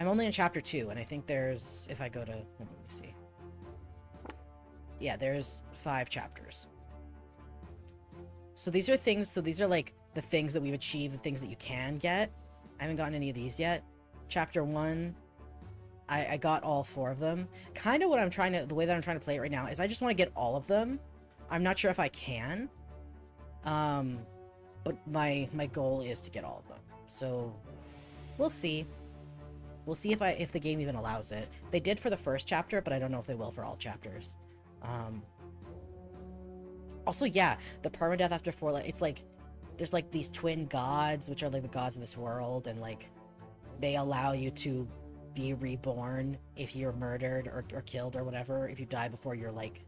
only in chapter 2, and I think there's, if I go to, let me see. Yeah, there's 5 chapters. So these are things, so these are like the things that we've achieved, the things that you can get. I haven't gotten any of these yet. Chapter 1, I got all 4 of them. Kind of what I'm trying to, the way that I'm trying to play it right now is I just want to get all of them. I'm not sure if I can. But my goal is to get all of them. So we'll see. We'll see if the game even allows it. They did for the first chapter, but I don't know if they will for all chapters. Also, yeah, the permadeath after 4, it's like there's like these twin gods, which are like the gods of this world, and like they allow you to be reborn if you're murdered or killed or whatever, if you die before you're like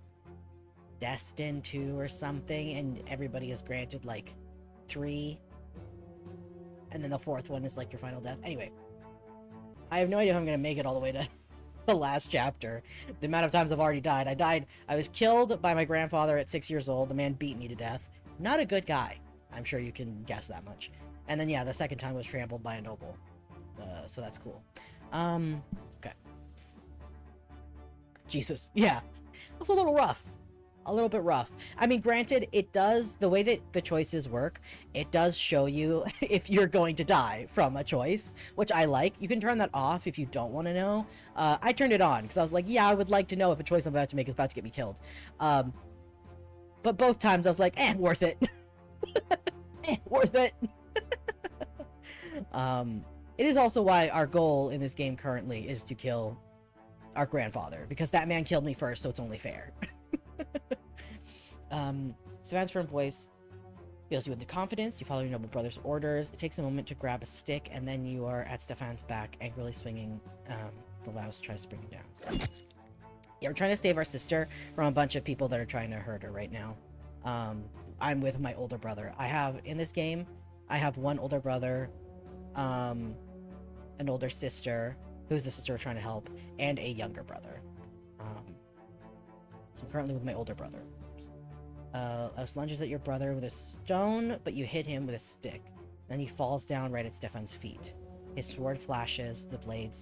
destined to or something, and everybody is granted like 3, and then the 4th one is like your final death. Anyway, I have no idea if I'm gonna make it all the way to the last chapter. The amount of times I've already died. I was killed by my grandfather at 6 years old. The man beat me to death. Not a good guy. I'm sure you can guess that much. And then yeah, the second time was trampled by a noble. So that's cool. Okay. Jesus. Yeah. It was a little rough. A little bit rough. I mean, granted, it does, the way that the choices work, it does show you if you're going to die from a choice, which I like. You can turn that off if you don't want to know. I turned it on because I was like, yeah, I would like to know if a choice I'm about to make is about to get me killed. But both times I was like, worth it. Worth it. It is also why our goal in this game currently is to kill our grandfather, because that man killed me first, so it's only fair. Savannah's firm voice fills you with the confidence. You follow your noble brother's orders. It takes a moment to grab a stick, and then you are at Stefan's back, angrily swinging. The louse tries to bring you down. Yeah, we're trying to save our sister from a bunch of people that are trying to hurt her right now. I'm with my older brother. In this game, I have one older brother, an older sister, who's the sister we're trying to help, and a younger brother. So I'm currently with my older brother. Louse lunges at your brother with a stone, but you hit him with a stick. Then he falls down right at Stefan's feet. His sword flashes, the blade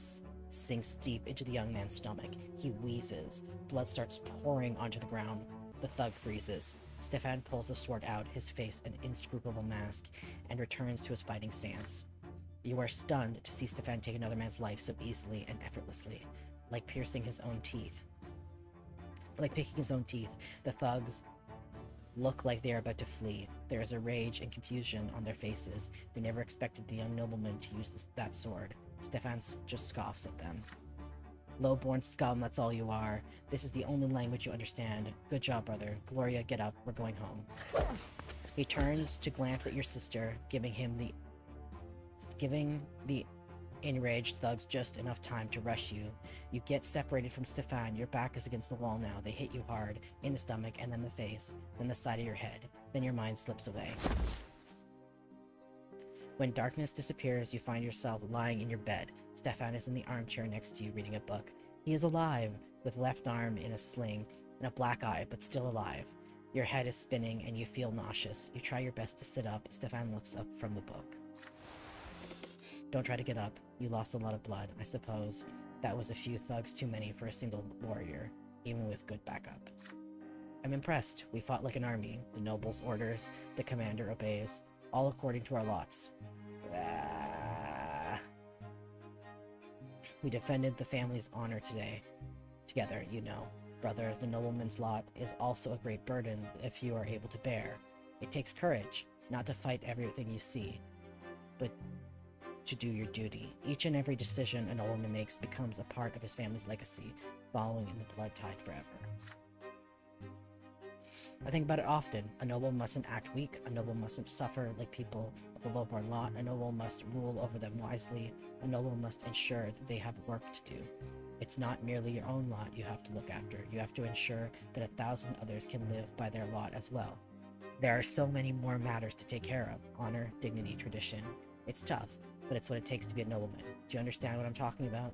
sinks deep into the young man's stomach. He wheezes. Blood starts pouring onto the ground. The thug freezes. Stefan pulls the sword out, his face an inscrutable mask, and returns to his fighting stance. You are stunned to see Stefan take another man's life so easily and effortlessly, like piercing his own teeth. Like picking his own teeth, the thugs look like they are about to flee. There is a rage and confusion on their faces. They never expected the young nobleman to use that sword. Stefan just scoffs at them. Low-born scum, that's all you are. This is the only language you understand. Good job, brother. Gloria, get up. We're going home. He turns to glance at your sister, giving the enraged thugs just enough time to rush you. You get separated from Stefan. Your back is against the wall now. They hit you hard, in the stomach, and then the face, then the side of your head. Then your mind slips away. When darkness disappears, you find yourself lying in your bed. Stefan is in the armchair next to you reading a book. He is alive, with left arm in a sling and a black eye, but still alive. Your head is spinning and you feel nauseous. You try your best to sit up. Stefan looks up from the book. Don't try to get up. You lost a lot of blood, I suppose. That was a few thugs too many for a single warrior, even with good backup. I'm impressed. We fought like an army. The noble's orders, the commander obeys, all according to our lots. We defended the family's honor today. Together, you know. Brother, the nobleman's lot is also a great burden if you are able to bear. It takes courage, not to fight everything you see, but to do your duty. Each and every decision a nobleman makes becomes a part of his family's legacy, following in the blood tide forever. I think about it often. A noble mustn't act weak, a noble mustn't suffer like people of the lowborn lot, a noble must rule over them wisely, a noble must ensure that they have work to do. It's not merely your own lot you have to look after, you have to ensure that 1,000 others can live by their lot as well. There are so many more matters to take care of: honor, dignity, tradition. It's tough, but it's what it takes to be a nobleman. Do you understand what I'm talking about?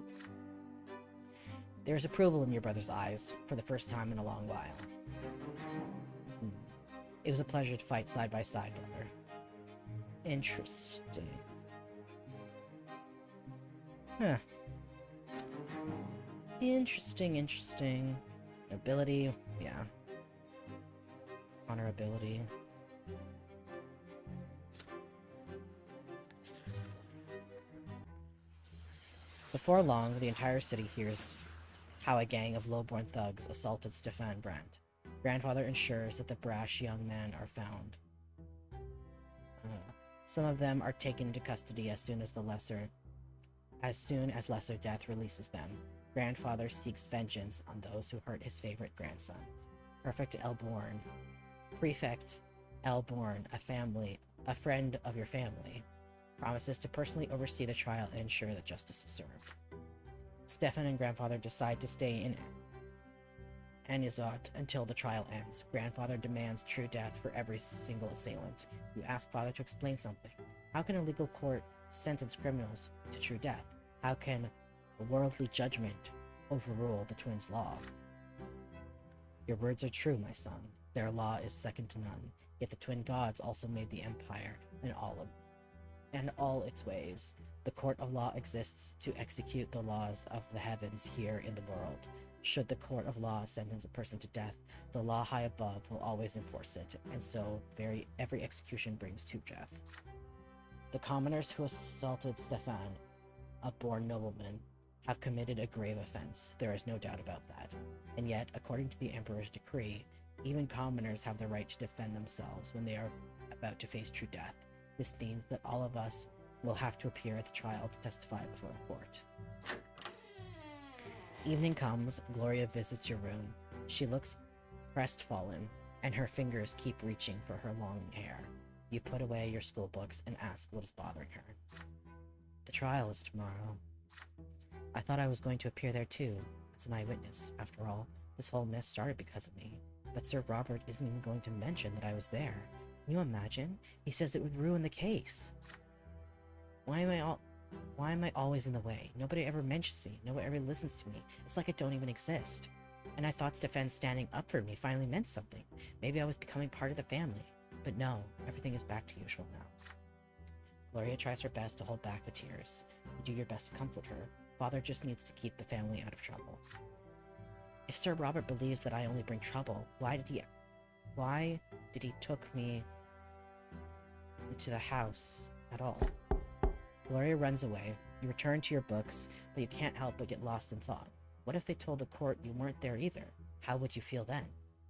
There is approval in your brother's eyes, for the first time in a long while. It was a pleasure to fight side by side, brother. Interesting. Huh. Interesting. Ability, yeah. Honorability. Before long, the entire city hears how a gang of lowborn thugs assaulted Stefan Brante. Grandfather ensures that the brash young men are found. Some of them are taken into custody as soon as lesser death releases them. Grandfather seeks vengeance on those who hurt his favorite grandson. Prefect Elborn, a friend of your family, promises to personally oversee the trial and ensure that justice is served. Stefan and Grandfather decide to stay in Anizot until the trial ends. Grandfather demands true death for every single assailant. You ask Father to explain something. How can a legal court sentence criminals to true death? How can a worldly judgment overrule the twins' law? Your words are true, my son. Their law is second to none. Yet the twin gods also made the empire and all its ways. The court of law exists to execute the laws of the heavens here in the world. Should the court of law sentence a person to death, the law high above will always enforce it, and so every execution brings to death. The commoners who assaulted Stefan, a born nobleman, have committed a grave offense. There is no doubt about that. And yet, according to the Emperor's decree, even commoners have the right to defend themselves when they are about to face true death. This means that all of us will have to appear at the trial to testify before the court. Evening comes, Gloria visits your room. She looks crestfallen, and her fingers keep reaching for her long hair. You put away your school books and ask what is bothering her. The trial is tomorrow. I thought I was going to appear there too, as an eyewitness. After all, this whole mess started because of me. But Sir Robert isn't even going to mention that I was there. Can you imagine? He says it would ruin the case. Why am I always in the way? Nobody ever mentions me. Nobody ever listens to me. It's like I don't even exist. And I thought Stefan standing up for me finally meant something. Maybe I was becoming part of the family. But no, everything is back to usual now. Gloria tries her best to hold back the tears. You do your best to comfort her. Father just needs to keep the family out of trouble. If Sir Robert believes that I only bring trouble, why did he took me into the house at all? Gloria runs away. You return to your books, but you can't help but get lost in thought. What if they told the court you weren't there either? How would you feel then?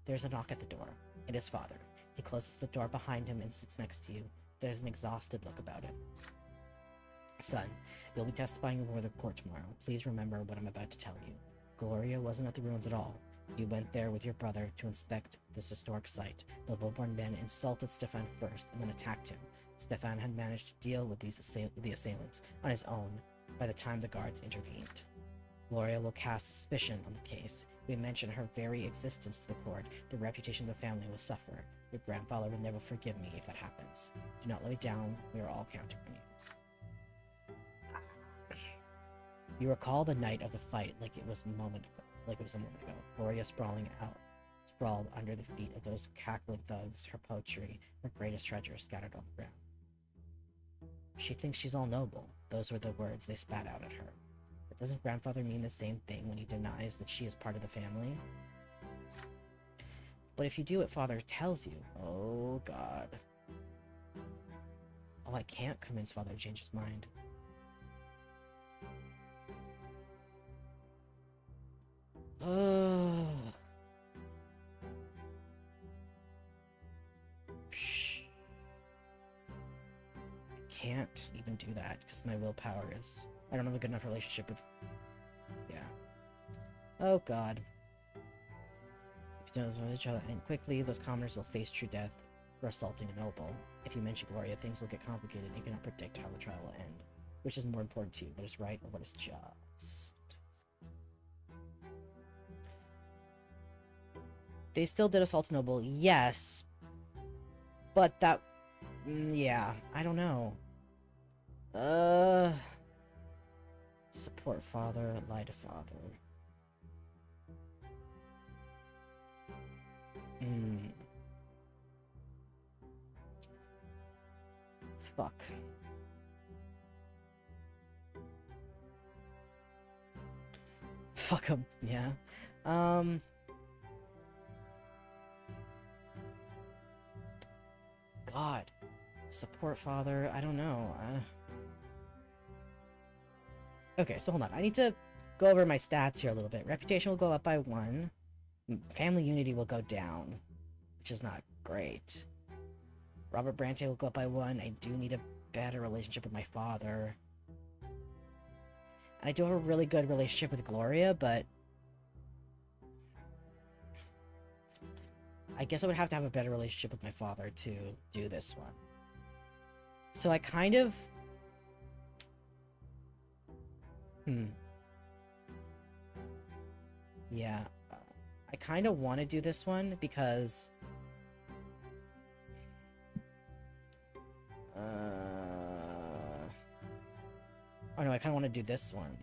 There's a knock at the door. It is Father. He closes the door behind him and sits next to you. There's an exhausted look about him. Son, you'll be testifying before the court tomorrow. Please remember what I'm about to tell you. Gloria wasn't at the ruins at all. You went there with your brother to inspect this historic site. The lowborn men insulted Stefan first and then attacked him. Stefan had managed to deal with the assailants on his own by the time the guards intervened. Gloria will cast suspicion on the case. If we mention her very existence to the court, the reputation of the family will suffer. Your grandfather will never forgive me if that happens. Do not let me down. We are all counting on you. You recall the night of the fight like it was a moment ago. Gloria sprawled under the feet of those cackling thugs, her poetry, her greatest treasure scattered on the ground. She thinks she's all noble. Those were the words they spat out at her. The Doesn't grandfather mean the same thing when he denies that she is part of the family? But if you do what father tells you... Oh, God. Oh, I can't convince father to change his mind. Psh. I can't even do that because my willpower is... I don't have a good enough relationship with... Yeah. Oh, God. If you don't know each other and quickly, those commoners will face true death for assaulting a noble. If you mention Gloria, things will get complicated and you cannot predict how the trial will end. Which is more important to you, what is right or what is just? They still did assault a noble, yes. But that... yeah, I don't know. Support father, lie to father. Fuck. Fuck him, yeah. God. Support father, I don't know. Okay, so hold on. I need to go over my stats here a little bit. Reputation will go up by 1. Family unity will go down, which is not great. Robert Brante will go up by 1. I do need a better relationship with my father. And I do have a really good relationship with Gloria, but... I guess I would have to have a better relationship with my father to do this one. So I kind of... Yeah. I kind of want to do this one because... Oh no, I kind of want to do this one.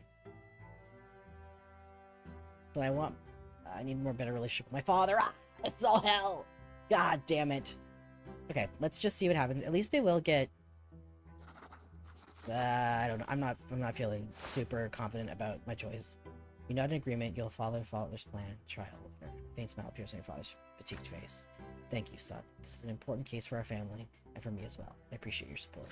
But I need more better relationship with my father. Ah, it's all hell! God damn it. Okay, let's just see what happens. At least they will get... I don't know. I'm not feeling super confident about my choice. You're not in agreement. You'll follow your father's plan. Trial later. Faint smile appears on your father's fatigued face. Thank you, son. This is an important case for our family, and for me as well. I appreciate your support.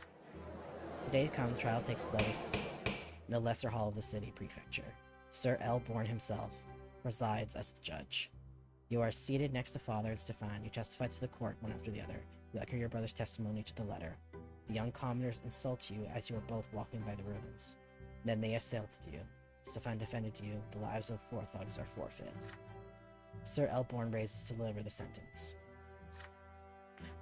The day comes, trial takes place in the lesser hall of the city prefecture. Sir L. Bourne himself presides as the judge. You are seated next to Father and Stefan. You testify to the court one after the other. You echo your brother's testimony to the letter. The young commoners insult you as you are both walking by the ruins. Then they assailed you. Stefan defended you. The lives of 4 thugs are forfeit. Sir Elborn raises to deliver the sentence.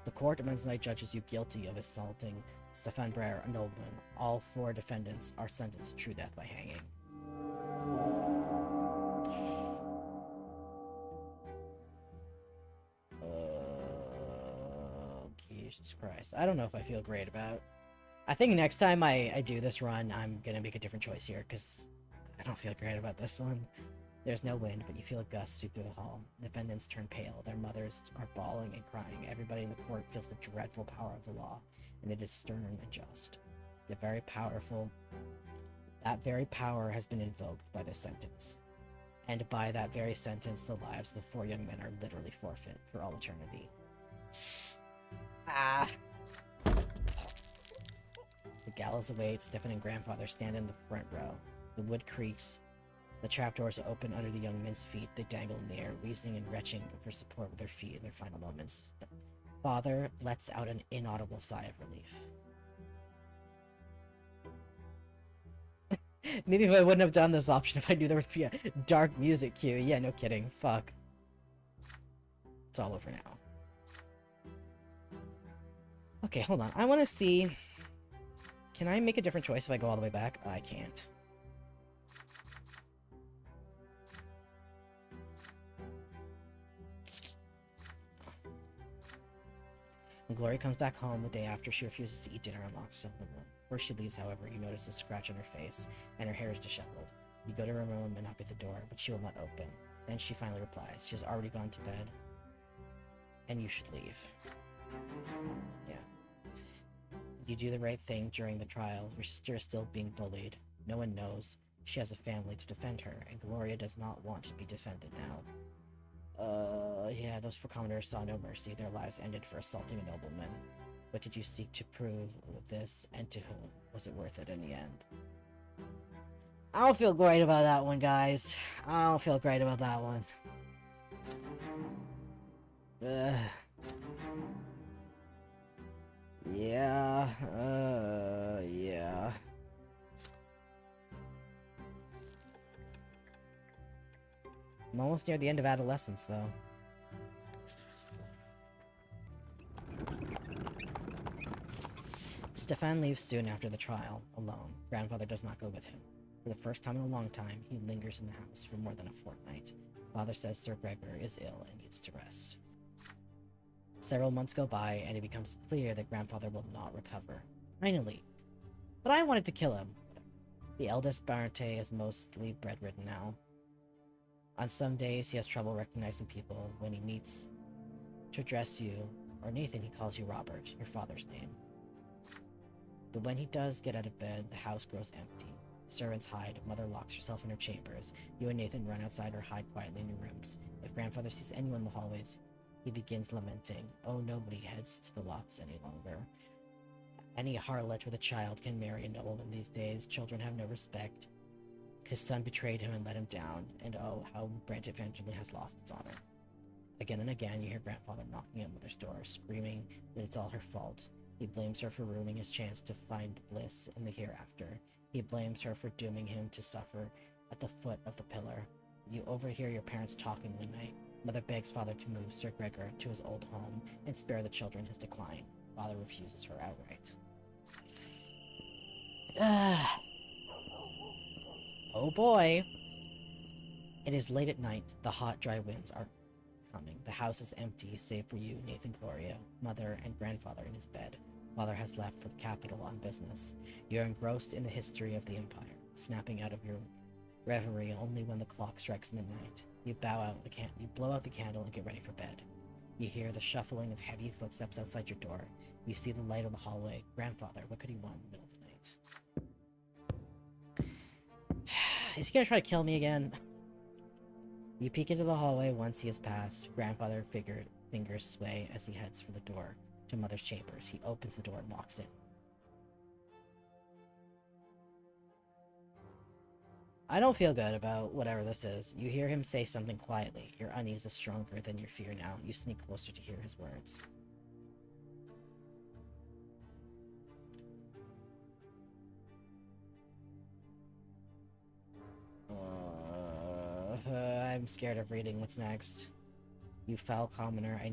The court on Wednesday night judges you guilty of assaulting Stefan Brer, a nobleman. All 4 defendants are sentenced to true death by hanging. Jesus Christ. I don't know if I feel great about. I think next time I do this run, I'm gonna make a different choice here, because I don't feel great about this one. There's no wind, but you feel a gust sweep through the hall. Defendants turn pale. Their mothers are bawling and crying. Everybody in the court feels the dreadful power of the law, and it is stern and just. That very power has been invoked by this sentence. And by that very sentence, the lives of the 4 young men are literally forfeit for all eternity. Ah. The gallows awaits. Stefan and grandfather stand in the front row. The wood creaks. The trapdoors open under the young men's feet. They dangle in the air, wheezing and retching for support with their feet in their final moments. Father lets out an inaudible sigh of relief. Maybe if I wouldn't have done this option if I knew there would be a dark music cue. Yeah, no kidding. Fuck. It's all over now. Okay, hold on. I want to see... Can I make a different choice if I go all the way back? I can't. When Gloria comes back home the day after, she refuses to eat dinner and locks herself in the room. Before she leaves, however, you notice a scratch on her face, and her hair is disheveled. You go to her room and knock at the door, but she will not open. Then she finally replies. She has already gone to bed, and you should leave. Yeah. You do the right thing during the trial. Your sister is still being bullied. No one knows. She has a family to defend her, and Gloria does not want to be defended now. Yeah, those for commoners saw no mercy. Their lives ended for assaulting a nobleman. What did you seek to prove with this, and to whom? Was it worth it in the end? I don't feel great about that one, guys. I don't feel great about that one. Yeah, yeah. I'm almost near the end of adolescence, though. Stefan leaves soon after the trial, alone. Grandfather does not go with him. For the first time in a long time, he lingers in the house for more than a fortnight. Father says Sir Gregor is ill and needs to rest. Several months go by, and it becomes clear that Grandfather will not recover. Finally. But I wanted to kill him. The eldest Brante is mostly bedridden now. On some days, he has trouble recognizing people when he meets to address you, or Nathan, he calls you Robert, your father's name. But when he does get out of bed, the house grows empty. Servants hide, Mother locks herself in her chambers. You and Nathan run outside or hide quietly in your rooms. If Grandfather sees anyone in the hallways, he begins lamenting. Oh, nobody heads to the lots any longer. Any harlot with a child can marry a nobleman these days. Children have no respect. His son betrayed him and let him down, and oh, how Brante eventually has lost its honor. Again and again, you hear Grandfather knocking at Mother's door, screaming that it's all her fault. He blames her for ruining his chance to find bliss in the hereafter. He blames her for dooming him to suffer at the foot of the pillar. You overhear your parents talking one night. Mother begs Father to move Sir Gregor to his old home and spare the children his decline. Father refuses her outright. Oh boy. It is late at night. The hot, dry winds are coming. The house is empty, save for you, Nathan, Gloria, Mother, and Grandfather in his bed. Father has left for the capital on business. You're engrossed in the history of the Empire, snapping out of your reverie only when the clock strikes midnight. You blow out the candle and get ready for bed. You hear the shuffling of heavy footsteps outside your door. You see the light on the hallway. Grandfather, what could he want in the middle of the night? Is he gonna try to kill me again? You peek into the hallway once he has passed. Grandfather fingers sway as he heads for the door to Mother's chambers. He opens the door and walks in. I don't feel good about whatever this is. You hear him say something quietly. Your unease is stronger than your fear now. You sneak closer to hear his words. I'm scared of reading what's next. You foul commoner, I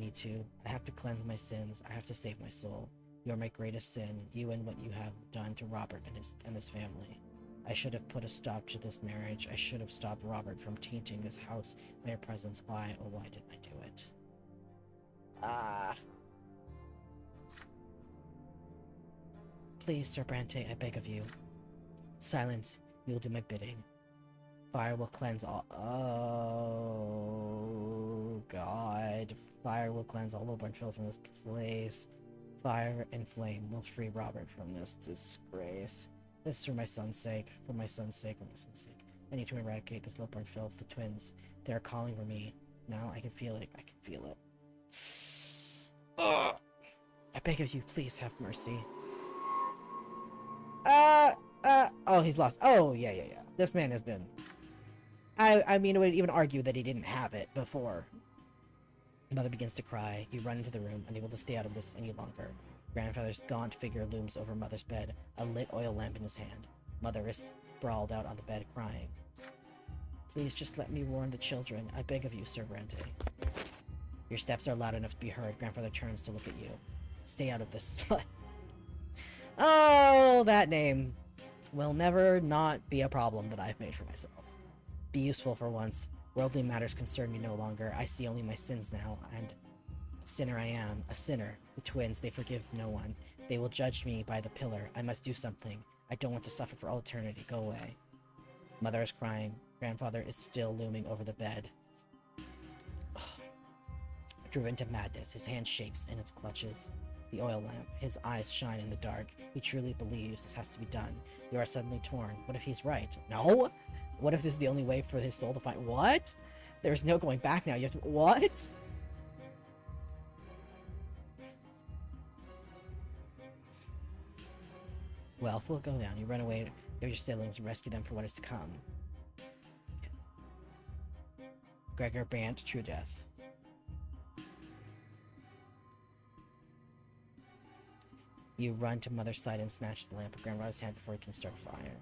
have to cleanse my sins. I have to save my soul. You are my greatest sin, you and what you have done to Robert and his family. I should have put a stop to this marriage. I should have stopped Robert from tainting this house by your presence. Why, oh why didn't I do it? Please, Sir Brante, I beg of you. Silence, you will do my bidding. Fire will cleanse all— oh, God. Fire will cleanse all lowborn filth from this place. Fire and flame will free Robert from this disgrace. This is for my son's sake. For my son's sake. For my son's sake. I need to eradicate this lowborn filth. The twins. They are calling for me. Now I can feel it. I can feel it. Ugh. I beg of you, please have mercy. Oh, he's lost. Oh, yeah. This man has been— I mean, I would even argue that he didn't have it before. Mother begins to cry. You run into the room, unable to stay out of this any longer. Grandfather's gaunt figure looms over Mother's bed, a lit oil lamp in his hand. Mother is sprawled out on the bed, crying. Please just let me warn the children. I beg of you, Sir Brante. Your steps are loud enough to be heard. Grandfather turns to look at you. Stay out of this slut. Oh, that name will never not be a problem that I've made for myself. Be useful for once. Worldly matters concern me no longer. I see only my sins now, and a sinner I am, a sinner. The twins, they forgive no one. They will judge me by the pillar. I must do something. I don't want to suffer for all eternity. Go away. Mother is crying. Grandfather is still looming over the bed. Driven to madness, his hand shakes in its clutches. The oil lamp. His eyes shine in the dark. He truly believes this has to be done. You are suddenly torn. What if he's right? No? What if this is the only way for his soul to find— What? There's no going back now. You have to— What? Wealth will go down. You run away to your siblings and rescue them for what is to come. Okay. Gregor Brante, true death. You run to Mother's side and snatch the lamp of Grandfather's hand before he can start a fire.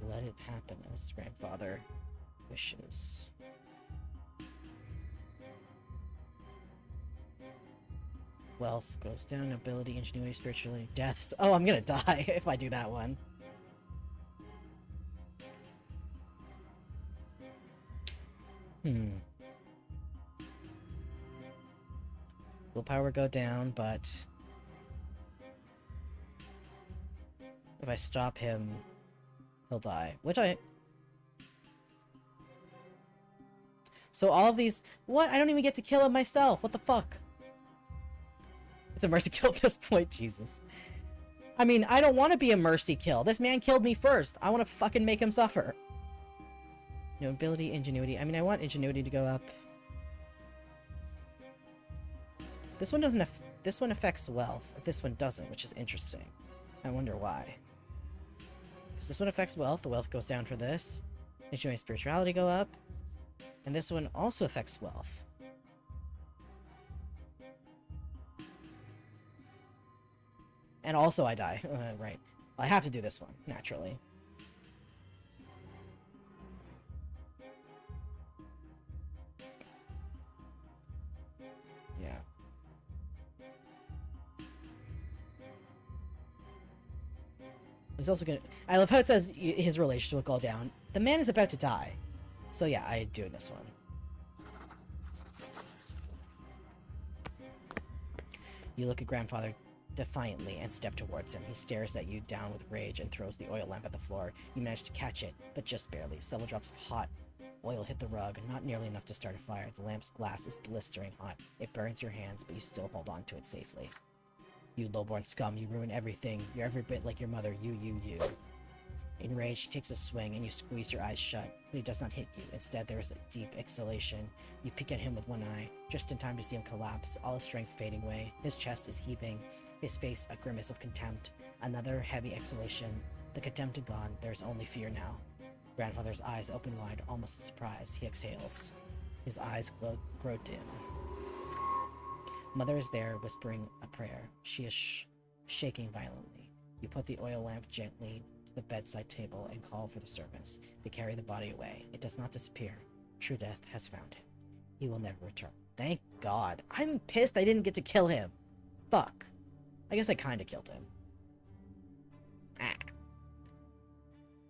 Let it happen as Grandfather wishes. Wealth goes down, ability, ingenuity, spirituality, deaths. Oh, I'm gonna die if I do that one. Willpower go down, but if I stop him, he'll die. Which I... So all of these... What? I don't even get to kill him myself. What the fuck? It's a mercy kill at this point, Jesus. I mean, I don't want to be a mercy kill. This man killed me first. I want to fucking make him suffer. No ability, ingenuity. I mean, I want ingenuity to go up. This one doesn't. This one affects wealth. This one doesn't, which is interesting. I wonder why. Because this one affects wealth. The wealth goes down for this. Ingenuity and spirituality go up. And this one also affects wealth. And also I die. Right. I have to do this one, naturally. Yeah. He's also gonna... I love how it says his relationship will go down. The man is about to die. So yeah, I'm doing this one. You look at Grandfather defiantly and step towards him. He stares at you down with rage and throws the oil lamp at the floor. You manage to catch it, but just barely. Several drops of hot oil hit the rug, not nearly enough to start a fire. The lamp's glass is blistering hot. It burns your hands, but you still hold on to it safely. You lowborn scum, you ruin everything. You're every bit like your mother. You. Enraged, he takes a swing, and you squeeze your eyes shut, but he does not hit you. Instead, there is a deep exhalation. You peek at him with one eye, just in time to see him collapse, all his strength fading away. His chest is heaving, his face a grimace of contempt. Another heavy exhalation. The contempt gone, there is only fear now. Grandfather's eyes open wide, almost in surprise. He exhales. His eyes grow dim. Mother is there, whispering a prayer. She is shaking violently. You put the oil lamp gently to the bedside table and call for the servants. They carry the body away. It does not disappear. True death has found him. He will never return. Thank God. I'm pissed I didn't get to kill him. Fuck. I guess I kinda killed him. Ah.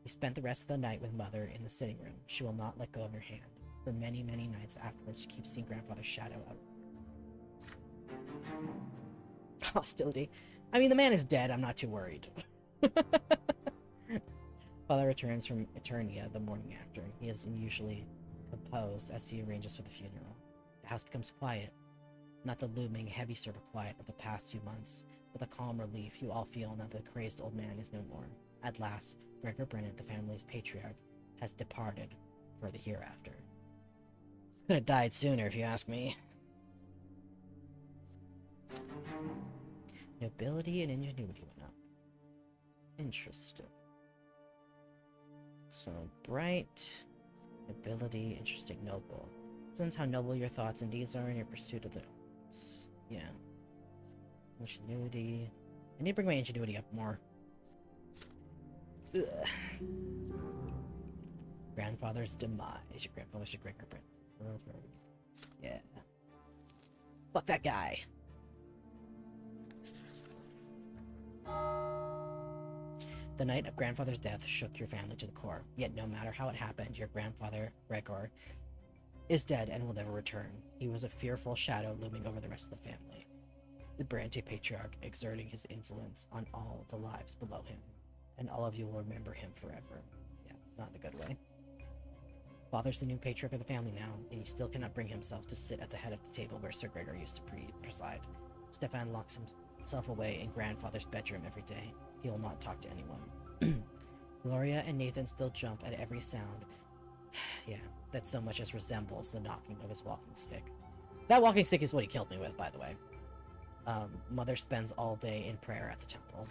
You spent the rest of the night with Mother in the sitting room. She will not let go of your hand. For many, many nights afterwards, you keep seeing Grandfather's shadow out. Hostility. I mean, the man is dead. I'm not too worried. Father returns from Eternia the morning after. He is unusually composed as he arranges for the funeral. The house becomes quiet. Not the looming, heavy sort of quiet of the past few months, but the calm relief you all feel now that the crazed old man is no more. At last, Gregor Brante, the family's patriarch, has departed for the hereafter. Could have died sooner, if you ask me. Nobility and ingenuity went up. Interesting. So, bright, nobility, interesting, noble. Depends how noble your thoughts and deeds are in your pursuit of the... Yeah. Ingenuity. I need to bring my ingenuity up more. Ugh. Grandfather's demise. Your grandfather's a Gregor Brante. Yeah. Fuck that guy. The night of Grandfather's death shook your family to the core. Yet no matter how it happened, your grandfather, Gregor, is dead and will never return. He was a fearful shadow looming over the rest of the family. The Brante patriarch exerting his influence on all the lives below him. And all of you will remember him forever. Yeah, not in a good way. Father's the new patriarch of the family now, and he still cannot bring himself to sit at the head of the table where Sir Gregor used to preside. Stefan locks himself away in grandfather's bedroom every day. He will not talk to anyone. Gloria and Nathan still jump at every sound. Yeah, that so much as resembles the knocking of his walking stick. That walking stick is what he killed me with, by the way. Mother spends all day in prayer at the temple.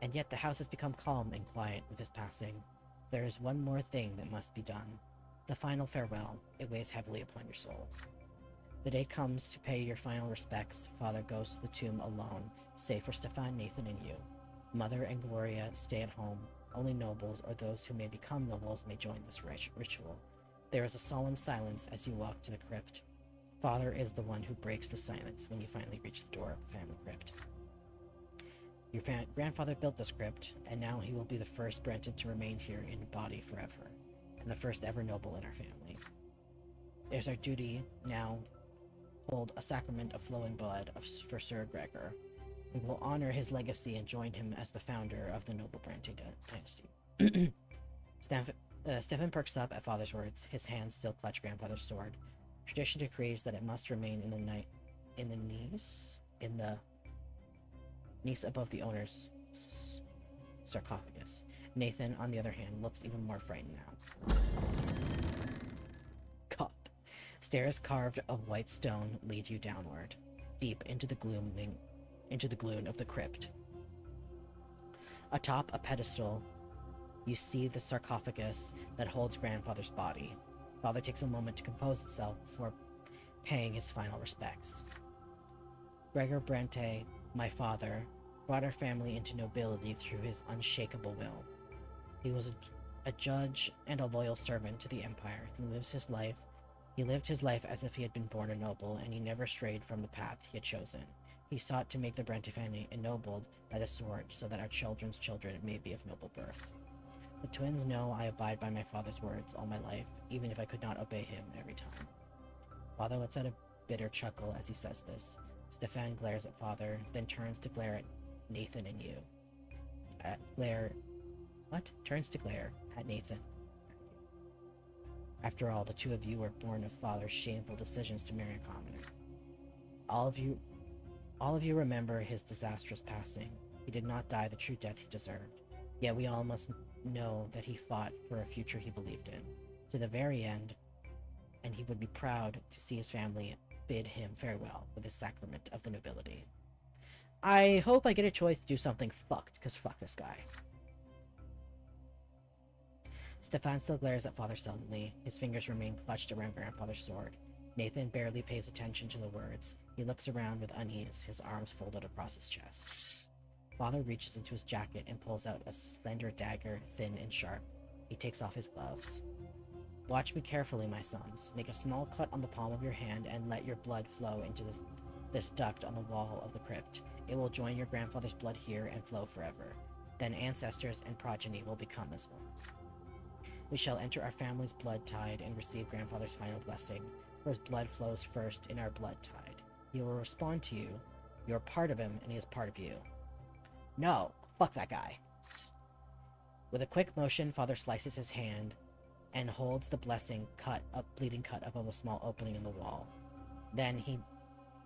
And yet the house has become calm and quiet with his passing. There is one more thing that must be done. The final farewell. It weighs heavily upon your soul. The day comes to pay your final respects. Father goes to the tomb alone, save for Stefan, Nathan, and you. Mother and Gloria stay at home. Only nobles or those who may become nobles may join this ritual. There is a solemn silence as you walk to the crypt. Father is the one who breaks the silence when you finally reach the door of the family crypt. Your grandfather built this crypt, and now he will be the first Brante to remain here in body forever, and the first ever noble in our family. It is our duty now hold a sacrament of flowing blood for Sir Gregor. We will honor his legacy and join him as the founder of the noble Brante dynasty. Stefan perks up at Father's words. His hands still clutch grandfather's sword. Tradition decrees that it must remain in the niece above the owner's sarcophagus. Nathan, on the other hand, looks even more frightened now. God. Stairs carved of white stone lead you downward, deep into the gloom of the crypt. Atop a pedestal, you see the sarcophagus that holds grandfather's body. Father takes a moment to compose himself before paying his final respects. Gregor Brante, my father, brought our family into nobility through his unshakable will. He was a judge and a loyal servant to the empire. He lived his life as if he had been born a noble, and he never strayed from the path he had chosen. He sought to make the Brante family ennobled by the sword, so that our children's children may be of noble birth. The twins know I abide by my father's words all my life, even if I could not obey him every time. Father lets out a bitter chuckle as he says this. Stefan glares at Father, then turns to glare at Nathan and you. Turns to glare at Nathan. After all, the two of you were born of Father's shameful decisions to marry a commoner. All of you remember his disastrous passing. He did not die the true death he deserved. Yet we all must know that he fought for a future he believed in, to the very end, and he would be proud to see his family bid him farewell with his sacrament of the nobility. I hope I get a choice to do something fucked, because fuck this guy. Stefan still glares at Father sullenly. His fingers remain clutched around grandfather's sword. Nathan barely pays attention to the words. He looks around with unease, his arms folded across his chest. Father reaches into his jacket and pulls out a slender dagger, thin and sharp. He takes off his gloves. Watch me carefully, my sons. Make a small cut on the palm of your hand and let your blood flow into this duct on the wall of the crypt. It will join your grandfather's blood here and flow forever. Then ancestors and progeny will become as one. We shall enter our family's blood tide and receive grandfather's final blessing, for his blood flows first in our blood tide. He will respond to you. You are part of him, and he is part of you. No, fuck that guy. With a quick motion, Father slices his hand and holds the blessing bleeding cut above a small opening in the wall. Then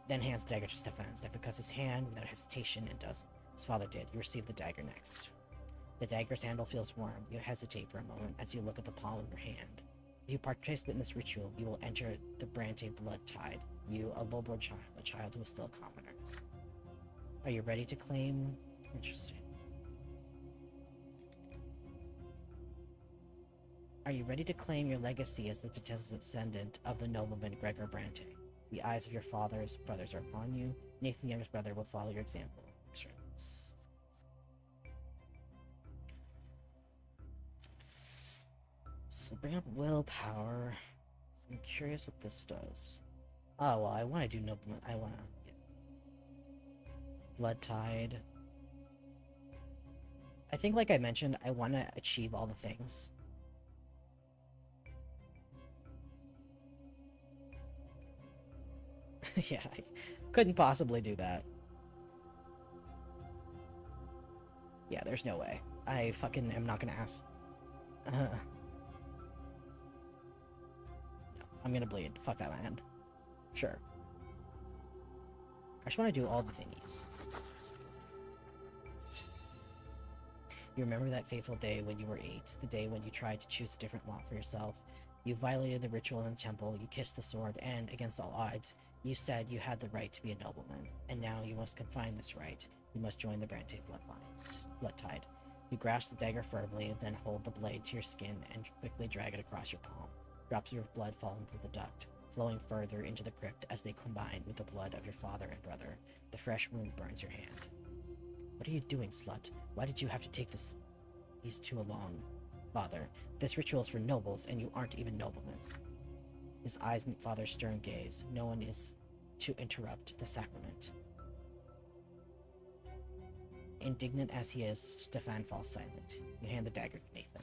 hands the dagger to Stefan. Stefan cuts his hand without hesitation and does as Father did. You receive the dagger next. The dagger's handle feels warm. You hesitate for a moment as you look at the palm of your hand. If you participate in this ritual, you will enter the Brante blood tide. You, a lowborn child, a child who is still a commoner. Are you ready to claim? Interesting. Are you ready to claim your legacy as the descendant of the nobleman Gregor Brante? The eyes of your father's brothers are upon you. Nathan, the youngest brother, will follow your example. So bring up willpower. I'm curious what this does. Oh, well, I want to do nobleman. I want to... Yeah. Blood tide. I think, like I mentioned, I want to achieve all the things. Yeah, I couldn't possibly do that. Yeah, there's no way. I fucking am not gonna ask. I'm gonna bleed. Fuck that man. Sure. I just want to do all the thingies. You remember that fateful day when you were 8, the day when you tried to choose a different lot for yourself. You violated the ritual in the temple, you kissed the sword, and, against all odds, you said you had the right to be a nobleman. And now you must confine this right. You must join the Brante blood tide. You grasp the dagger firmly, then hold the blade to your skin and quickly drag it across your palm. Drops of blood fall into the duct, flowing further into the crypt as they combine with the blood of your father and brother. The fresh wound burns your hand. What are you doing, slut? Why did you have to take these two along? Father, this ritual is for nobles, and you aren't even noblemen. His eyes meet Father's stern gaze. No one is to interrupt the sacrament. Indignant as he is, Stefan falls silent. You hand the dagger to Nathan.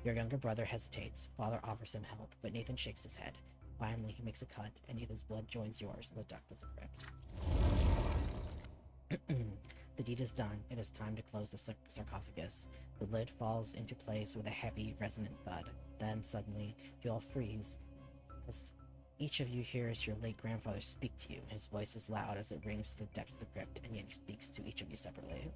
Your younger brother hesitates. Father offers him help, but Nathan shakes his head. Finally, he makes a cut, and Nathan's blood joins yours in the duct of the crypt. The deed is done. It is time to close the sarcophagus. The lid falls into place with a heavy, resonant thud. Then, suddenly, you all freeze as each of you hears your late grandfather speak to you. His voice is loud as it rings to the depths of the crypt, and yet he speaks to each of you separately.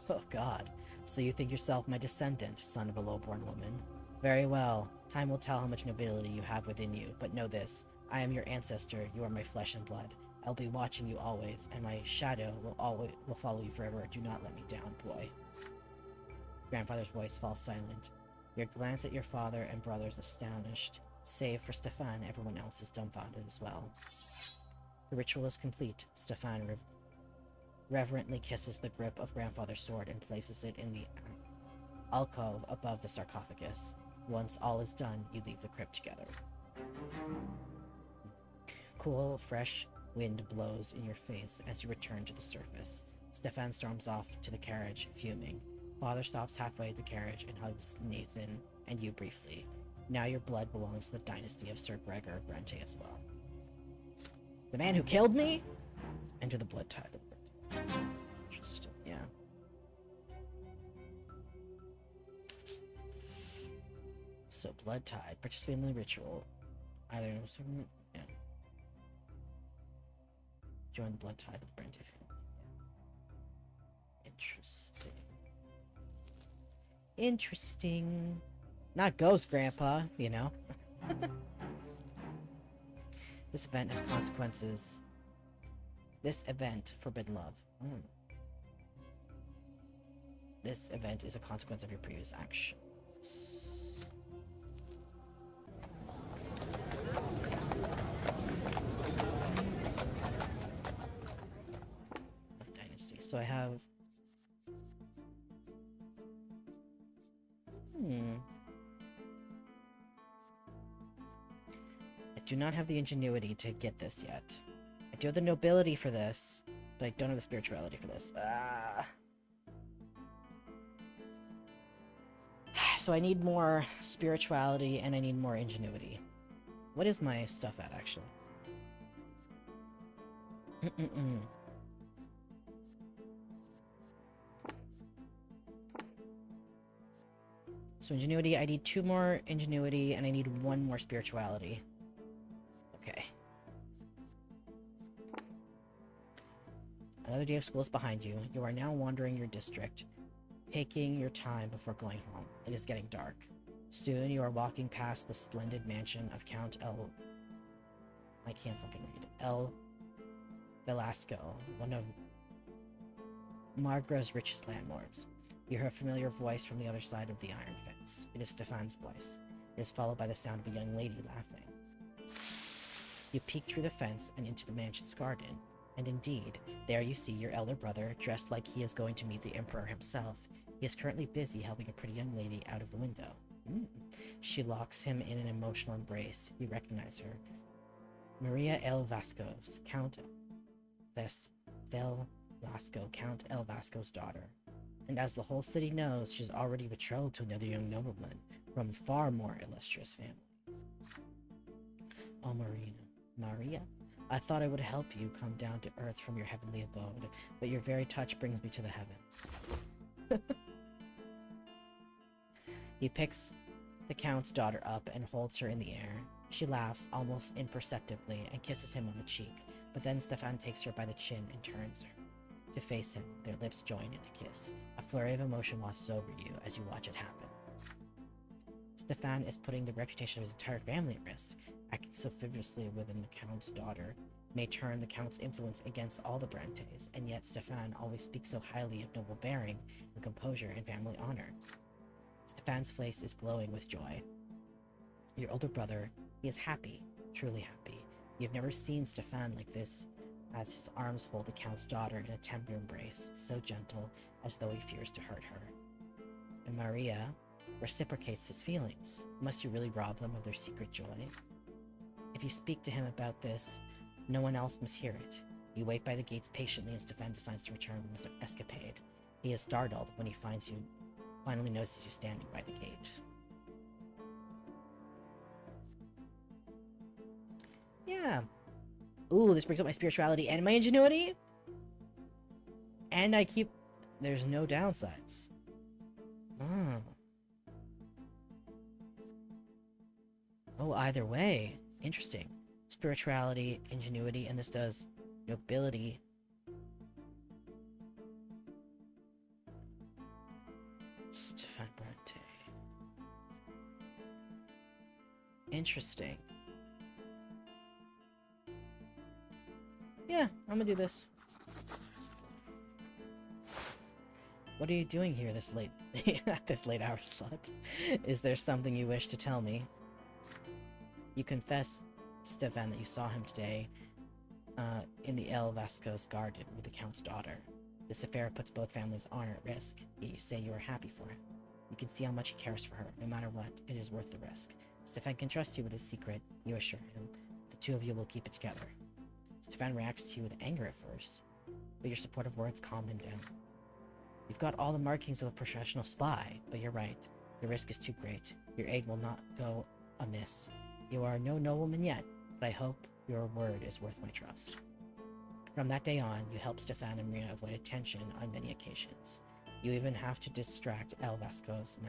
Oh god. So you think yourself my descendant, son of a low-born woman? Very well. Time will tell how much nobility you have within you, but know this. I am your ancestor, you are my flesh and blood. I'll be watching you always, and my shadow will follow you forever. Do not let me down, boy. Grandfather's voice falls silent. Your glance at your father and brothers astonished. Save for Stefan, everyone else is dumbfounded as well. The ritual is complete. Stefan reverently kisses the grip of Grandfather's sword and places it in the alcove above the sarcophagus. Once all is done, you leave the crypt together. Cool, fresh wind blows in your face as you return to the surface. Stefan storms off to the carriage, fuming. Father stops halfway at the carriage and hugs Nathan and you briefly. Now your blood belongs to the dynasty of Sir Gregor Brante as well. The man who killed me? Enter the blood tide of Brante. Interesting, yeah. So, blood tide. Participate in the ritual. Either yeah. Join the blood tide of the Brante family. Interesting. Interesting. Not ghost grandpa, you know. This event has consequences. This event, forbidden love. This event is a consequence of your previous actions. Dynasty. So I have... I do not have the ingenuity to get this yet. I do have the nobility for this, but I don't have the spirituality for this. So I need more spirituality and I need more ingenuity. What is my stuff at, actually? So ingenuity, I need 2 more ingenuity and I need 1 more spirituality. Okay. Another day of school is behind you. You are now wandering your district, taking your time before going home. It is getting dark. Soon you are walking past the splendid mansion of Count I can't fucking read. El Velasco, one of Margra's richest landlords. You hear a familiar voice from the other side of the iron fence. It is Stefan's voice. It is followed by the sound of a young lady laughing. You peek through the fence and into the mansion's garden, and indeed, there you see your elder brother, dressed like he is going to meet the Emperor himself. He is currently busy helping a pretty young lady out of the window. She locks him in an emotional embrace. You recognize her. Maria El Vasco's, Count El Vasco's daughter. And as the whole city knows, she's already betrothed to another young nobleman from a far more illustrious family. Oh, Maria, I thought I would help you come down to earth from your heavenly abode, but your very touch brings me to the heavens. He picks the Count's daughter up and holds her in the air. She laughs almost imperceptibly and kisses him on the cheek, but then Stefan takes her by the chin and turns her to face him. Their lips join in a kiss. A flurry of emotion washes over you as you watch it happen. Stefan is putting the reputation of his entire family at risk. Acting so frivolously within the Count's daughter may turn the Count's influence against all the Brantes, and yet Stefan always speaks so highly of noble bearing and composure and family honor. Stefan's face is glowing with joy. Your older brother, he is happy, truly happy. You've never seen Stefan like this, as his arms hold the Count's daughter in a tender embrace, so gentle as though he fears to hurt her. And Maria reciprocates his feelings. Must you really rob them of their secret joy? If you speak to him about this, no one else must hear it. You wait by the gates patiently as Stefan decides to return from his escapade. He is startled when he finally notices you standing by the gate. Yeah. Ooh, this brings up my spirituality and my ingenuity. And there's no downsides. Oh. Oh, either way. Interesting. Spirituality, ingenuity, and this does nobility. Stefan Brante. Interesting. Yeah, I'm gonna do this. What are you doing here this late at this late hour slot? Is there something you wish to tell me? You confess, Stefan, that you saw him today in the El Vasco's garden with the Count's daughter. This affair puts both families' honor at risk, yet you say you are happy for him. You can see how much he cares for her. No matter what, it is worth the risk. Stefan can trust you with his secret, you assure him. The two of you will keep it together. Stefan reacts to you with anger at first, but your supportive words calm him down. You've got all the markings of a professional spy, but you're right. The risk is too great. Your aid will not go amiss. You are no nobleman yet, but I hope your word is worth my trust. From that day on, you help Stefan and Maria avoid attention on many occasions. You even have to distract El Vasco's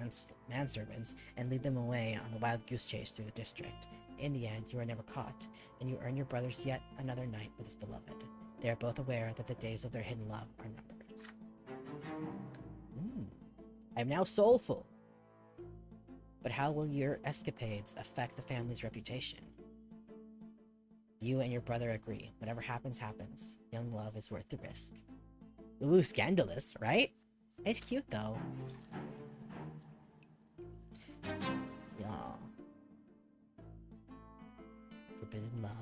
manservants and lead them away on the wild goose chase through the district. In the end, you are never caught, and you earn your brothers yet another night with his beloved. They are both aware that the days of their hidden love are numbered. I am now soulful. But how will your escapades affect the family's reputation? You and your brother agree. Whatever happens, happens. Young love is worth the risk. Ooh, scandalous, right? It's cute, though. Yeah. Forbidden love.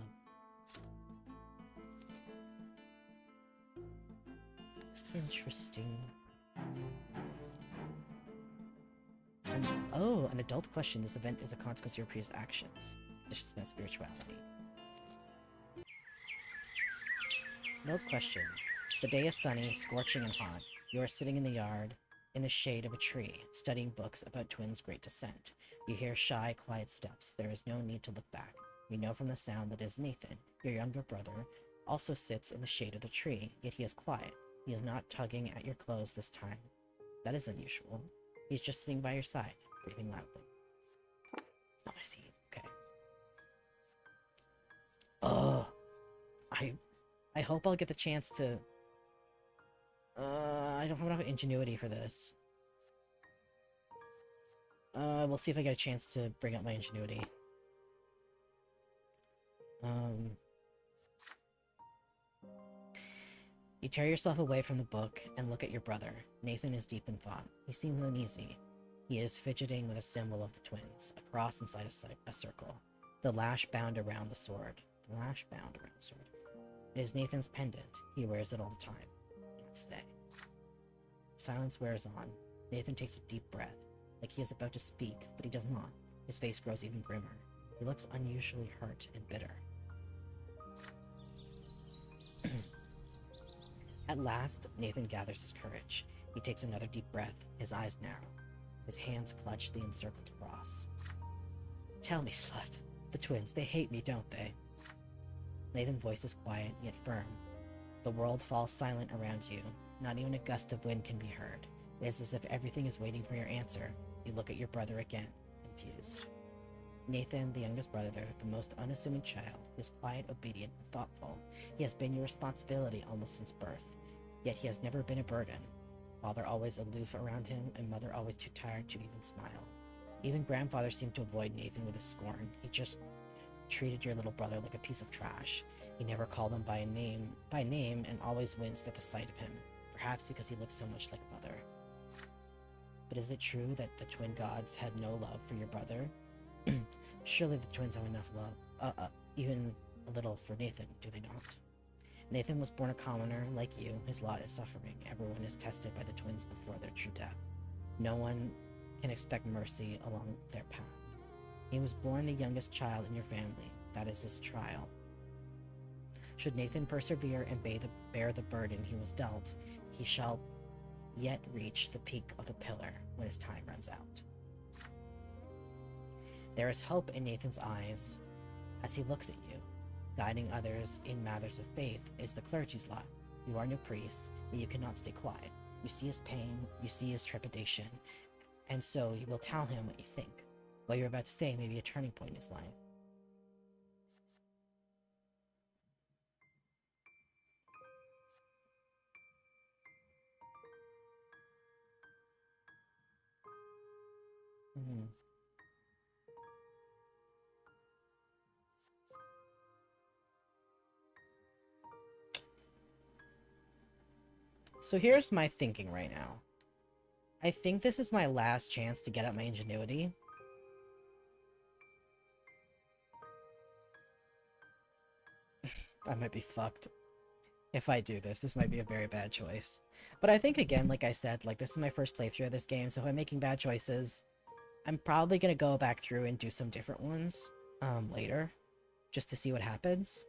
Interesting. An adult question. This event is a consequence of your previous actions. This should spend spirituality. Note question. The day is sunny, scorching, and hot. You are sitting in the yard, in the shade of a tree, studying books about twins' great descent. You hear shy, quiet steps. There is no need to look back. You know from the sound that it is Nathan, your younger brother, also sits in the shade of the tree, yet he is quiet. He is not tugging at your clothes this time. That is unusual. He's just sitting by your side, breathing loudly. Oh, I see. Okay. Oh, I hope I'll get the chance to... I don't have enough ingenuity for this. We'll see if I get a chance to bring up my ingenuity. You tear yourself away from the book and look at your brother. Nathan is deep in thought. He seems uneasy. He is fidgeting with a symbol of the twins, a cross inside a circle. The lash bound around the sword. It is Nathan's pendant. He wears it all the time. Not today. Silence wears on. Nathan takes a deep breath, like he is about to speak, but he does not. His face grows even grimmer. He looks unusually hurt and bitter. At last, Nathan gathers his courage. He takes another deep breath. His eyes narrow. His hands clutch the encircled cross. Tell me, slut. The twins, they hate me, don't they? Nathan's voice is quiet, yet firm. The world falls silent around you. Not even a gust of wind can be heard. It is as if everything is waiting for your answer. You look at your brother again, confused. Nathan, the youngest brother, the most unassuming child, is quiet, obedient, and thoughtful. He has been your responsibility almost since birth, yet he has never been a burden. Father always aloof around him, and mother always too tired to even smile. Even grandfather seemed to avoid Nathan with a scorn. He just treated your little brother like a piece of trash. He never called him by name, and always winced at the sight of him, perhaps because he looked so much like mother. But is it true that the twin gods had no love for your brother? Surely the twins have enough love, even a little for Nathan, do they not? Nathan was born a commoner, like you. His lot is suffering. Everyone is tested by the twins before their true death. No one can expect mercy along their path. He was born the youngest child in your family. That is his trial. Should Nathan persevere and bear the burden he was dealt, he shall yet reach the peak of the pillar when his time runs out. There is hope in Nathan's eyes as he looks at you. Guiding others in matters of faith is the clergy's lot. You are no priest, and you cannot stay quiet. You see his pain, you see his trepidation, and so you will tell him what you think. What you're about to say may be a turning point in his life. So here's my thinking right now. I think this is my last chance to get up my ingenuity. I might be fucked if I do this. This might be a very bad choice. But I think, again, like I said, like, this is my first playthrough of this game, so if I'm making bad choices, I'm probably gonna go back through and do some different ones later, just to see what happens.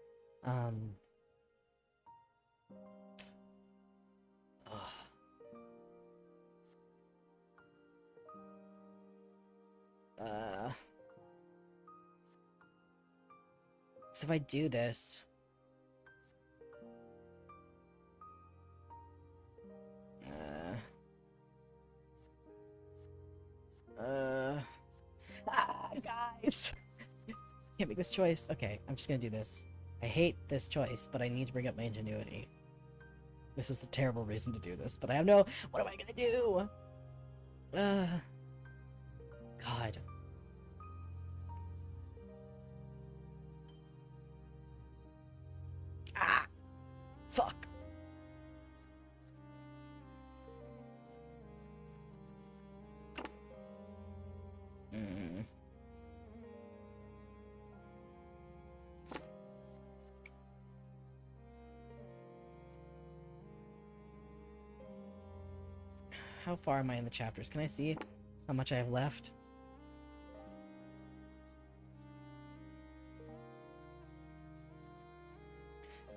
So if I do this... guys! Can't make this choice. Okay, I'm just gonna do this. I hate this choice, but I need to bring up my ingenuity. This is a terrible reason to do this, but I have no... What am I gonna do? God. Ah! Fuck! How far am I in the chapters? Can I see how much I have left?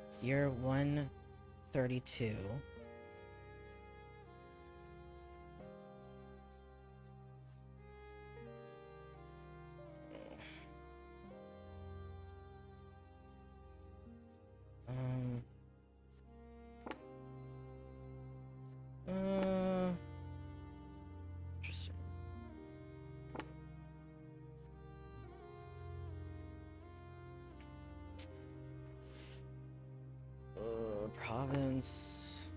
It's year 132. Interesting. Province.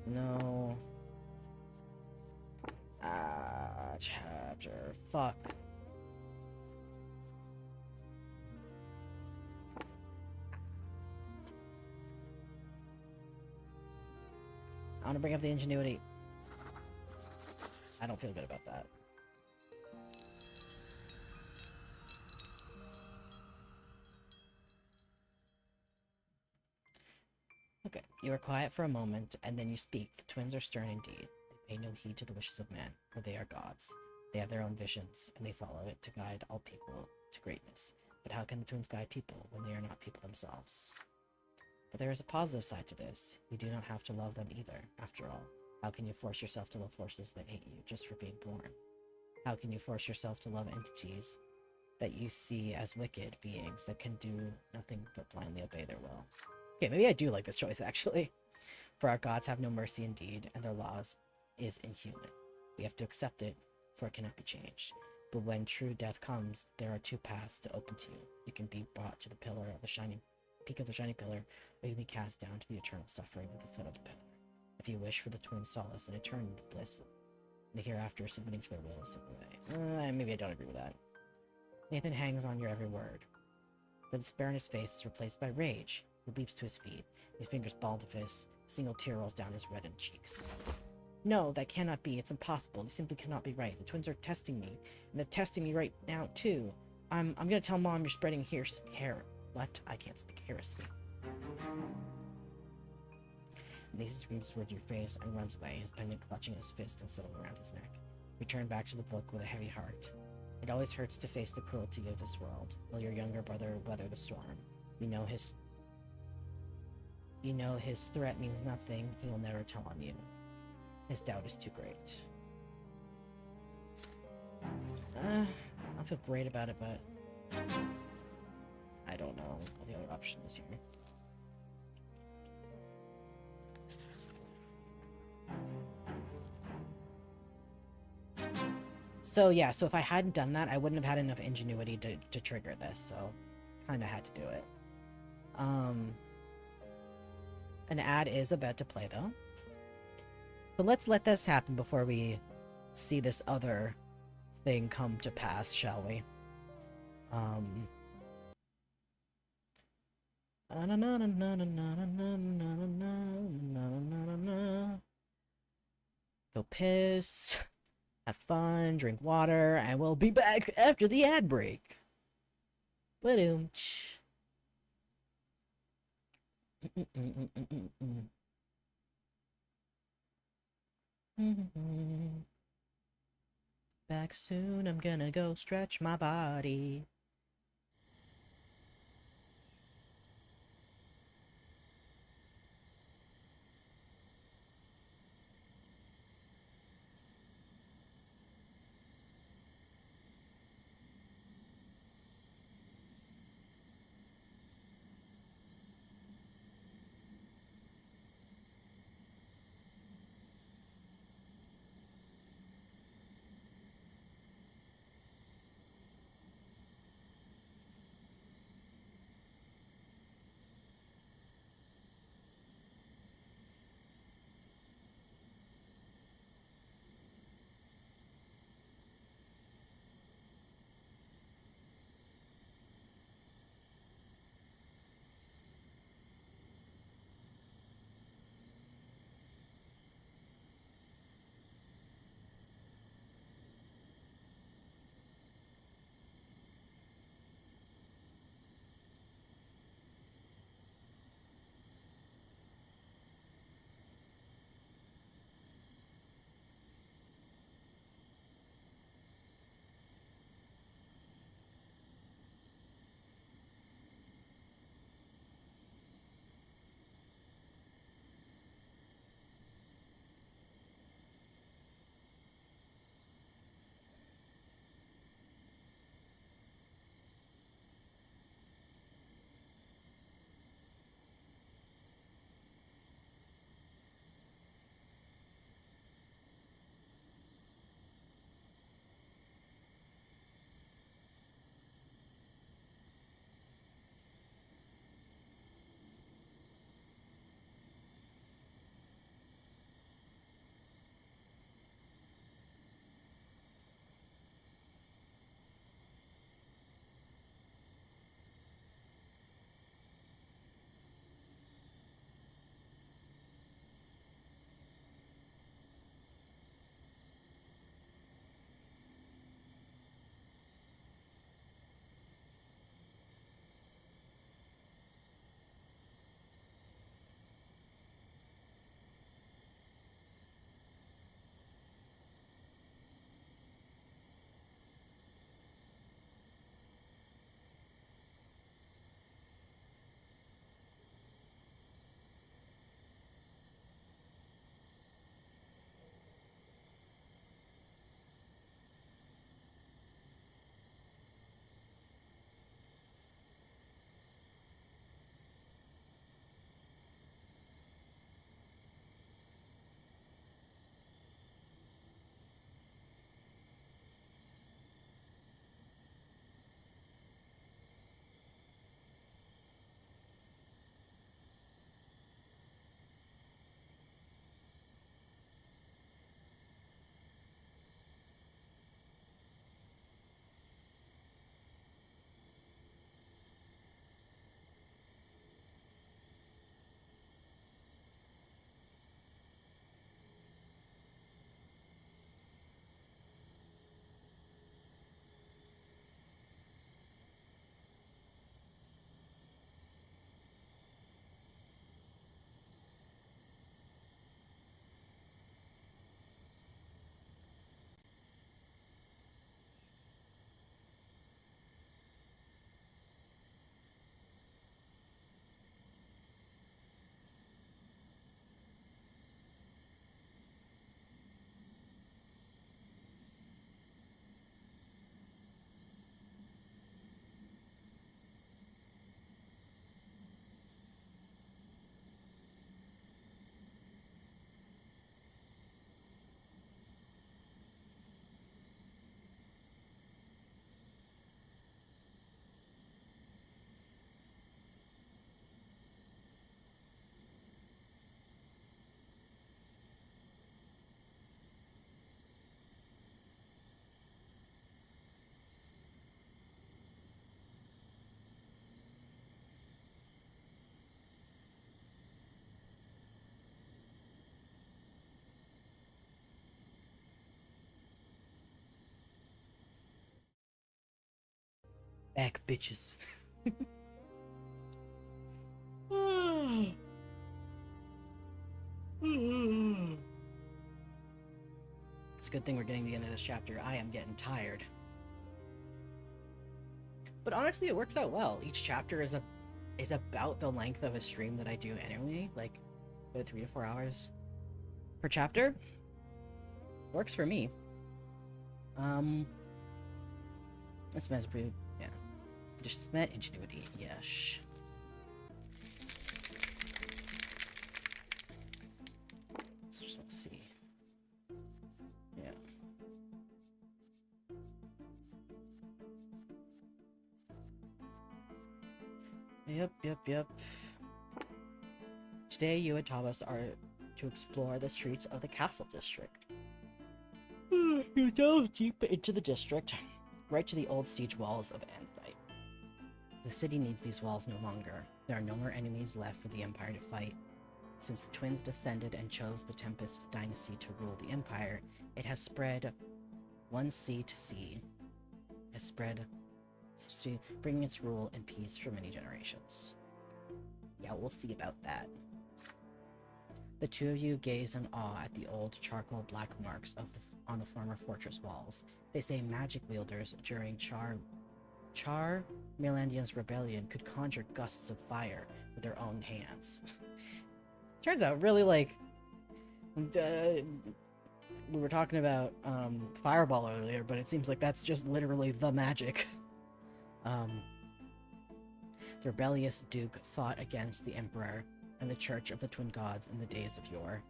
No. Chapter. Fuck. I want to bring up the ingenuity. I don't feel good about that. Okay, you are quiet for a moment, and then you speak. The twins are stern indeed. They pay no heed to the wishes of man, for they are gods. They have their own visions, and they follow it to guide all people to greatness. But how can the twins guide people when they are not people themselves? But there is a positive side to this. You do not have to love them either, after all. How can you force yourself to love forces that hate you just for being born? How can you force yourself to love entities that you see as wicked beings that can do nothing but blindly obey their will? Okay, maybe I do like this choice, actually. For our gods have no mercy indeed, and their laws is inhuman. We have to accept it, for it cannot be changed. But when true death comes, there are two paths to open to you. You can be brought to the pillar of the shining peak of the shining pillar, or you can be cast down to the eternal suffering at the foot of the pillar. If you wish for the twin solace and eternal bliss, the hereafter submitting to their will is the way. Maybe I don't agree with that. Nathan hangs on your every word. The despair in his face is replaced by rage. He leaps to his feet. His fingers ball to fists. A single tear rolls down his reddened cheeks. No, that cannot be. It's impossible. You simply cannot be right. The twins are testing me, and they're testing me right now too. I'm gonna tell Mom you're spreading what? I can't speak heresy. Nathan screams towards your face and runs away, his pendant clutching his fist and settling around his neck. Return back to the book with a heavy heart. It always hurts to face the cruelty of this world. Will your younger brother weather the storm? You know his threat means nothing. He will never tell on you. His doubt is too great. I feel great about it, but I don't know what the other option is here. So yeah, so if I hadn't done that, I wouldn't have had enough ingenuity to trigger this, so kinda had to do it. An ad is about to play though. So let's let this happen before we see this other thing come to pass, shall we? Go piss, have fun, drink water, and we'll be back after the ad break. Ba-doom. Back soon, I'm gonna go stretch my body. Back, bitches. It's a good thing we're getting to the end of this chapter. I am getting tired. But honestly, it works out well. Each chapter is about the length of a stream that I do anyway, like 3 to 4 hours per chapter. Works for me. This man's pretty, yeah. Just met ingenuity, yes. So just want to see. Yeah. Yep. Today, you and Thomas are to explore the streets of the Castle District. You delve deep into the district, right to the old siege walls of Andite. The city needs these walls no longer. There are no more enemies left for the Empire to fight. Since the twins descended and chose the Tempest dynasty to rule the Empire, it has spread one sea to sea. Has spread, bringing its rule and peace for many generations. Yeah, we'll see about that. The two of you gaze in awe at the old charcoal black marks on the former fortress walls. They say magic wielders during Char Mirlandian's rebellion could conjure gusts of fire with their own hands. Turns out, really, like, we were talking about Fireball earlier, but it seems like that's just literally the magic. The rebellious Duke fought against the Emperor and the Church of the Twin Gods in the days of yore,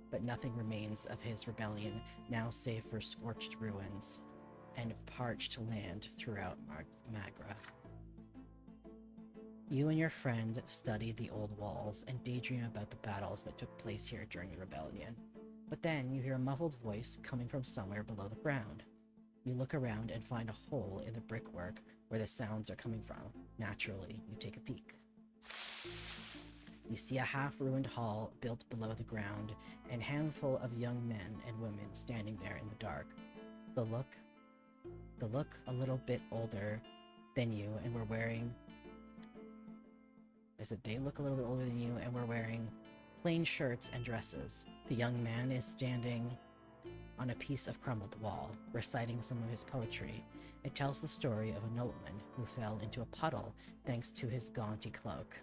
but nothing remains of his rebellion now save for scorched ruins and parched land throughout Magra. You and your friend study the old walls and daydream about the battles that took place here during the rebellion, but then you hear a muffled voice coming from somewhere below the ground. You look around and find a hole in the brickwork where the sounds are coming from. Naturally, you take a peek. You see a half-ruined hall built below the ground and a handful of young men and women standing there in the dark. The look a little bit older than you and were wearing... They look a little bit older than you and were wearing plain shirts and dresses. The young man is standing on a piece of crumbled wall, reciting some of his poetry. It tells the story of a nobleman who fell into a puddle thanks to his gaunty cloak,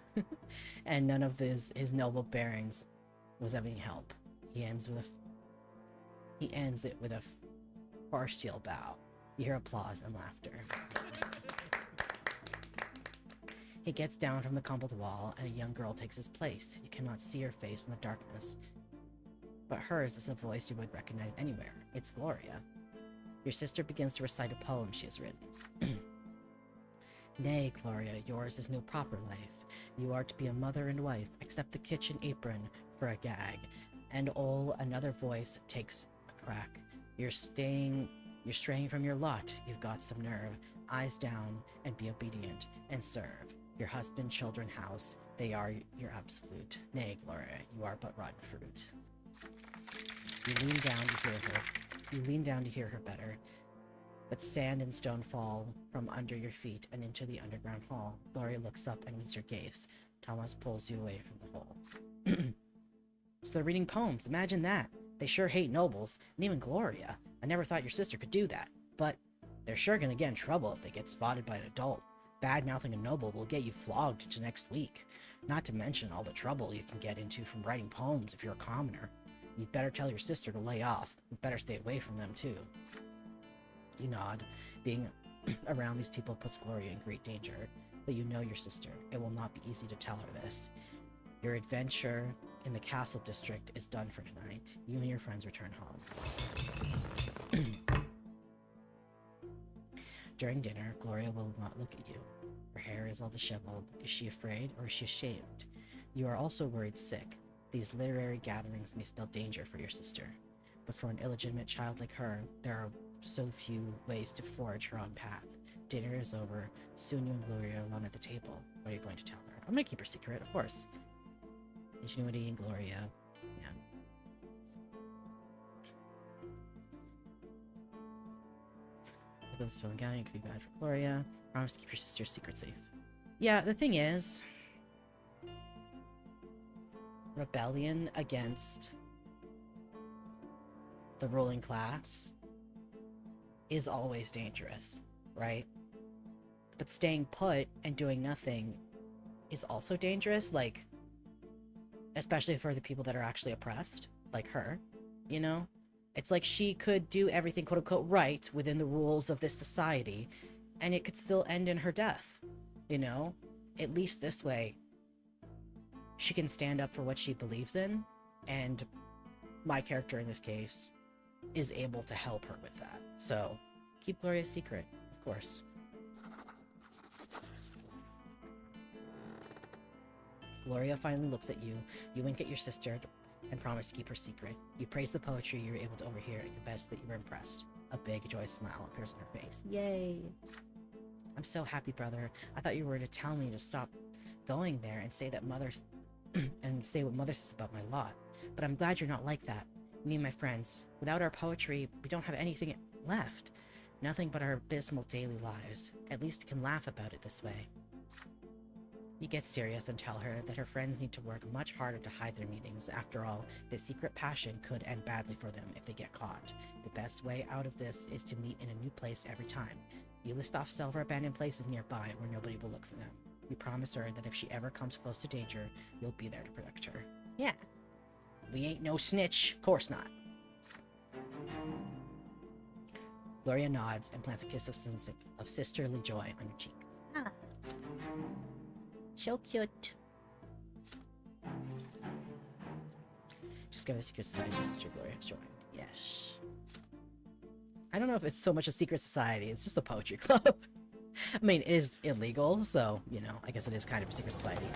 and none of his noble bearings was of any help. He ends it with a farcical bow. You hear applause and laughter. He gets down from the crumbled wall, and a young girl takes his place. You cannot see her face in the darkness, but hers is a voice you would recognize anywhere. It's Gloria. Your sister begins to recite a poem she has written. Nay, Gloria, yours is no proper life. You are to be a mother and wife, except the kitchen apron for a gag. And another voice takes a crack. You're straying from your lot. You've got some nerve. Eyes down and be obedient and serve. Your husband, children, house, they are your absolute. Nay, Gloria, you are but rotten fruit. You lean down to hear her better, but sand and stone fall from under your feet and into the underground hall. Gloria looks up and meets your gaze. Thomas pulls you away from the hole. So they're reading poems. Imagine that. They sure hate nobles, and even Gloria. I never thought your sister could do that, but they're sure gonna get in trouble if they get spotted by an adult. Bad-mouthing a noble will get you flogged into next week. Not to mention all the trouble you can get into from writing poems if you're a commoner. You'd better tell your sister to lay off. You'd better stay away from them, too. You nod. Being around these people puts Gloria in great danger, but you know your sister. It will not be easy to tell her this. Your adventure in the Castle District is done for tonight. You and your friends return home. During dinner, Gloria will not look at you. Her hair is all disheveled. Is she afraid, or is she ashamed? You are also worried sick. These literary gatherings may spell danger for your sister. But for an illegitimate child like her, there are so few ways to forge her own path. Dinner is over. Soon you and Gloria are alone at the table. What are you going to tell her? I'm going to keep her secret, of course. Ingenuity and Gloria. Yeah. This feeling down, it could be bad for Gloria. Promise to keep your sister's secret safe. Yeah, the thing is, rebellion against the ruling class is always dangerous, right? But staying put and doing nothing is also dangerous, like, especially for the people that are actually oppressed, like her, you know? It's like she could do everything quote-unquote right within the rules of this society, and it could still end in her death, you know? At least this way, she can stand up for what she believes in, and my character in this case is able to help her with that. So, keep Gloria's secret, of course. Gloria finally looks at you. You wink at your sister and promise to keep her secret. You praise the poetry you were able to overhear and confess that you were impressed. A big, joyous smile appears on her face. Yay! I'm so happy, brother. I thought you were to tell me to stop going there and say that and say what mother says about my lot. But I'm glad you're not like that. Me and my friends, without our poetry, we don't have anything left. Nothing but our abysmal daily lives. At least we can laugh about it this way. You get serious and tell her that her friends need to work much harder to hide their meetings. After all, this secret passion could end badly for them if they get caught. The best way out of this is to meet in a new place every time. You list off several abandoned places nearby where nobody will look for them. You promise her that if she ever comes close to danger, you'll be there to protect her. Yeah. We ain't no snitch. Course not. Gloria nods and plants a kiss of sisterly joy on your cheek. Ah. So cute. Just got a secret society sister Gloria has joined. Yes. I don't know if it's so much a secret society, it's just a poetry club. I mean, it is illegal, so, you know, I guess it is kind of a secret society.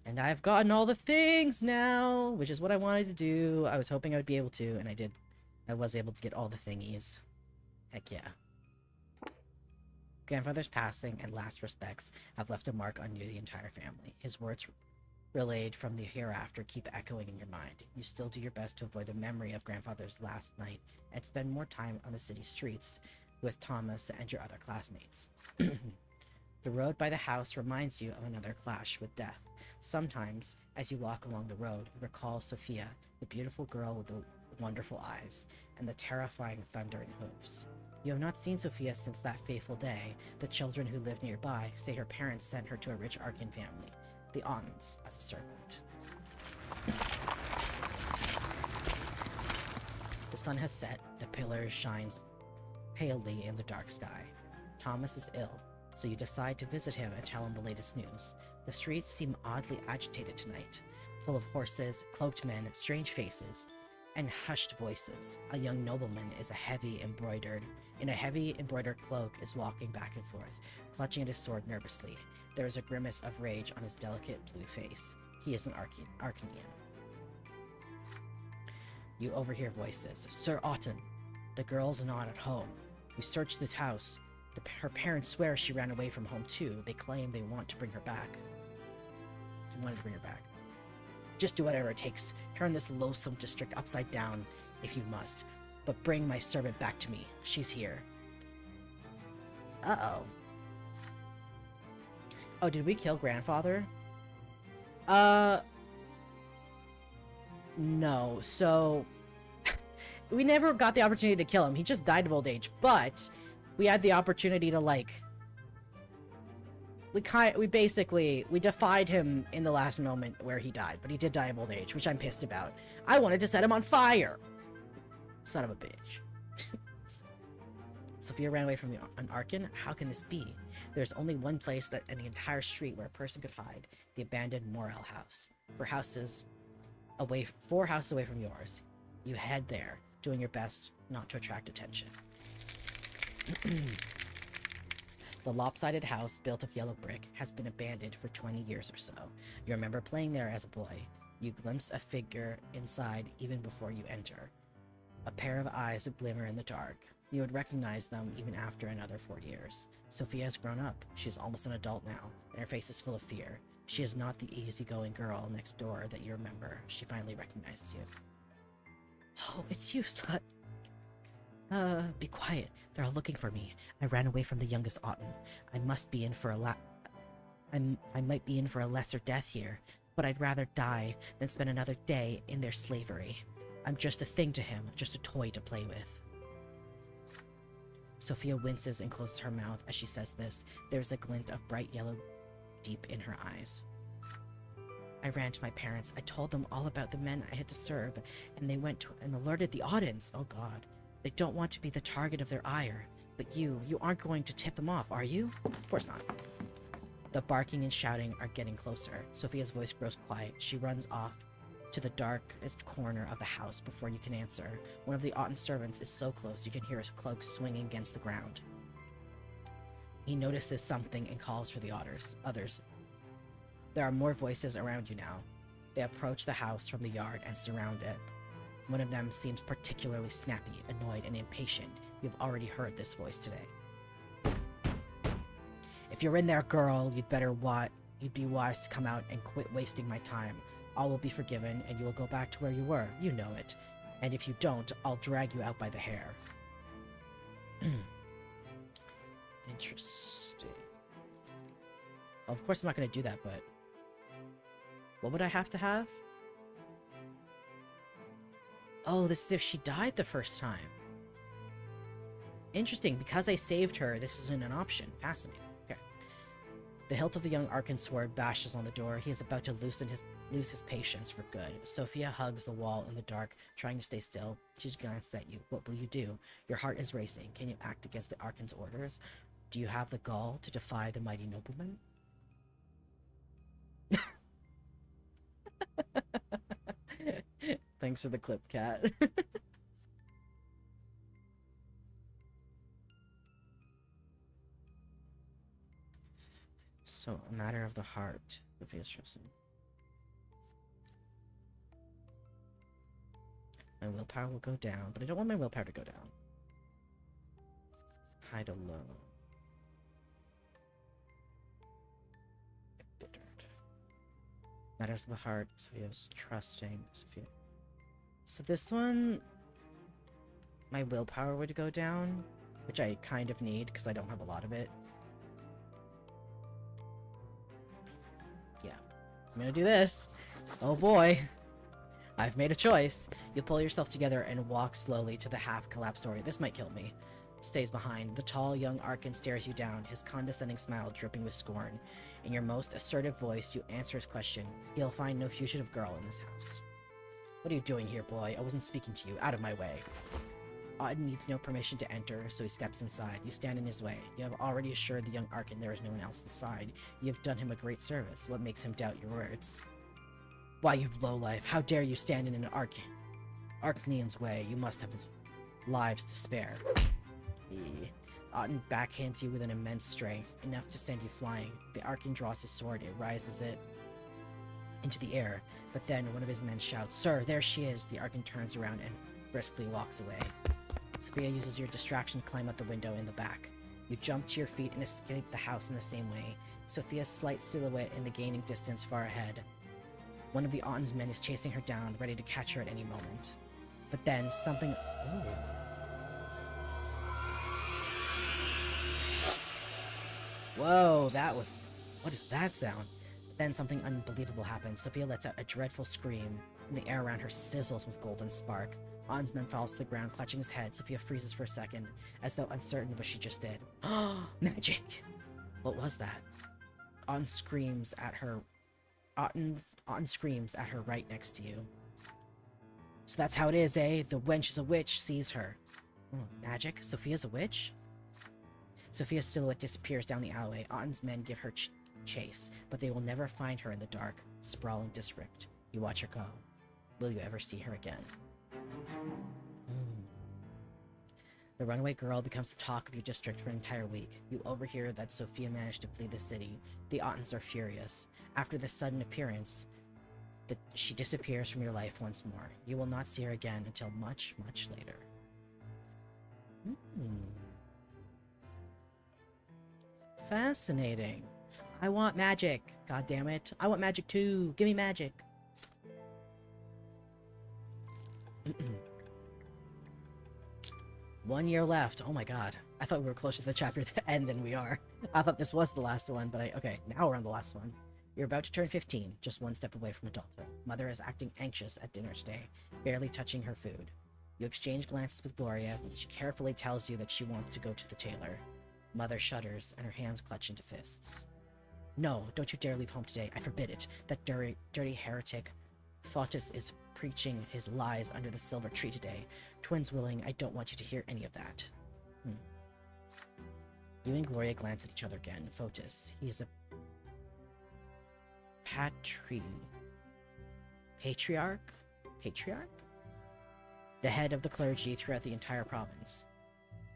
And I've gotten all the things now, which is what I wanted to do. I was hoping I would be able to, and I did. I was able to get all the thingies. Heck yeah. Grandfather's passing and last respects have left a mark on you, the entire family. His words relayed from the hereafter keep echoing in your mind. You still do your best to avoid the memory of grandfather's last night and spend more time on the city streets with Thomas and your other classmates. The road by the house reminds you of another clash with death. Sometimes, as you walk along the road, you recall Sophia, the beautiful girl with the wonderful eyes, and the terrifying thundering hooves. You have not seen Sophia since that fateful day. The children who live nearby say her parents sent her to a rich Arcan family, the Ons, as a servant. The sun has set, the pillar shines palely in the dark sky. Thomas is ill, so you decide to visit him and tell him the latest news. The streets seem oddly agitated tonight, full of horses, cloaked men, strange faces, and hushed voices. A young nobleman in a heavy embroidered cloak is walking back and forth, clutching at his sword nervously. There is a grimace of rage on his delicate blue face. He is an Arcanian. You overhear voices. Sir Autumn, the girl's not at home. We searched the house. Her parents swear she ran away from home too. They claim they want to bring her back. Just do whatever it takes. Turn this loathsome district upside down if you must. But bring my servant back to me. She's here. Uh-oh. Oh, did we kill grandfather? No. So, we never got the opportunity to kill him. He just died of old age. But we had the opportunity to, like... We defied him in the last moment where he died, but he did die of old age, which I'm pissed about. I wanted to set him on fire! Son of a bitch. Sophia ran away from an Arcan? How can this be? There's only one place in the entire street where a person could hide, the abandoned Morel house. 4 houses away from yours. You head there, doing your best not to attract attention. The lopsided house, built of yellow brick, has been abandoned for 20 years or so. You remember playing there as a boy. You glimpse a figure inside even before you enter. A pair of eyes glimmer in the dark. You would recognize them even after another 4 years. Sophia has grown up. She's almost an adult now, and her face is full of fear. She is not the easygoing girl next door that you remember. She finally recognizes you. Oh, it's you, slut. Be quiet. They're all looking for me. I ran away from the youngest Autumn. I must be in for I might be in for a lesser death here, but I'd rather die than spend another day in their slavery. I'm just a thing to him, just a toy to play with. Sophia winces and closes her mouth as she says this. There's a glint of bright yellow deep in her eyes. I ran to my parents. I told them all about the men I had to serve, and they went to and alerted the audience. Oh god. They don't want to be the target of their ire. But you aren't going to tip them off, are you? Of course not. The barking and shouting are getting closer. Sophia's voice grows quiet. She runs off to the darkest corner of the house before you can answer. One of the Autumn servants is so close you can hear his cloak swinging against the ground. He notices something and calls for the others. There are more voices around you now. They approach the house from the yard and surround it. One of them seems particularly snappy, annoyed, and impatient. You've already heard this voice today. If you're in there, girl, you'd be wise to come out and quit wasting my time. All will be forgiven, and you will go back to where you were. You know it. And if you don't, I'll drag you out by the hair. Interesting. Well, of course I'm not going to do that, but... what would I have to have? Oh, this is if she died the first time. Interesting. Because I saved her, this isn't an option. Fascinating. Okay. The hilt of the young Arkan sword bashes on the door. He is about to lose his patience for good. Sophia hugs the wall in the dark, trying to stay still. She glances at you. What will you do? Your heart is racing. Can you act against the Arkan's orders? Do you have the gall to defy the mighty nobleman? Thanks for the clip, cat. So, a matter of the heart. Sophia's trusting. My willpower will go down, but I don't want my willpower to go down. Hide alone. Embittered. Matters of the heart. Sophia's trusting. Sophia. So this one, my willpower would go down, which I kind of need because I don't have a lot of it. Yeah, I'm gonna do this. Oh boy. I've made a choice. You pull yourself together and walk slowly to the half-collapsed doorway. This might kill me. Stays behind. The tall young Arkan stares you down, his condescending smile dripping with scorn. In your most assertive voice, you answer his question. You'll find no fugitive girl in this house. What are you doing here, boy? I wasn't speaking to you. Out of my way. Autumn needs no permission to enter, so he steps inside. You stand in his way. You have already assured the young Arkan there is no one else inside. You have done him a great service. What makes him doubt your words? Why, you lowlife, how dare you stand in an Arkanian's way? You must have lives to spare. Autumn backhands you with an immense strength, enough to send you flying. The Arkan draws his sword, it rises it into the air, but then one of his men shouts, Sir, there she is! The Arkan turns around and briskly walks away. Sophia uses your distraction to climb out the window in the back. You jump to your feet and escape the house in the same way. Sophia's slight silhouette in the gaining distance far ahead. One of the Autumn's men is chasing her down, ready to catch her at any moment. But then, something... Ooh. Whoa, that was... What is that sound? But then something unbelievable happens. Sophia lets out a dreadful scream, and the air around her sizzles with golden spark. Autumn's man falls to the ground, clutching his head. Sophia freezes for a second, as though uncertain of what she just did. Magic! What was that? Autumn screams at her... Autumn screams at her right next to you. So that's how it is, eh? The wench is a witch, sees her. Oh, magic? Sophia's a witch? Sophia's silhouette disappears down the alleyway. Autumn's men give her chase, but they will never find her in the dark, sprawling district. You watch her go. Will you ever see her again? The runaway girl becomes the talk of your district for an entire week. You overhear that Sophia managed to flee the city. The Autans are furious. After this sudden appearance, she disappears from your life once more. You will not see her again until much, much later. Fascinating. I want magic. God damn it. I want magic too. Give me magic. 1 year left. Oh my god. I thought we were closer to the chapter end than we are. I thought this was the last one, but okay, now we're on the last one. You're about to turn 15, just one step away from adulthood. Mother is acting anxious at dinner today, barely touching her food. You exchange glances with Gloria, but she carefully tells you that she wants to go to the tailor. Mother shudders, and her hands clutch into fists. No, don't you dare leave home today. I forbid it. That dirty heretic Fotis is preaching his lies under the silver tree today. Twins willing, I don't want you to hear any of that. You and Gloria glance at each other again. Fotis, he is a patriarch? The head of the clergy throughout the entire province.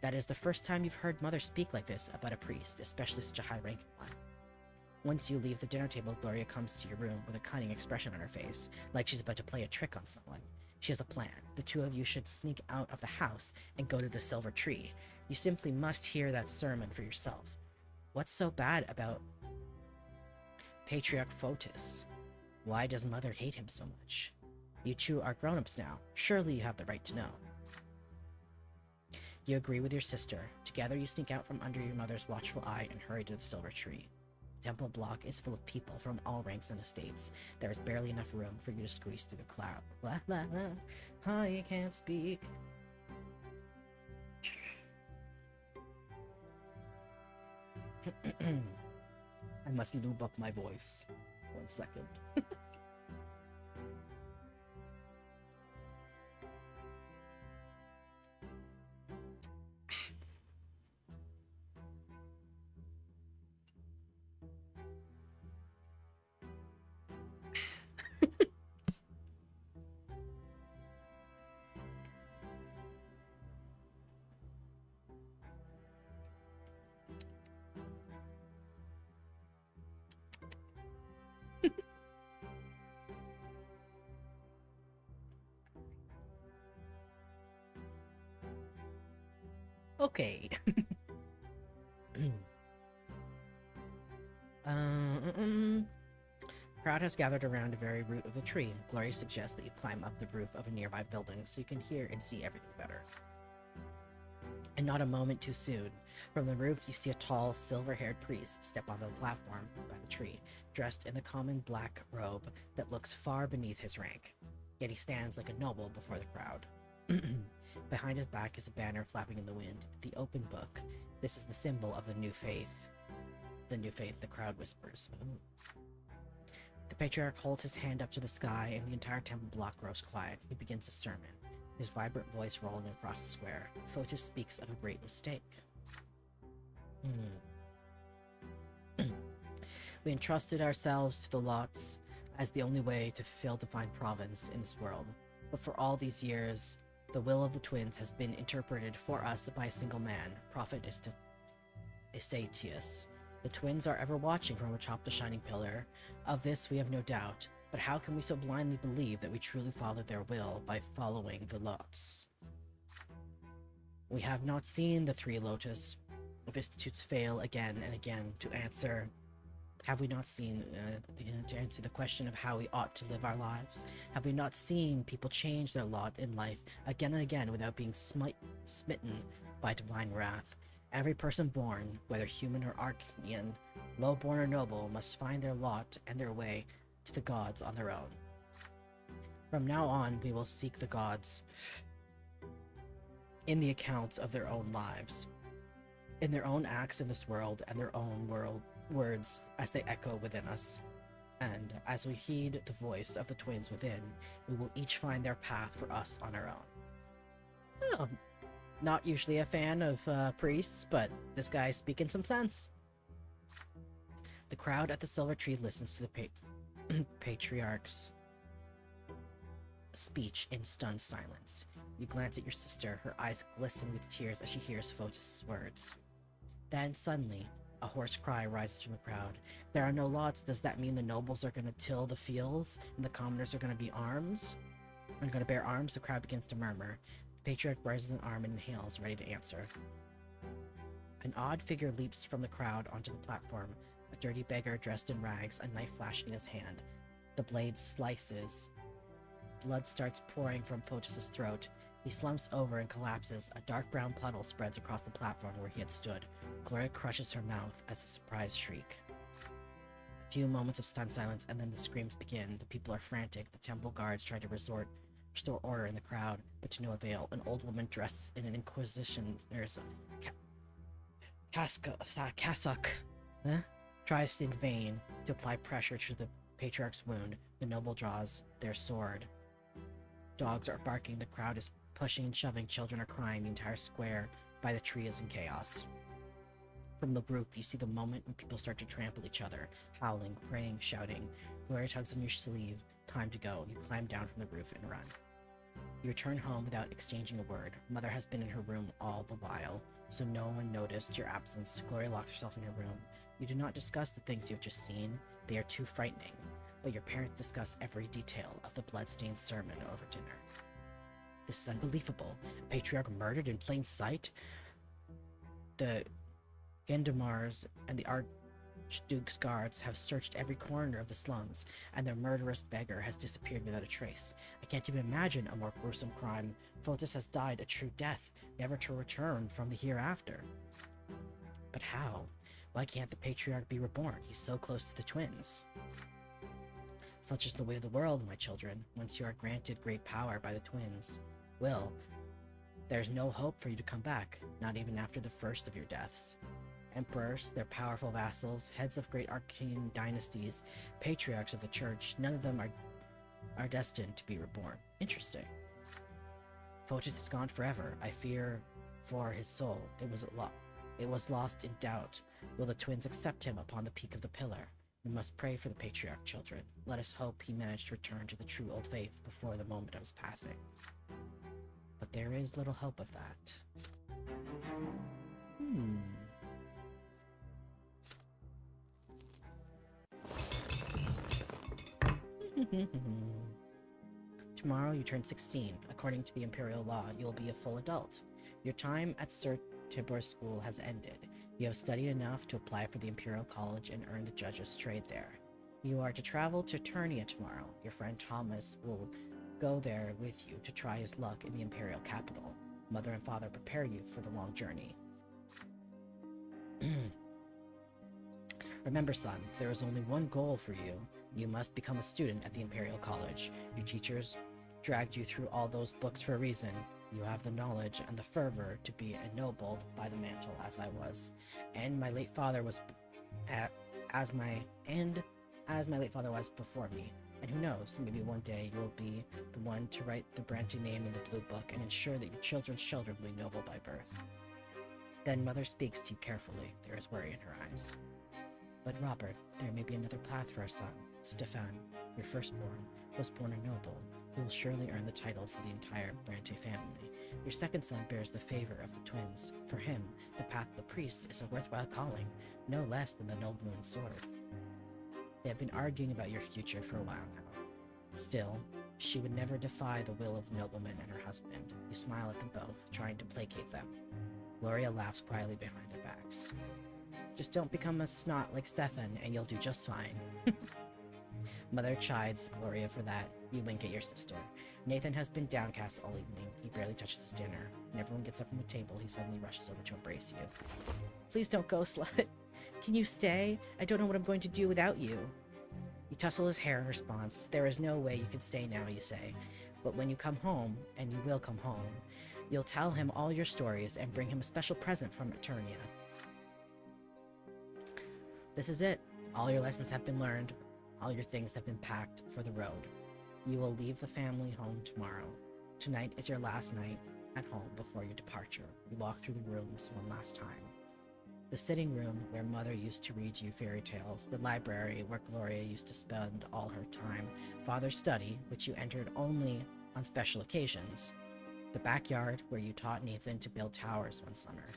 That is the first time you've heard Mother speak like this about a priest, especially such a high-ranking one. Once you leave the dinner table, Gloria comes to your room with a cunning expression on her face, like she's about to play a trick on someone. She has a plan. The two of you should sneak out of the house and go to the silver tree. You simply must hear that sermon for yourself. What's so bad about Patriarch Fotis? Why does Mother hate him so much? You two are grown-ups now. Surely you have the right to know. You agree with your sister. Together you sneak out from under your mother's watchful eye and hurry to the silver tree. The temple block is full of people from all ranks and estates. There is barely enough room for you to squeeze through the cloud. Blah, blah, blah. I can't speak. I must lube up my voice. 1 second. Okay. Crowd has gathered around the very root of the tree. Gloria suggests that you climb up the roof of a nearby building so you can hear and see everything better. And not a moment too soon. From the roof, you see a tall, silver-haired priest step on the platform by the tree, dressed in the common black robe that looks far beneath his rank. Yet he stands like a noble before the crowd. Behind his back is a banner flapping in the wind, the open book. This is the symbol of the new faith. The new faith, the crowd whispers. The patriarch holds his hand up to the sky, and the entire temple block grows quiet. He begins his sermon, his vibrant voice rolling across the square. Fotis speaks of a great mistake. We entrusted ourselves to the lots as the only way to fulfill divine providence in this world. But for all these years, the will of the twins has been interpreted for us by a single man, Prophet Isatius. The twins are ever watching from atop the shining pillar. Of this we have no doubt, but how can we so blindly believe that we truly follow their will by following the lots? We have not seen the three lotus. If institutes fail again and again to answer, have we not seen, to answer the question of how we ought to live our lives? Have we not seen people change their lot in life again and again without being smitten by divine wrath? Every person born, whether human or Arcanian, low-born or noble, must find their lot and their way to the gods on their own. From now on, we will seek the gods in the accounts of their own lives, in their own acts in this world, and their own words as they echo within us. And as we heed the voice of the twins within, we will each find their path for us on our own. Oh, not usually a fan of priests, but this guy's speaking some sense. The crowd at the silver tree listens to the patriarch's speech in stunned silence. You glance at your sister, her eyes glisten with tears as she hears Fotis' words. Then, suddenly, a hoarse cry rises from the crowd. There are no lots. Does that mean the nobles are going to till the fields, and the commoners are going to be arms? Are going to bear arms? The crowd begins to murmur. The patriarch raises an arm and inhales, ready to answer. An odd figure leaps from the crowd onto the platform, A dirty beggar dressed in rags, a knife flashing in his hand. The blade slices. Blood starts pouring from Fotis's throat. He slumps over and collapses. A dark brown puddle spreads across the platform where he had stood. Gloria crushes her mouth as a surprised shriek. A few moments of stunned silence, and then the screams begin. The people are frantic. The temple guards try to restore order in the crowd, but to no avail. An old woman dressed in an inquisitioner's cassock tries in vain to apply pressure to the patriarch's wound. The noble draws their sword. Dogs are barking. The crowd is pushing and shoving. Children are crying. The entire square by the tree is in chaos. From the roof, you see the moment when people start to trample each other, howling, praying, shouting. Gloria tugs on your sleeve. Time to go. You climb down from the roof and run. You return home without exchanging a word. Mother has been in her room all the while, so no one noticed your absence. Gloria locks herself in her room. You do not discuss the things you have just seen. They are too frightening. But your parents discuss every detail of the bloodstained sermon over dinner. This is unbelievable. A patriarch murdered in plain sight? The Gendamars and the Archduke's guards have searched every corner of the slums, and their murderous beggar has disappeared without a trace. I can't even imagine a more gruesome crime. Fotis has died a true death, never to return from the hereafter. But how? Why can't the patriarch be reborn? He's so close to the twins. Such is the way of the world, my children. Once you are granted great power by the twins, there's no hope for you to come back, not even after the first of your deaths. Emperors, their powerful vassals, heads of great arcane dynasties, patriarchs of the church, none of them are destined to be reborn. Interesting. Fotis is gone forever. I fear for his soul. It was lost in doubt. Will the twins accept him upon the peak of the pillar? We must pray for the patriarch, children. Let us hope he managed to return to the true old faith before the moment of his passing. But there is little hope of that. Tomorrow you turn 16. According to the imperial law, you will be a full adult. Your time at Sir Tibor's school has ended. You have studied enough to apply for the Imperial College and earn the judge's trade there. You are to travel to Eternia tomorrow. Your friend Thomas will go there with you to try his luck in the Imperial capital. Mother and father prepare you for the long journey. Remember, son, there is only one goal for you. You must become a student at the Imperial College. Your teachers dragged you through all those books for a reason. You have the knowledge and the fervor to be ennobled by the mantle, as I was, and my late father was, as my late father was before me. And who knows, maybe one day you will be the one to write the Brante name in the blue book and ensure that your children's children will be noble by birth. Then mother speaks to you carefully. There is worry in her eyes. But Robert, there may be another path for our son. Stefan, your firstborn, was born a noble, who will surely earn the title for the entire Brante family. Your second son bears the favor of the twins. For him, the path of the priest is a worthwhile calling, no less than the nobleman's sword. They have been arguing about your future for a while now. Still, she would never defy the will of the nobleman and her husband. You smile at them both, trying to placate them. Gloria laughs quietly behind their backs. Just don't become a snot like Stefan, and you'll do just fine. Mother chides Gloria for that. You wink at your sister. Nathan has been downcast all evening. He barely touches his dinner. When everyone gets up from the table, he suddenly rushes over to embrace you. Please don't go, slut. Can you stay? I don't know what I'm going to do without you. You tussle his hair in response. There is no way you can stay now, you say. But when you come home, and you will come home, you'll tell him all your stories and bring him a special present from Eternia. This is it. All your lessons have been learned. All your things have been packed for the road. You will leave the family home tomorrow. Tonight is your last night at home before your departure. You walk through the rooms one last time. The sitting room where Mother used to read you fairy tales, the library where Gloria used to spend all her time, Father's study, which you entered only on special occasions, the backyard where you taught Nathan to build towers one summer.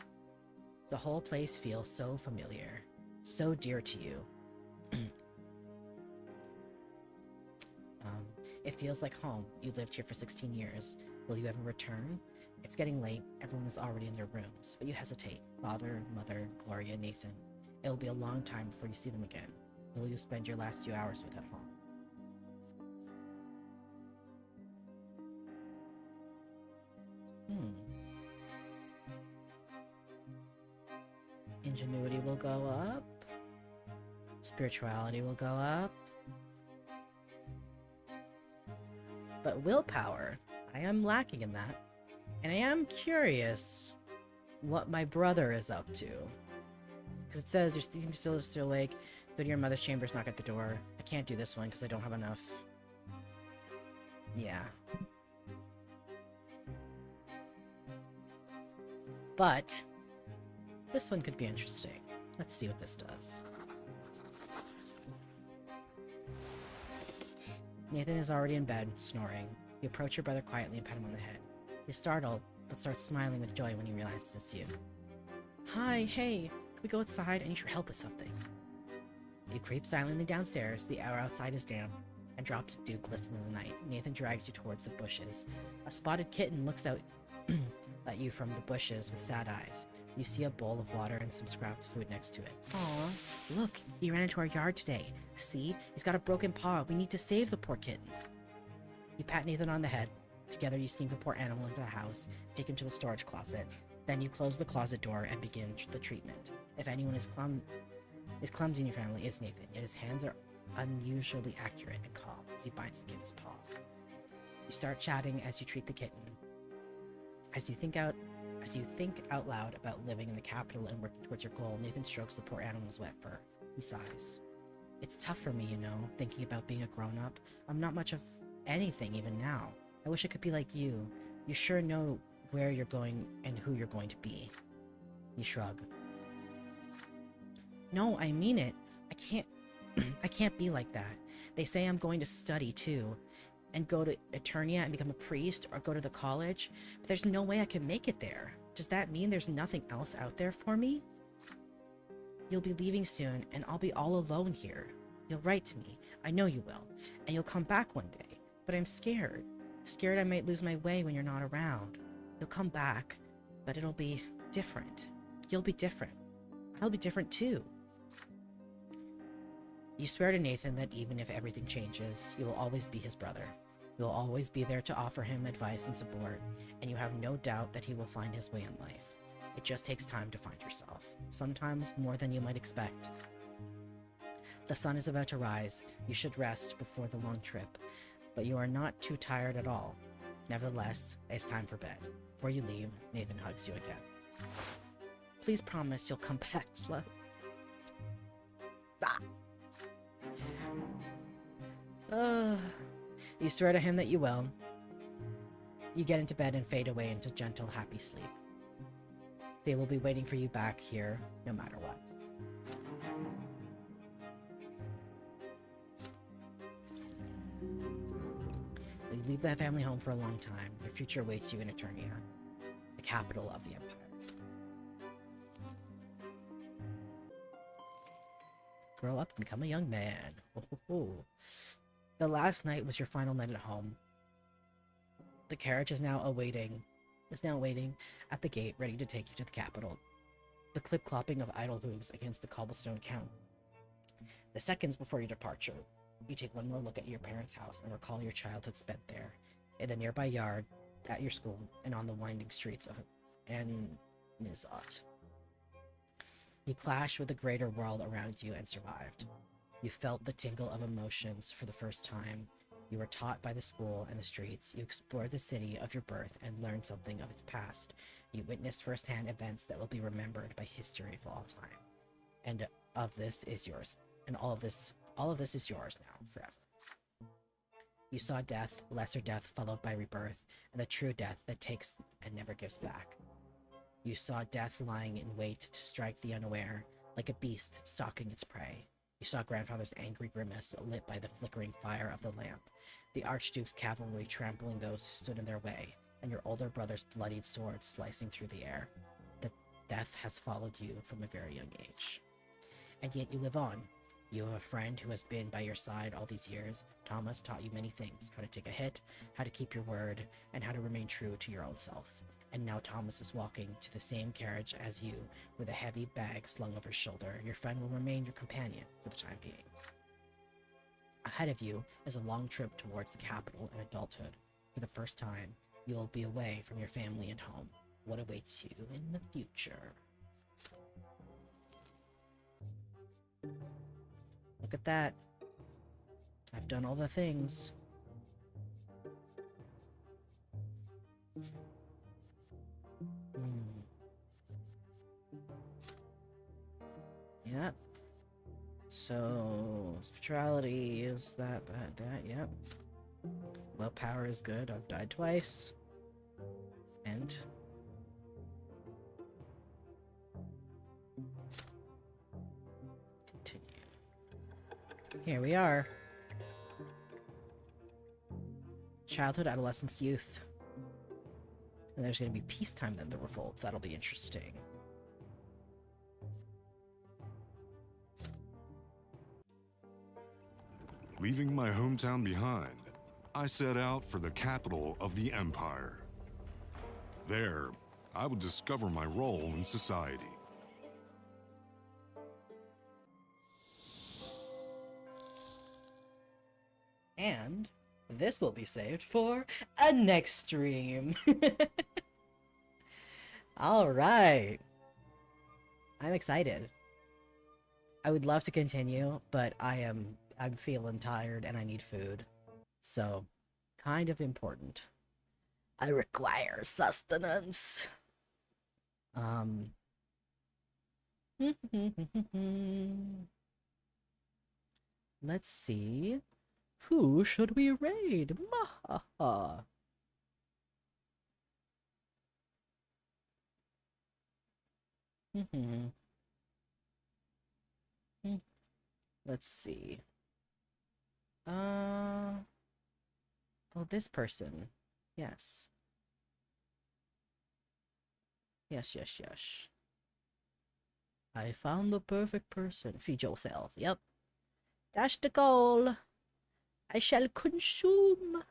The whole place feels so familiar, so dear to you. It feels like home. You lived here for 16 years. Will you ever return? It's getting late. Everyone is already in their rooms, but you hesitate. Father, Mother, Gloria, Nathan. It will be a long time before you see them again. Who will you spend your last few hours with at home? Ingenuity will go up. Spirituality will go up. But willpower, I am lacking in that. And I am curious what my brother is up to. Because it says you're still awake. Go to your mother's chambers, knock at the door. I can't do this one because I don't have enough. Yeah. But this one could be interesting. Let's see what this does. Nathan is already in bed, snoring. You approach your brother quietly and pat him on the head. He's startled, but starts smiling with joy when he realizes it's you. Hi, hey, can we go outside? I need your help with something. You creep silently downstairs. The air outside is damp, and drops of dew glisten in the night. Nathan drags you towards the bushes. A spotted kitten looks out at you from the bushes with sad eyes. You see a bowl of water and some scraps of food next to it. Aw, look, he ran into our yard today. See? He's got a broken paw. We need to save the poor kitten. You pat Nathan on the head. Together you sneak the poor animal into the house, take him to the storage closet. Then you close the closet door and begin the treatment. If anyone is clumsy in your family, it's Nathan, yet his hands are unusually accurate and calm as he binds the kitten's paw. You start chatting as you treat the kitten. As you think out loud about living in the capital and working towards your goal, Nathan strokes the poor animal's wet fur. He sighs. It's tough for me, thinking about being a grown-up. I'm not much of anything even now. I wish I could be like you. You sure know where you're going and who you're going to be. You shrug. No, I mean it. I can't be like that. They say I'm going to study too, and go to Eternia and become a priest, or go to the college, but there's no way I can make it there. Does that mean there's nothing else out there for me? You'll be leaving soon, and I'll be all alone here. You'll write to me. I know you will. And you'll come back one day. But I'm scared. Scared I might lose my way when you're not around. You'll come back, but it'll be different. You'll be different. I'll be different too. You swear to Nathan that even if everything changes, you will always be his brother. You will always be there to offer him advice and support, and you have no doubt that he will find his way in life. It just takes time to find yourself, sometimes more than you might expect. The sun is about to rise. You should rest before the long trip, but you are not too tired at all. Nevertheless, it's time for bed. Before you leave, Nathan hugs you again. Please promise you'll come back, slut. You swear to him that you will. You get into bed and fade away into gentle, happy sleep. They will be waiting for you back here, no matter what. You leave that family home for a long time. Your future awaits you in Eternia, the capital of the Empire. Grow up and become a young man. The last night was your final night at home. The carriage is now waiting at the gate, ready to take you to the capital. The clip-clopping of idle hooves against the cobblestone count. The seconds before your departure, you take one more look at your parents' house and recall your childhood spent there, in the nearby yard, at your school, and on the winding streets of Nizot. You clashed with the greater world around you and survived. You felt the tingle of emotions for the first time. You were taught by the school and the streets. You explored the city of your birth and learned something of its past. You witnessed firsthand events that will be remembered by history for all time. And of this is yours. And all of this is yours now, forever. You saw death, lesser death followed by rebirth, and the true death that takes and never gives back. You saw death lying in wait to strike the unaware, like a beast stalking its prey. You saw grandfather's angry grimace lit by the flickering fire of the lamp, the Archduke's cavalry trampling those who stood in their way, and your older brother's bloodied sword slicing through the air. The death has followed you from a very young age. And yet you live on. You have a friend who has been by your side all these years. Thomas taught you many things: how to take a hit, how to keep your word, and how to remain true to your own self. And now Thomas is walking to the same carriage as you, with a heavy bag slung over his shoulder. Your friend will remain your companion for the time being. Ahead of you is a long trip towards the capital and adulthood. For the first time, you'll be away from your family and home. What awaits you in the future? Look at that. I've done all the things. Yep. So, spirituality is that, yep. Willpower is good. I've died twice. And continue. Here we are. Childhood, adolescence, youth. And there's going to be peacetime then, the revolt. That'll be interesting. Leaving my hometown behind, I set out for the capital of the Empire. There, I would discover my role in society. And this will be saved for a next stream. All right. I'm excited. I would love to continue, but I'm feeling tired and I need food. So, kind of important. I require sustenance. Let's see. Who should we raid? Mahaha. Let's see. Oh, this person. Yes. Yes. I found the perfect person. Feed yourself. Yep. That's the goal. I shall consume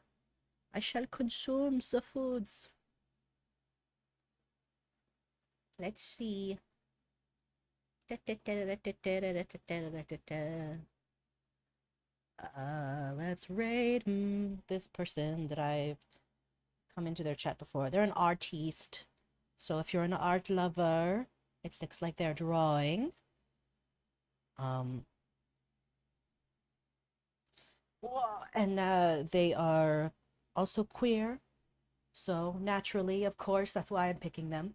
the foods. Let's see. Let's raid this person that I've come into their chat before. They're an artiste. So if you're an art lover, it looks like they're drawing. And they are also queer. So naturally, of course, that's why I'm picking them.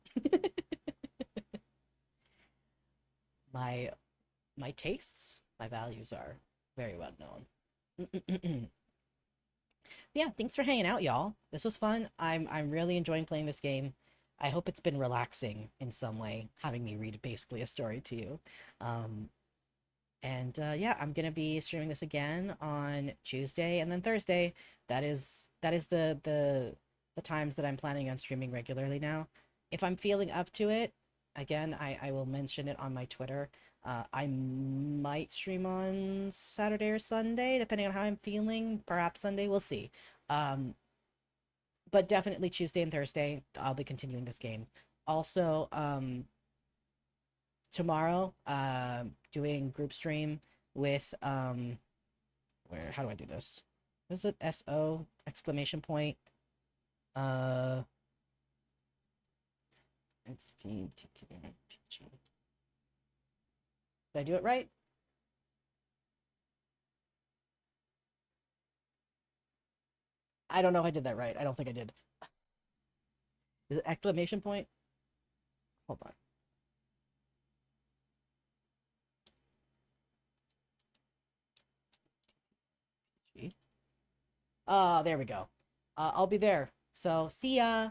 My tastes, my values are very well known. Yeah, thanks for hanging out, y'all. This was fun. I'm really enjoying playing this game. I hope it's been relaxing in some way, having me read basically a story to you. Yeah, I'm gonna be streaming this again on Tuesday and then Thursday. That is the times that I'm planning on streaming regularly now. If I'm feeling up to it, again, I will mention it on my Twitter. I might stream on Saturday or Sunday, depending on how I'm feeling. Perhaps Sunday, we'll see. But definitely Tuesday and Thursday, I'll be continuing this game. Also, tomorrow, doing group stream with, how do I do this? Is it SO exclamation point? It's Did I do it right? I don't know if I did that right. I don't think I did. Is it exclamation point? Hold on. There we go. I'll be there. So, see ya!